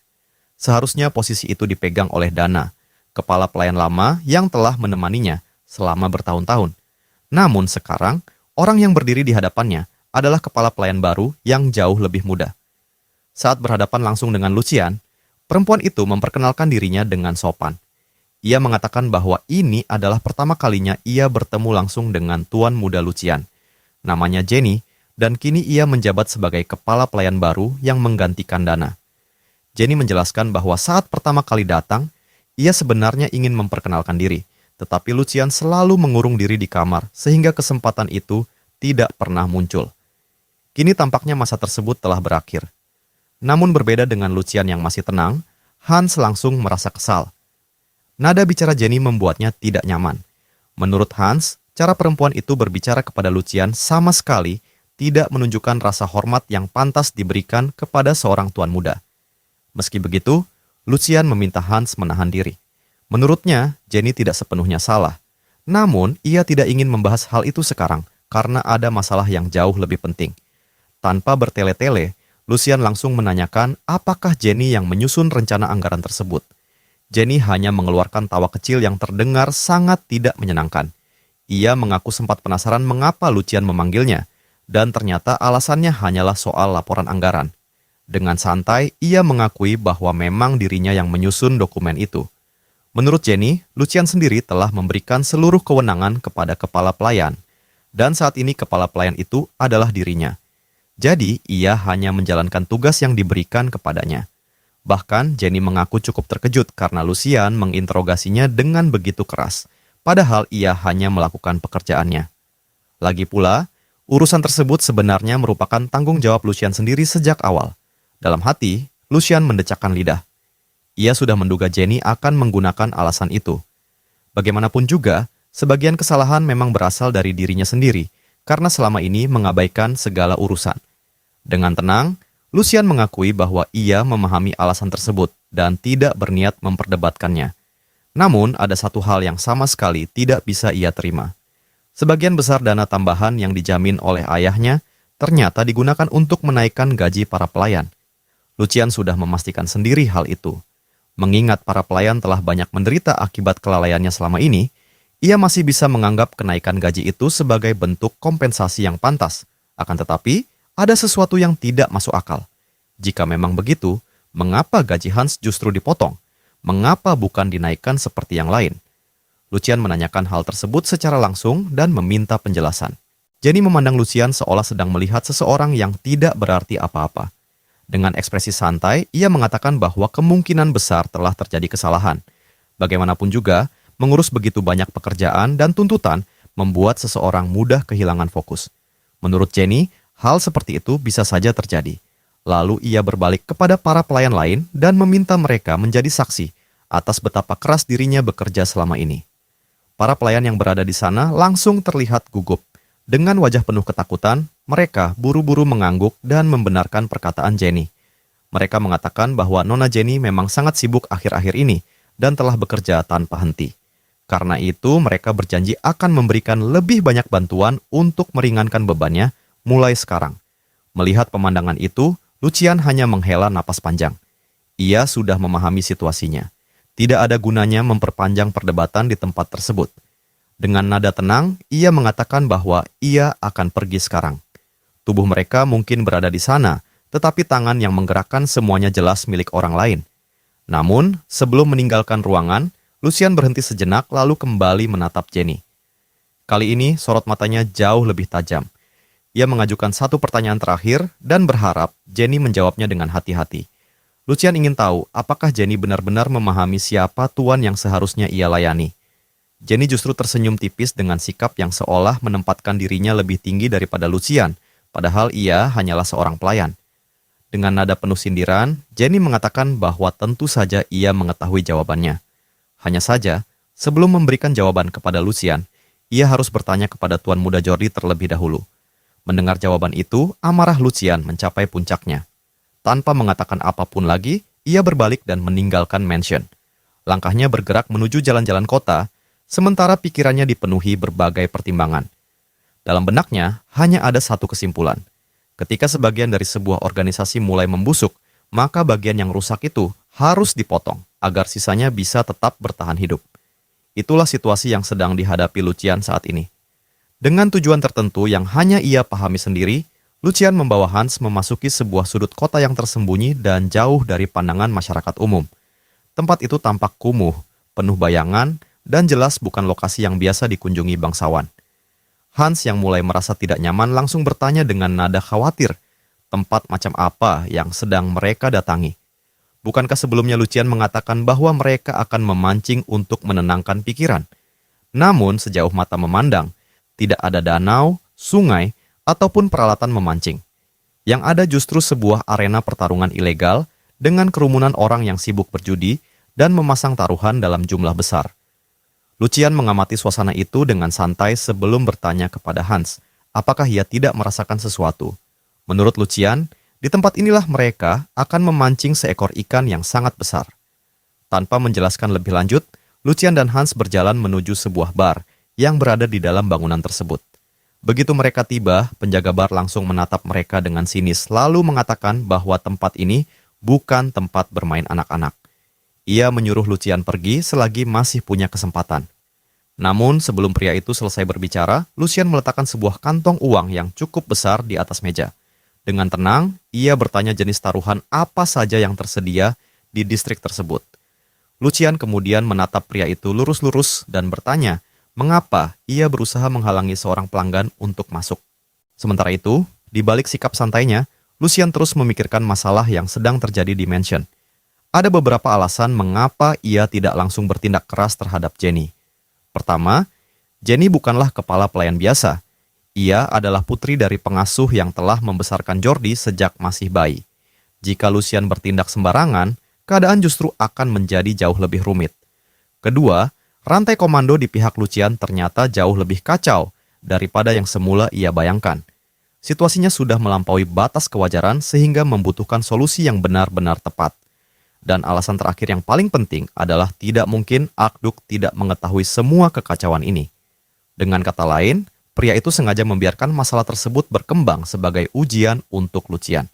Seharusnya posisi itu dipegang oleh Dana, kepala pelayan lama yang telah menemaninya selama bertahun-tahun. Namun sekarang, orang yang berdiri di hadapannya adalah kepala pelayan baru yang jauh lebih muda. Saat berhadapan langsung dengan Lucian, perempuan itu memperkenalkan dirinya dengan sopan. Ia mengatakan bahwa ini adalah pertama kalinya ia bertemu langsung dengan tuan muda Lucian. Namanya Jenny, dan kini ia menjabat sebagai kepala pelayan baru yang menggantikan Dana. Jenny menjelaskan bahwa saat pertama kali datang, ia sebenarnya ingin memperkenalkan diri, tetapi Lucian selalu mengurung diri di kamar sehingga kesempatan itu tidak pernah muncul. Kini tampaknya masa tersebut telah berakhir. Namun berbeda dengan Lucian yang masih tenang, Hans langsung merasa kesal. Nada bicara Jenny membuatnya tidak nyaman. Menurut Hans, cara perempuan itu berbicara kepada Lucian sama sekali tidak menunjukkan rasa hormat yang pantas diberikan kepada seorang tuan muda. Meski begitu, Lucian meminta Hans menahan diri. Menurutnya, Jenny tidak sepenuhnya salah. Namun, ia tidak ingin membahas hal itu sekarang karena ada masalah yang jauh lebih penting. Tanpa bertele-tele, Lucian langsung menanyakan apakah Jenny yang menyusun rencana anggaran tersebut. Jenny hanya mengeluarkan tawa kecil yang terdengar sangat tidak menyenangkan. Ia mengaku sempat penasaran mengapa Lucian memanggilnya, dan ternyata alasannya hanyalah soal laporan anggaran. Dengan santai, ia mengakui bahwa memang dirinya yang menyusun dokumen itu. Menurut Jenny, Lucian sendiri telah memberikan seluruh kewenangan kepada kepala pelayan, dan saat ini kepala pelayan itu adalah dirinya. Jadi, ia hanya menjalankan tugas yang diberikan kepadanya. Bahkan, Jenny mengaku cukup terkejut karena Lucian menginterogasinya dengan begitu keras, padahal ia hanya melakukan pekerjaannya. Lagi pula, urusan tersebut sebenarnya merupakan tanggung jawab Lucian sendiri sejak awal. Dalam hati, Lucian mendecakkan lidah. Ia sudah menduga Jenny akan menggunakan alasan itu. Bagaimanapun juga, sebagian kesalahan memang berasal dari dirinya sendiri, karena selama ini mengabaikan segala urusan. Dengan tenang, Lucian mengakui bahwa ia memahami alasan tersebut dan tidak berniat memperdebatkannya. Namun, ada satu hal yang sama sekali tidak bisa ia terima. Sebagian besar dana tambahan yang dijamin oleh ayahnya ternyata digunakan untuk menaikkan gaji para pelayan. Lucian sudah memastikan sendiri hal itu. Mengingat para pelayan telah banyak menderita akibat kelalaiannya selama ini, ia masih bisa menganggap kenaikan gaji itu sebagai bentuk kompensasi yang pantas. Akan tetapi, ada sesuatu yang tidak masuk akal. Jika memang begitu, mengapa gaji Hans justru dipotong? Mengapa bukan dinaikkan seperti yang lain? Lucian menanyakan hal tersebut secara langsung dan meminta penjelasan. Jenny memandang Lucian seolah sedang melihat seseorang yang tidak berarti apa-apa. Dengan ekspresi santai, ia mengatakan bahwa kemungkinan besar telah terjadi kesalahan. Bagaimanapun juga, mengurus begitu banyak pekerjaan dan tuntutan membuat seseorang mudah kehilangan fokus. Menurut Jenny, hal seperti itu bisa saja terjadi. Lalu ia berbalik kepada para pelayan lain dan meminta mereka menjadi saksi atas betapa keras dirinya bekerja selama ini. Para pelayan yang berada di sana langsung terlihat gugup. Dengan wajah penuh ketakutan, mereka buru-buru mengangguk dan membenarkan perkataan Jenny. Mereka mengatakan bahwa Nona Jenny memang sangat sibuk akhir-akhir ini dan telah bekerja tanpa henti. Karena itu, mereka berjanji akan memberikan lebih banyak bantuan untuk meringankan bebannya mulai sekarang. Melihat pemandangan itu, Lucian hanya menghela napas panjang. Ia sudah memahami situasinya. Tidak ada gunanya memperpanjang perdebatan di tempat tersebut. Dengan nada tenang, ia mengatakan bahwa ia akan pergi sekarang. Tubuh mereka mungkin berada di sana, tetapi tangan yang menggerakkan semuanya jelas milik orang lain. Namun, sebelum meninggalkan ruangan, Lucian berhenti sejenak lalu kembali menatap Jenny. Kali ini, sorot matanya jauh lebih tajam. Ia mengajukan satu pertanyaan terakhir dan berharap Jenny menjawabnya dengan hati-hati. Lucian ingin tahu apakah Jenny benar-benar memahami siapa tuan yang seharusnya ia layani. Jenny justru tersenyum tipis dengan sikap yang seolah menempatkan dirinya lebih tinggi daripada Lucian, padahal ia hanyalah seorang pelayan. Dengan nada penuh sindiran, Jenny mengatakan bahwa tentu saja ia mengetahui jawabannya. Hanya saja, sebelum memberikan jawaban kepada Lucian, ia harus bertanya kepada Tuan Muda Jordi terlebih dahulu. Mendengar jawaban itu, amarah Lucian mencapai puncaknya. Tanpa mengatakan apapun lagi, ia berbalik dan meninggalkan mansion. Langkahnya bergerak menuju jalan-jalan kota, sementara pikirannya dipenuhi berbagai pertimbangan. Dalam benaknya, hanya ada satu kesimpulan. Ketika sebagian dari sebuah organisasi mulai membusuk, maka bagian yang rusak itu harus dipotong agar sisanya bisa tetap bertahan hidup. Itulah situasi yang sedang dihadapi Lucian saat ini. Dengan tujuan tertentu yang hanya ia pahami sendiri, Lucian membawa Hans memasuki sebuah sudut kota yang tersembunyi dan jauh dari pandangan masyarakat umum. Tempat itu tampak kumuh, penuh bayangan, dan jelas bukan lokasi yang biasa dikunjungi bangsawan. Hans yang mulai merasa tidak nyaman langsung bertanya dengan nada khawatir, tempat macam apa yang sedang mereka datangi. Bukankah sebelumnya Lucian mengatakan bahwa mereka akan memancing untuk menenangkan pikiran? Namun sejauh mata memandang, tidak ada danau, sungai, ataupun peralatan memancing. Yang ada justru sebuah arena pertarungan ilegal dengan kerumunan orang yang sibuk berjudi dan memasang taruhan dalam jumlah besar. Lucian mengamati suasana itu dengan santai sebelum bertanya kepada Hans, apakah ia tidak merasakan sesuatu. Menurut Lucian, di tempat inilah mereka akan memancing seekor ikan yang sangat besar. Tanpa menjelaskan lebih lanjut, Lucian dan Hans berjalan menuju sebuah bar yang berada di dalam bangunan tersebut. Begitu mereka tiba, penjaga bar langsung menatap mereka dengan sinis, lalu mengatakan bahwa tempat ini bukan tempat bermain anak-anak. Ia menyuruh Lucian pergi selagi masih punya kesempatan. Namun sebelum pria itu selesai berbicara, Lucian meletakkan sebuah kantong uang yang cukup besar di atas meja. Dengan tenang, ia bertanya jenis taruhan apa saja yang tersedia di distrik tersebut. Lucian kemudian menatap pria itu lurus-lurus dan bertanya, mengapa ia berusaha menghalangi seorang pelanggan untuk masuk. Sementara itu, di balik sikap santainya, Lucian terus memikirkan masalah yang sedang terjadi di mansion. Ada beberapa alasan mengapa ia tidak langsung bertindak keras terhadap Jenny. Pertama, Jenny bukanlah kepala pelayan biasa. Ia adalah putri dari pengasuh yang telah membesarkan Jordi sejak masih bayi. Jika Lucian bertindak sembarangan, keadaan justru akan menjadi jauh lebih rumit. Kedua, rantai komando di pihak Lucian ternyata jauh lebih kacau daripada yang semula ia bayangkan. Situasinya sudah melampaui batas kewajaran sehingga membutuhkan solusi yang benar-benar tepat. Dan alasan terakhir yang paling penting adalah tidak mungkin Akduk tidak mengetahui semua kekacauan ini. Dengan kata lain, pria itu sengaja membiarkan masalah tersebut berkembang sebagai ujian untuk Lucian.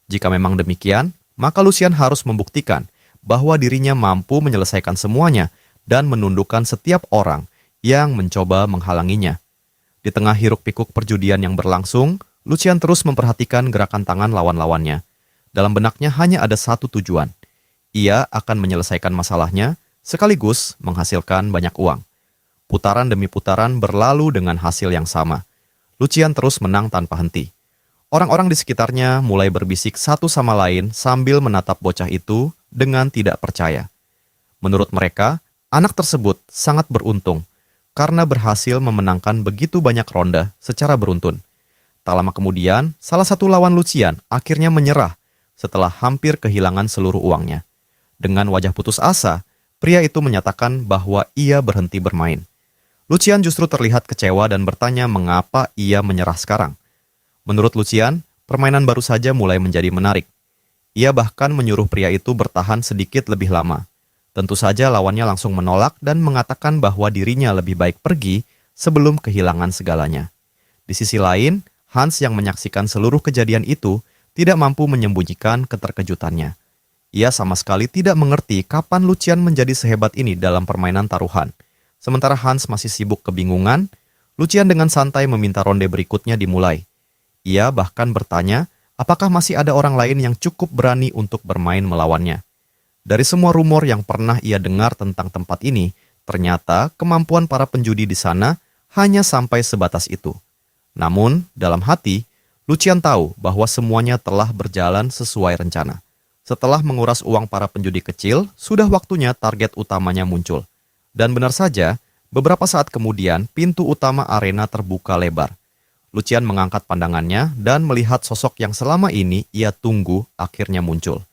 Jika memang demikian, maka Lucian harus membuktikan bahwa dirinya mampu menyelesaikan semuanya dan menundukkan setiap orang yang mencoba menghalanginya. Di tengah hiruk-pikuk perjudian yang berlangsung, Lucian terus memperhatikan gerakan tangan lawan-lawannya. Dalam benaknya hanya ada satu tujuan. Ia akan menyelesaikan masalahnya sekaligus menghasilkan banyak uang. Putaran demi putaran berlalu dengan hasil yang sama. Lucian terus menang tanpa henti. Orang-orang di sekitarnya mulai berbisik satu sama lain sambil menatap bocah itu dengan tidak percaya. Menurut mereka, anak tersebut sangat beruntung karena berhasil memenangkan begitu banyak ronde secara beruntun. Tak lama kemudian, salah satu lawan Lucian akhirnya menyerah setelah hampir kehilangan seluruh uangnya. Dengan wajah putus asa, pria itu menyatakan bahwa ia berhenti bermain. Lucian justru terlihat kecewa dan bertanya mengapa ia menyerah sekarang. Menurut Lucian, permainan baru saja mulai menjadi menarik. Ia bahkan menyuruh pria itu bertahan sedikit lebih lama. Tentu saja lawannya langsung menolak dan mengatakan bahwa dirinya lebih baik pergi sebelum kehilangan segalanya. Di sisi lain, Hans yang menyaksikan seluruh kejadian itu tidak mampu menyembunyikan keterkejutannya. Ia sama sekali tidak mengerti kapan Lucian menjadi sehebat ini dalam permainan taruhan. Sementara Hans masih sibuk kebingungan, Lucian dengan santai meminta ronde berikutnya dimulai. Ia bahkan bertanya, apakah masih ada orang lain yang cukup berani untuk bermain melawannya. Dari semua rumor yang pernah ia dengar tentang tempat ini, ternyata kemampuan para penjudi di sana hanya sampai sebatas itu. Namun, dalam hati, Lucian tahu bahwa semuanya telah berjalan sesuai rencana. Setelah menguras uang para penjudi kecil, sudah waktunya target utamanya muncul. Dan benar saja, beberapa saat kemudian pintu utama arena terbuka lebar. Lucian mengangkat pandangannya dan melihat sosok yang selama ini ia tunggu akhirnya muncul.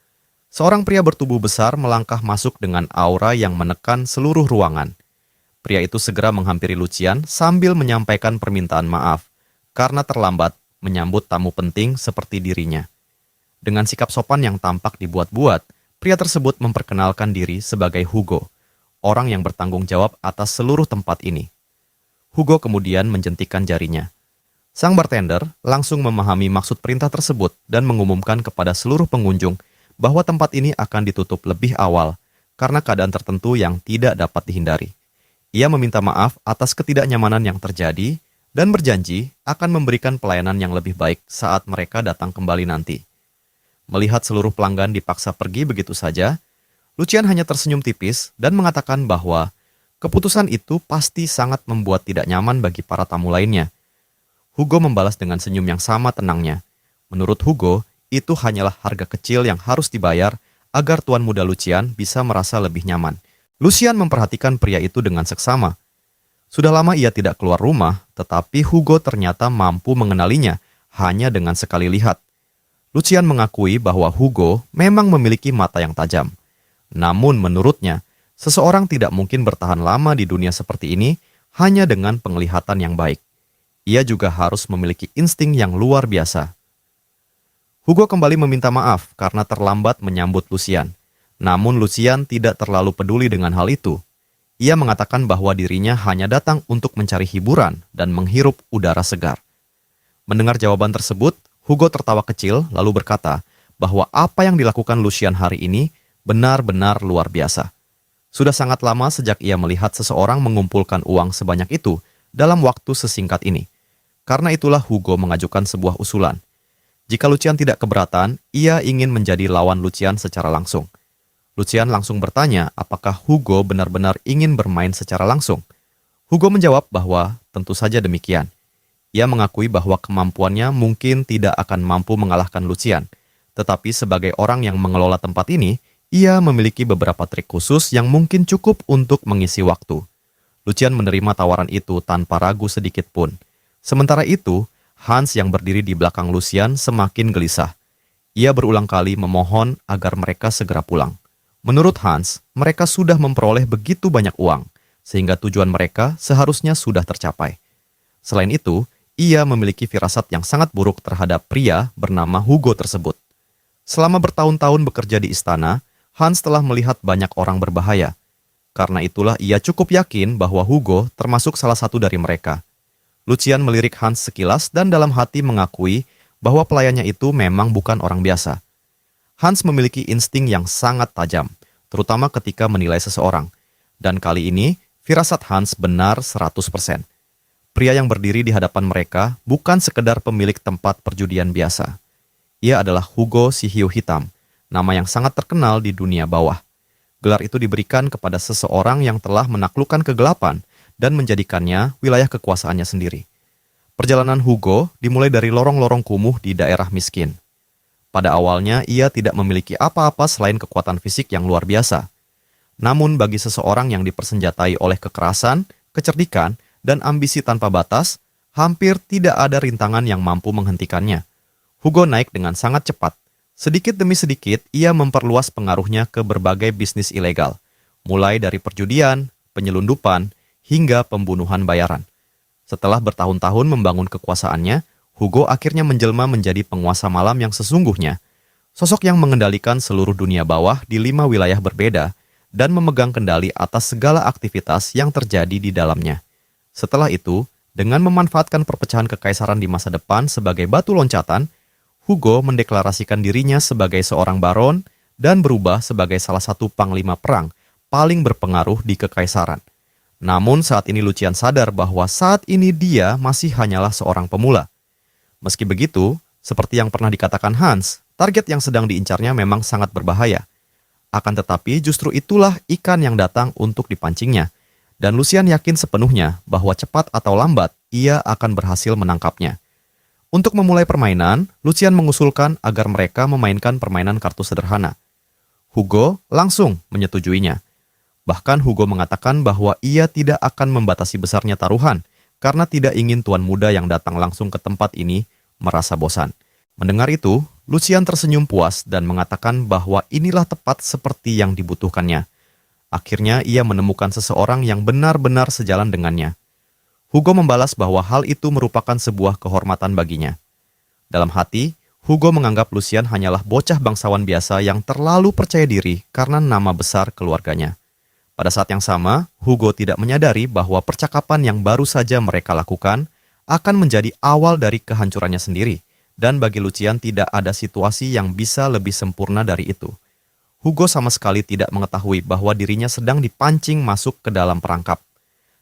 Seorang pria bertubuh besar melangkah masuk dengan aura yang menekan seluruh ruangan. Pria itu segera menghampiri Lucian sambil menyampaikan permintaan maaf karena terlambat menyambut tamu penting seperti dirinya. Dengan sikap sopan yang tampak dibuat-buat, pria tersebut memperkenalkan diri sebagai Hugo, orang yang bertanggung jawab atas seluruh tempat ini. Hugo kemudian menjentikan jarinya. Sang bartender langsung memahami maksud perintah tersebut dan mengumumkan kepada seluruh pengunjung bahwa tempat ini akan ditutup lebih awal karena keadaan tertentu yang tidak dapat dihindari. Ia meminta maaf atas ketidaknyamanan yang terjadi dan berjanji akan memberikan pelayanan yang lebih baik saat mereka datang kembali nanti. Melihat seluruh pelanggan dipaksa pergi begitu saja, Lucian hanya tersenyum tipis dan mengatakan bahwa keputusan itu pasti sangat membuat tidak nyaman bagi para tamu lainnya. Hugo membalas dengan senyum yang sama tenangnya. Menurut Hugo, itu hanyalah harga kecil yang harus dibayar agar tuan muda Lucian bisa merasa lebih nyaman. Lucian memperhatikan pria itu dengan seksama. Sudah lama ia tidak keluar rumah, tetapi Hugo ternyata mampu mengenalinya hanya dengan sekali lihat. Lucian mengakui bahwa Hugo memang memiliki mata yang tajam. Namun menurutnya, seseorang tidak mungkin bertahan lama di dunia seperti ini hanya dengan penglihatan yang baik. Ia juga harus memiliki insting yang luar biasa. Hugo kembali meminta maaf karena terlambat menyambut Lucian. Namun Lucian tidak terlalu peduli dengan hal itu. Ia mengatakan bahwa dirinya hanya datang untuk mencari hiburan dan menghirup udara segar. Mendengar jawaban tersebut, Hugo tertawa kecil lalu berkata bahwa apa yang dilakukan Lucian hari ini benar-benar luar biasa. Sudah sangat lama sejak ia melihat seseorang mengumpulkan uang sebanyak itu dalam waktu sesingkat ini. Karena itulah Hugo mengajukan sebuah usulan. Jika Lucian tidak keberatan, ia ingin menjadi lawan Lucian secara langsung. Lucian langsung bertanya apakah Hugo benar-benar ingin bermain secara langsung. Hugo menjawab bahwa tentu saja demikian. Ia mengakui bahwa kemampuannya mungkin tidak akan mampu mengalahkan Lucian, tetapi sebagai orang yang mengelola tempat ini, ia memiliki beberapa trik khusus yang mungkin cukup untuk mengisi waktu. Lucian menerima tawaran itu tanpa ragu sedikit pun. Sementara itu, Hans yang berdiri di belakang Lucian semakin gelisah. Ia berulang kali memohon agar mereka segera pulang. Menurut Hans, mereka sudah memperoleh begitu banyak uang, sehingga tujuan mereka seharusnya sudah tercapai. Selain itu, ia memiliki firasat yang sangat buruk terhadap pria bernama Hugo tersebut. Selama bertahun-tahun bekerja di istana, Hans telah melihat banyak orang berbahaya. Karena itulah ia cukup yakin bahwa Hugo termasuk salah satu dari mereka. Lucian melirik Hans sekilas dan dalam hati mengakui bahwa pelayannya itu memang bukan orang biasa. Hans memiliki insting yang sangat tajam, terutama ketika menilai seseorang. Dan kali ini, firasat Hans benar 100%. Pria yang berdiri di hadapan mereka bukan sekedar pemilik tempat perjudian biasa. Ia adalah Hugo si Hiu Hitam, nama yang sangat terkenal di dunia bawah. Gelar itu diberikan kepada seseorang yang telah menaklukkan kegelapan dan menjadikannya wilayah kekuasaannya sendiri. Perjalanan Hugo dimulai dari lorong-lorong kumuh di daerah miskin. Pada awalnya, ia tidak memiliki apa-apa selain kekuatan fisik yang luar biasa. Namun bagi seseorang yang dipersenjatai oleh kekerasan, kecerdikan, dan ambisi tanpa batas, hampir tidak ada rintangan yang mampu menghentikannya. Hugo naik dengan sangat cepat. Sedikit demi sedikit, ia memperluas pengaruhnya ke berbagai bisnis ilegal, mulai dari perjudian, penyelundupan, hingga pembunuhan bayaran. Setelah bertahun-tahun membangun kekuasaannya, Hugo akhirnya menjelma menjadi penguasa malam yang sesungguhnya. Sosok yang mengendalikan seluruh dunia bawah di 5 wilayah berbeda dan memegang kendali atas segala aktivitas yang terjadi di dalamnya. Setelah itu, dengan memanfaatkan perpecahan kekaisaran di masa depan sebagai batu loncatan, Hugo mendeklarasikan dirinya sebagai seorang baron dan berubah sebagai salah satu panglima perang paling berpengaruh di kekaisaran. Namun saat ini Lucian sadar bahwa saat ini dia masih hanyalah seorang pemula. Meski begitu, seperti yang pernah dikatakan Hans, target yang sedang diincarnya memang sangat berbahaya. Akan tetapi justru itulah ikan yang datang untuk dipancingnya. Dan Lucian yakin sepenuhnya bahwa cepat atau lambat ia akan berhasil menangkapnya. Untuk memulai permainan, Lucian mengusulkan agar mereka memainkan permainan kartu sederhana. Hugo langsung menyetujuinya. Bahkan Hugo mengatakan bahwa ia tidak akan membatasi besarnya taruhan karena tidak ingin tuan muda yang datang langsung ke tempat ini merasa bosan. Mendengar itu, Lucian tersenyum puas dan mengatakan bahwa inilah tepat seperti yang dibutuhkannya. Akhirnya ia menemukan seseorang yang benar-benar sejalan dengannya. Hugo membalas bahwa hal itu merupakan sebuah kehormatan baginya. Dalam hati, Hugo menganggap Lucian hanyalah bocah bangsawan biasa yang terlalu percaya diri karena nama besar keluarganya. Pada saat yang sama, Hugo tidak menyadari bahwa percakapan yang baru saja mereka lakukan akan menjadi awal dari kehancurannya sendiri, dan bagi Lucian tidak ada situasi yang bisa lebih sempurna dari itu. Hugo sama sekali tidak mengetahui bahwa dirinya sedang dipancing masuk ke dalam perangkap.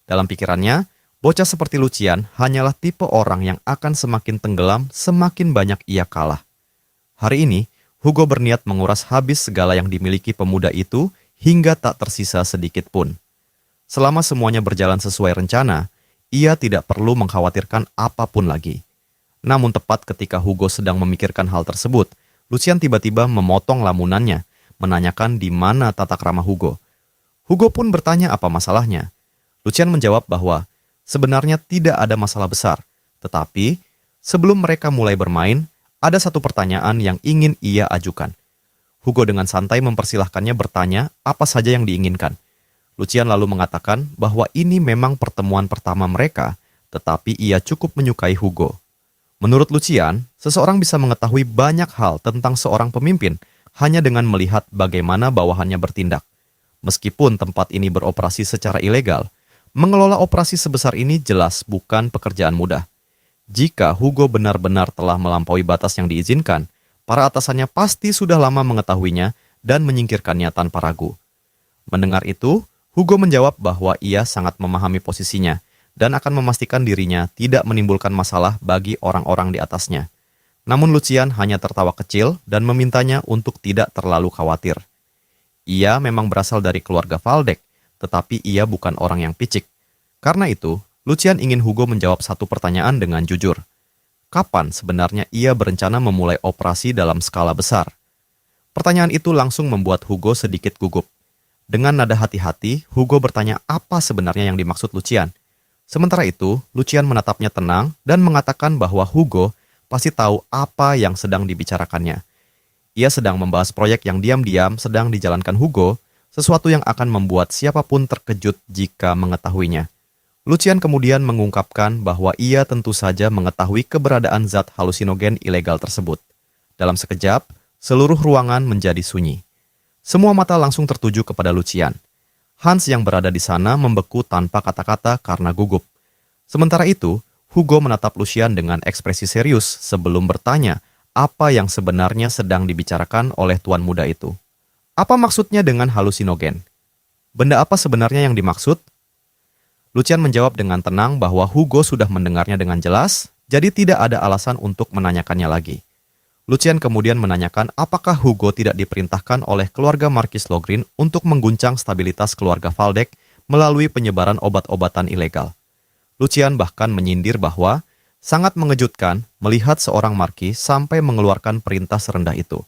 Dalam pikirannya, bocah seperti Lucian hanyalah tipe orang yang akan semakin tenggelam semakin banyak ia kalah. Hari ini, Hugo berniat menguras habis segala yang dimiliki pemuda itu hingga tak tersisa sedikit pun. Selama semuanya berjalan sesuai rencana, ia tidak perlu mengkhawatirkan apapun lagi. Namun tepat ketika Hugo sedang memikirkan hal tersebut, Lucian tiba-tiba memotong lamunannya, menanyakan di mana tata krama Hugo. Hugo pun bertanya apa masalahnya. Lucian menjawab bahwa sebenarnya tidak ada masalah besar, tetapi sebelum mereka mulai bermain, ada satu pertanyaan yang ingin ia ajukan. Hugo dengan santai mempersilahkannya bertanya apa saja yang diinginkan. Lucian lalu mengatakan bahwa ini memang pertemuan pertama mereka, tetapi ia cukup menyukai Hugo. Menurut Lucian, seseorang bisa mengetahui banyak hal tentang seorang pemimpin hanya dengan melihat bagaimana bawahannya bertindak. Meskipun tempat ini beroperasi secara ilegal, mengelola operasi sebesar ini jelas bukan pekerjaan mudah. Jika Hugo benar-benar telah melampaui batas yang diizinkan, para atasannya pasti sudah lama mengetahuinya dan menyingkirkannya tanpa ragu. Mendengar itu, Hugo menjawab bahwa ia sangat memahami posisinya dan akan memastikan dirinya tidak menimbulkan masalah bagi orang-orang di atasnya. Namun Lucian hanya tertawa kecil dan memintanya untuk tidak terlalu khawatir. Ia memang berasal dari keluarga Waldeck, tetapi ia bukan orang yang picik. Karena itu, Lucian ingin Hugo menjawab satu pertanyaan dengan jujur. Kapan sebenarnya ia berencana memulai operasi dalam skala besar? Pertanyaan itu langsung membuat Hugo sedikit gugup. Dengan nada hati-hati, Hugo bertanya apa sebenarnya yang dimaksud Lucian. Sementara itu, Lucian menatapnya tenang dan mengatakan bahwa Hugo pasti tahu apa yang sedang dibicarakannya. Ia sedang membahas proyek yang diam-diam sedang dijalankan Hugo, sesuatu yang akan membuat siapapun terkejut jika mengetahuinya. Lucian kemudian mengungkapkan bahwa ia tentu saja mengetahui keberadaan zat halusinogen ilegal tersebut. Dalam sekejap, seluruh ruangan menjadi sunyi. Semua mata langsung tertuju kepada Lucian. Hans yang berada di sana membeku tanpa kata-kata karena gugup. Sementara itu, Hugo menatap Lucian dengan ekspresi serius sebelum bertanya apa yang sebenarnya sedang dibicarakan oleh tuan muda itu. Apa maksudnya dengan halusinogen? Benda apa sebenarnya yang dimaksud? Lucian menjawab dengan tenang bahwa Hugo sudah mendengarnya dengan jelas, jadi tidak ada alasan untuk menanyakannya lagi. Lucian kemudian menanyakan apakah Hugo tidak diperintahkan oleh keluarga Markis Logrin untuk mengguncang stabilitas keluarga Waldeck melalui penyebaran obat-obatan ilegal. Lucian bahkan menyindir bahwa sangat mengejutkan melihat seorang markis sampai mengeluarkan perintah serendah itu.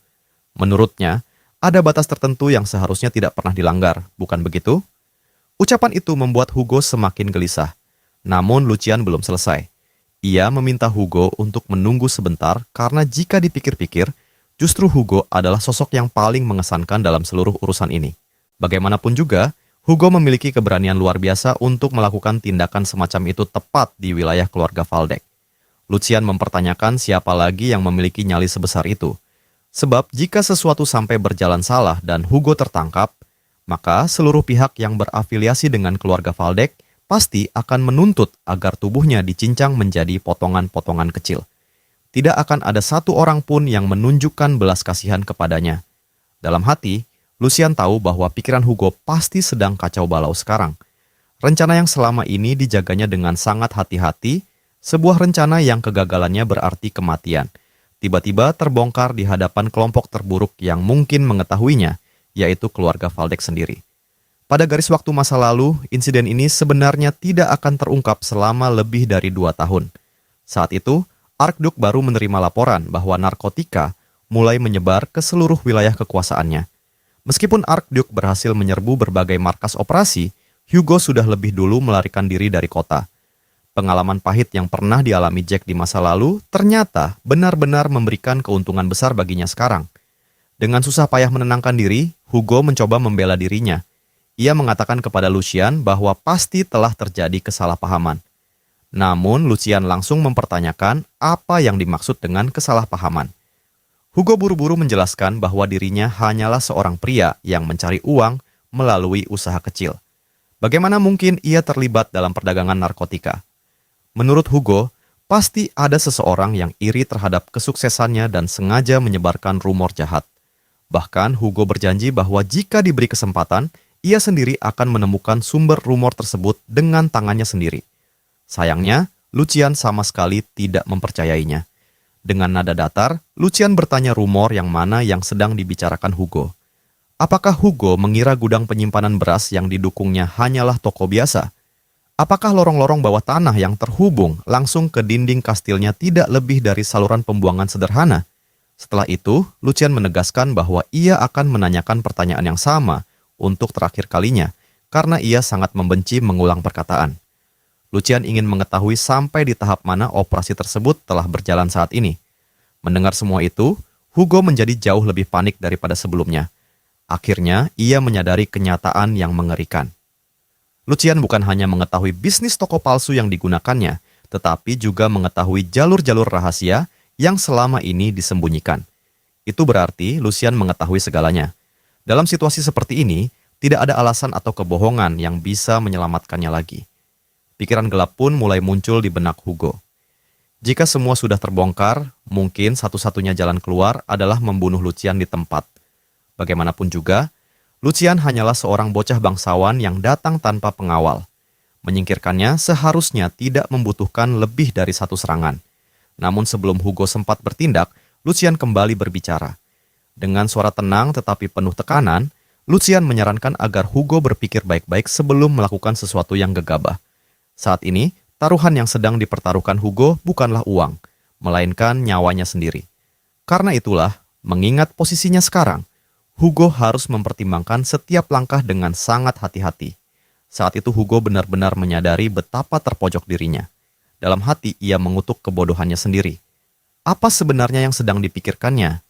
Menurutnya, ada batas tertentu yang seharusnya tidak pernah dilanggar, bukan begitu? Ucapan itu membuat Hugo semakin gelisah. Namun Lucian belum selesai. Ia meminta Hugo untuk menunggu sebentar karena jika dipikir-pikir, justru Hugo adalah sosok yang paling mengesankan dalam seluruh urusan ini. Bagaimanapun juga, Hugo memiliki keberanian luar biasa untuk melakukan tindakan semacam itu tepat di wilayah keluarga Waldeck. Lucian mempertanyakan siapa lagi yang memiliki nyali sebesar itu. Sebab jika sesuatu sampai berjalan salah dan Hugo tertangkap, maka seluruh pihak yang berafiliasi dengan keluarga Waldeck pasti akan menuntut agar tubuhnya dicincang menjadi potongan-potongan kecil. Tidak akan ada satu orang pun yang menunjukkan belas kasihan kepadanya. Dalam hati, Lucian tahu bahwa pikiran Hugo pasti sedang kacau balau sekarang. Rencana yang selama ini dijaganya dengan sangat hati-hati, sebuah rencana yang kegagalannya berarti kematian, tiba-tiba terbongkar di hadapan kelompok terburuk yang mungkin mengetahuinya, yaitu keluarga Waldeck sendiri. Pada garis waktu masa lalu, insiden ini sebenarnya tidak akan terungkap selama lebih dari 2 tahun. Saat itu, Archduke baru menerima laporan bahwa narkotika mulai menyebar ke seluruh wilayah kekuasaannya. Meskipun Archduke berhasil menyerbu berbagai markas operasi, Hugo sudah lebih dulu melarikan diri dari kota. Pengalaman pahit yang pernah dialami Jack di masa lalu ternyata benar-benar memberikan keuntungan besar baginya sekarang. Dengan susah payah menenangkan diri, Hugo mencoba membela dirinya. Ia mengatakan kepada Lucian bahwa pasti telah terjadi kesalahpahaman. Namun, Lucian langsung mempertanyakan apa yang dimaksud dengan kesalahpahaman. Hugo buru-buru menjelaskan bahwa dirinya hanyalah seorang pria yang mencari uang melalui usaha kecil. Bagaimana mungkin ia terlibat dalam perdagangan narkotika? Menurut Hugo, pasti ada seseorang yang iri terhadap kesuksesannya dan sengaja menyebarkan rumor jahat. Bahkan Hugo berjanji bahwa jika diberi kesempatan, ia sendiri akan menemukan sumber rumor tersebut dengan tangannya sendiri. Sayangnya, Lucian sama sekali tidak mempercayainya. Dengan nada datar, Lucian bertanya rumor yang mana yang sedang dibicarakan Hugo. Apakah Hugo mengira gudang penyimpanan beras yang didukungnya hanyalah toko biasa? Apakah lorong-lorong bawah tanah yang terhubung langsung ke dinding kastilnya tidak lebih dari saluran pembuangan sederhana? Setelah itu, Lucian menegaskan bahwa ia akan menanyakan pertanyaan yang sama untuk terakhir kalinya, karena ia sangat membenci mengulang perkataan. Lucian ingin mengetahui sampai di tahap mana operasi tersebut telah berjalan saat ini. Mendengar semua itu, Hugo menjadi jauh lebih panik daripada sebelumnya. Akhirnya, ia menyadari kenyataan yang mengerikan. Lucian bukan hanya mengetahui bisnis toko palsu yang digunakannya, tetapi juga mengetahui jalur-jalur rahasia yang selama ini disembunyikan. Itu berarti Lucian mengetahui segalanya. Dalam situasi seperti ini, tidak ada alasan atau kebohongan yang bisa menyelamatkannya lagi. Pikiran gelap pun mulai muncul di benak Hugo. Jika semua sudah terbongkar, mungkin satu-satunya jalan keluar adalah membunuh Lucian di tempat. Bagaimanapun juga, Lucian hanyalah seorang bocah bangsawan yang datang tanpa pengawal. Menyingkirkannya seharusnya tidak membutuhkan lebih dari satu serangan. Namun sebelum Hugo sempat bertindak, Lucian kembali berbicara. Dengan suara tenang tetapi penuh tekanan, Lucian menyarankan agar Hugo berpikir baik-baik sebelum melakukan sesuatu yang gegabah. Saat ini, taruhan yang sedang dipertaruhkan Hugo bukanlah uang, melainkan nyawanya sendiri. Karena itulah, mengingat posisinya sekarang, Hugo harus mempertimbangkan setiap langkah dengan sangat hati-hati. Saat itu Hugo benar-benar menyadari betapa terpojok dirinya. Dalam hati ia mengutuk kebodohannya sendiri. Apa sebenarnya yang sedang dipikirkannya?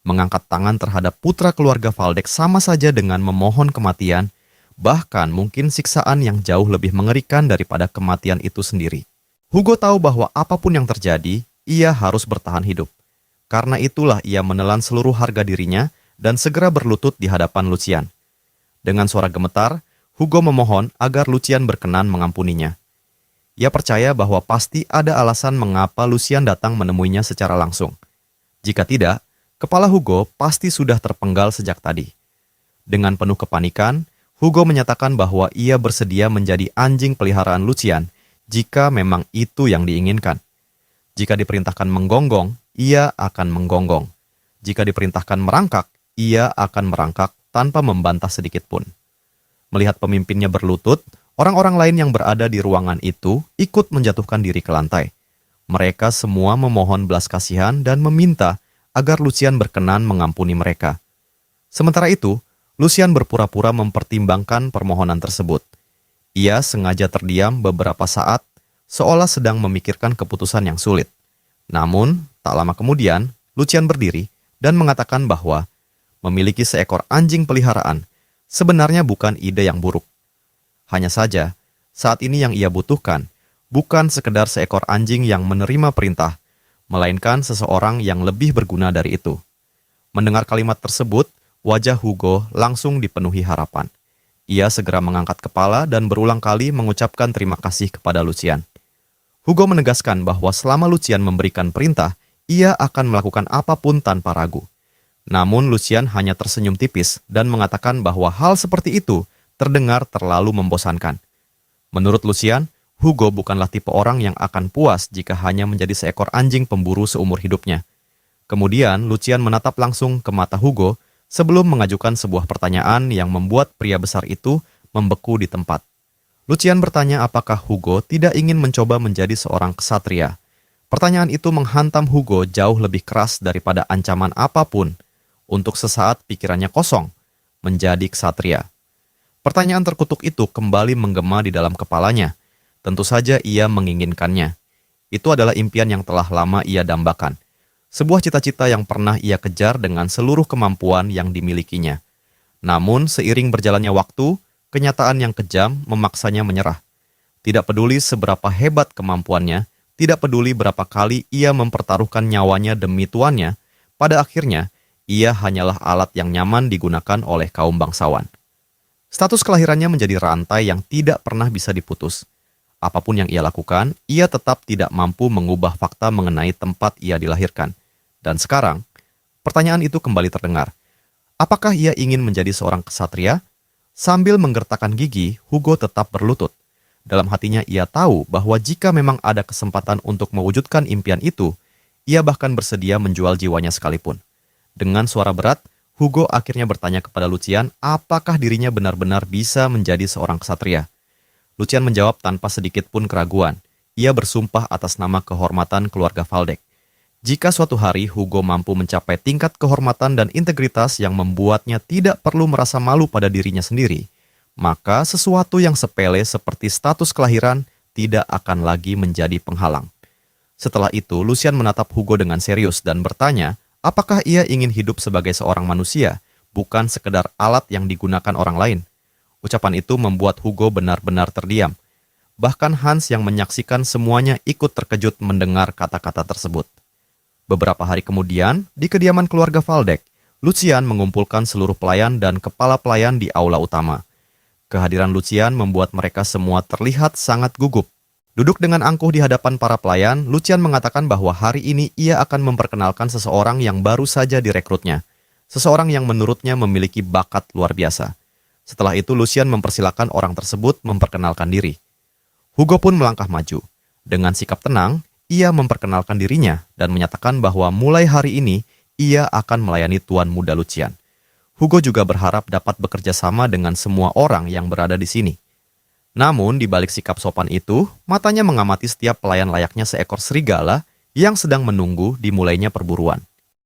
Mengangkat tangan terhadap putra keluarga Waldeck sama saja dengan memohon kematian, bahkan mungkin siksaan yang jauh lebih mengerikan daripada kematian itu sendiri. Hugo tahu bahwa apapun yang terjadi, ia harus bertahan hidup. Karena itulah ia menelan seluruh harga dirinya dan segera berlutut di hadapan Lucian. Dengan suara gemetar, Hugo memohon agar Lucian berkenan mengampuninya. Ia percaya bahwa pasti ada alasan mengapa Lucian datang menemuinya secara langsung. Jika tidak, kepala Hugo pasti sudah terpenggal sejak tadi. Dengan penuh kepanikan, Hugo menyatakan bahwa ia bersedia menjadi anjing peliharaan Lucian jika memang itu yang diinginkan. Jika diperintahkan menggonggong, ia akan menggonggong. Jika diperintahkan merangkak, ia akan merangkak tanpa membantah sedikit pun. Melihat pemimpinnya berlutut, orang-orang lain yang berada di ruangan itu ikut menjatuhkan diri ke lantai. Mereka semua memohon belas kasihan dan meminta agar Lucian berkenan mengampuni mereka. Sementara itu, Lucian berpura-pura mempertimbangkan permohonan tersebut. Ia sengaja terdiam beberapa saat, seolah sedang memikirkan keputusan yang sulit. Namun, tak lama kemudian, Lucian berdiri dan mengatakan bahwa memiliki seekor anjing peliharaan sebenarnya bukan ide yang buruk. Hanya saja, saat ini yang ia butuhkan bukan sekedar seekor anjing yang menerima perintah, melainkan seseorang yang lebih berguna dari itu. Mendengar kalimat tersebut, wajah Hugo langsung dipenuhi harapan. Ia segera mengangkat kepala dan berulang kali mengucapkan terima kasih kepada Lucian. Hugo menegaskan bahwa selama Lucian memberikan perintah, ia akan melakukan apapun tanpa ragu. Namun Lucian hanya tersenyum tipis dan mengatakan bahwa hal seperti itu terdengar terlalu membosankan. Menurut Lucian, Hugo bukanlah tipe orang yang akan puas jika hanya menjadi seekor anjing pemburu seumur hidupnya. Kemudian Lucian menatap langsung ke mata Hugo sebelum mengajukan sebuah pertanyaan yang membuat pria besar itu membeku di tempat. Lucian bertanya apakah Hugo tidak ingin mencoba menjadi seorang ksatria. Pertanyaan itu menghantam Hugo jauh lebih keras daripada ancaman apapun. Untuk sesaat pikirannya kosong, menjadi ksatria. Pertanyaan terkutuk itu kembali menggema di dalam kepalanya. Tentu saja ia menginginkannya. Itu adalah impian yang telah lama ia dambakan. Sebuah cita-cita yang pernah ia kejar dengan seluruh kemampuan yang dimilikinya. Namun, seiring berjalannya waktu, kenyataan yang kejam memaksanya menyerah. Tidak peduli seberapa hebat kemampuannya, tidak peduli berapa kali ia mempertaruhkan nyawanya demi tuannya, pada akhirnya ia hanyalah alat yang nyaman digunakan oleh kaum bangsawan. Status kelahirannya menjadi rantai yang tidak pernah bisa diputus. Apapun yang ia lakukan, ia tetap tidak mampu mengubah fakta mengenai tempat ia dilahirkan. Dan sekarang, pertanyaan itu kembali terdengar. Apakah ia ingin menjadi seorang ksatria? Sambil menggertakkan gigi, Hugo tetap berlutut. Dalam hatinya ia tahu bahwa jika memang ada kesempatan untuk mewujudkan impian itu, ia bahkan bersedia menjual jiwanya sekalipun. Dengan suara berat, Hugo akhirnya bertanya kepada Lucian apakah dirinya benar-benar bisa menjadi seorang ksatria. Lucian menjawab tanpa sedikit pun keraguan. Ia bersumpah atas nama kehormatan keluarga Waldeck. Jika suatu hari Hugo mampu mencapai tingkat kehormatan dan integritas yang membuatnya tidak perlu merasa malu pada dirinya sendiri, maka sesuatu yang sepele seperti status kelahiran tidak akan lagi menjadi penghalang. Setelah itu, Lucian menatap Hugo dengan serius dan bertanya, apakah ia ingin hidup sebagai seorang manusia, bukan sekedar alat yang digunakan orang lain? Ucapan itu membuat Hugo benar-benar terdiam. Bahkan Hans yang menyaksikan semuanya ikut terkejut mendengar kata-kata tersebut. Beberapa hari kemudian, di kediaman keluarga Waldeck, Lucian mengumpulkan seluruh pelayan dan kepala pelayan di aula utama. Kehadiran Lucian membuat mereka semua terlihat sangat gugup. Duduk dengan angkuh di hadapan para pelayan, Lucian mengatakan bahwa hari ini ia akan memperkenalkan seseorang yang baru saja direkrutnya. Seseorang yang menurutnya memiliki bakat luar biasa. Setelah itu Lucian mempersilahkan orang tersebut memperkenalkan diri. Hugo pun melangkah maju. Dengan sikap tenang, ia memperkenalkan dirinya dan menyatakan bahwa mulai hari ini ia akan melayani Tuan Muda Lucian. Hugo juga berharap dapat bekerja sama dengan semua orang yang berada di sini. Namun di balik sikap sopan itu, matanya mengamati setiap pelayan layaknya seekor serigala yang sedang menunggu dimulainya perburuan.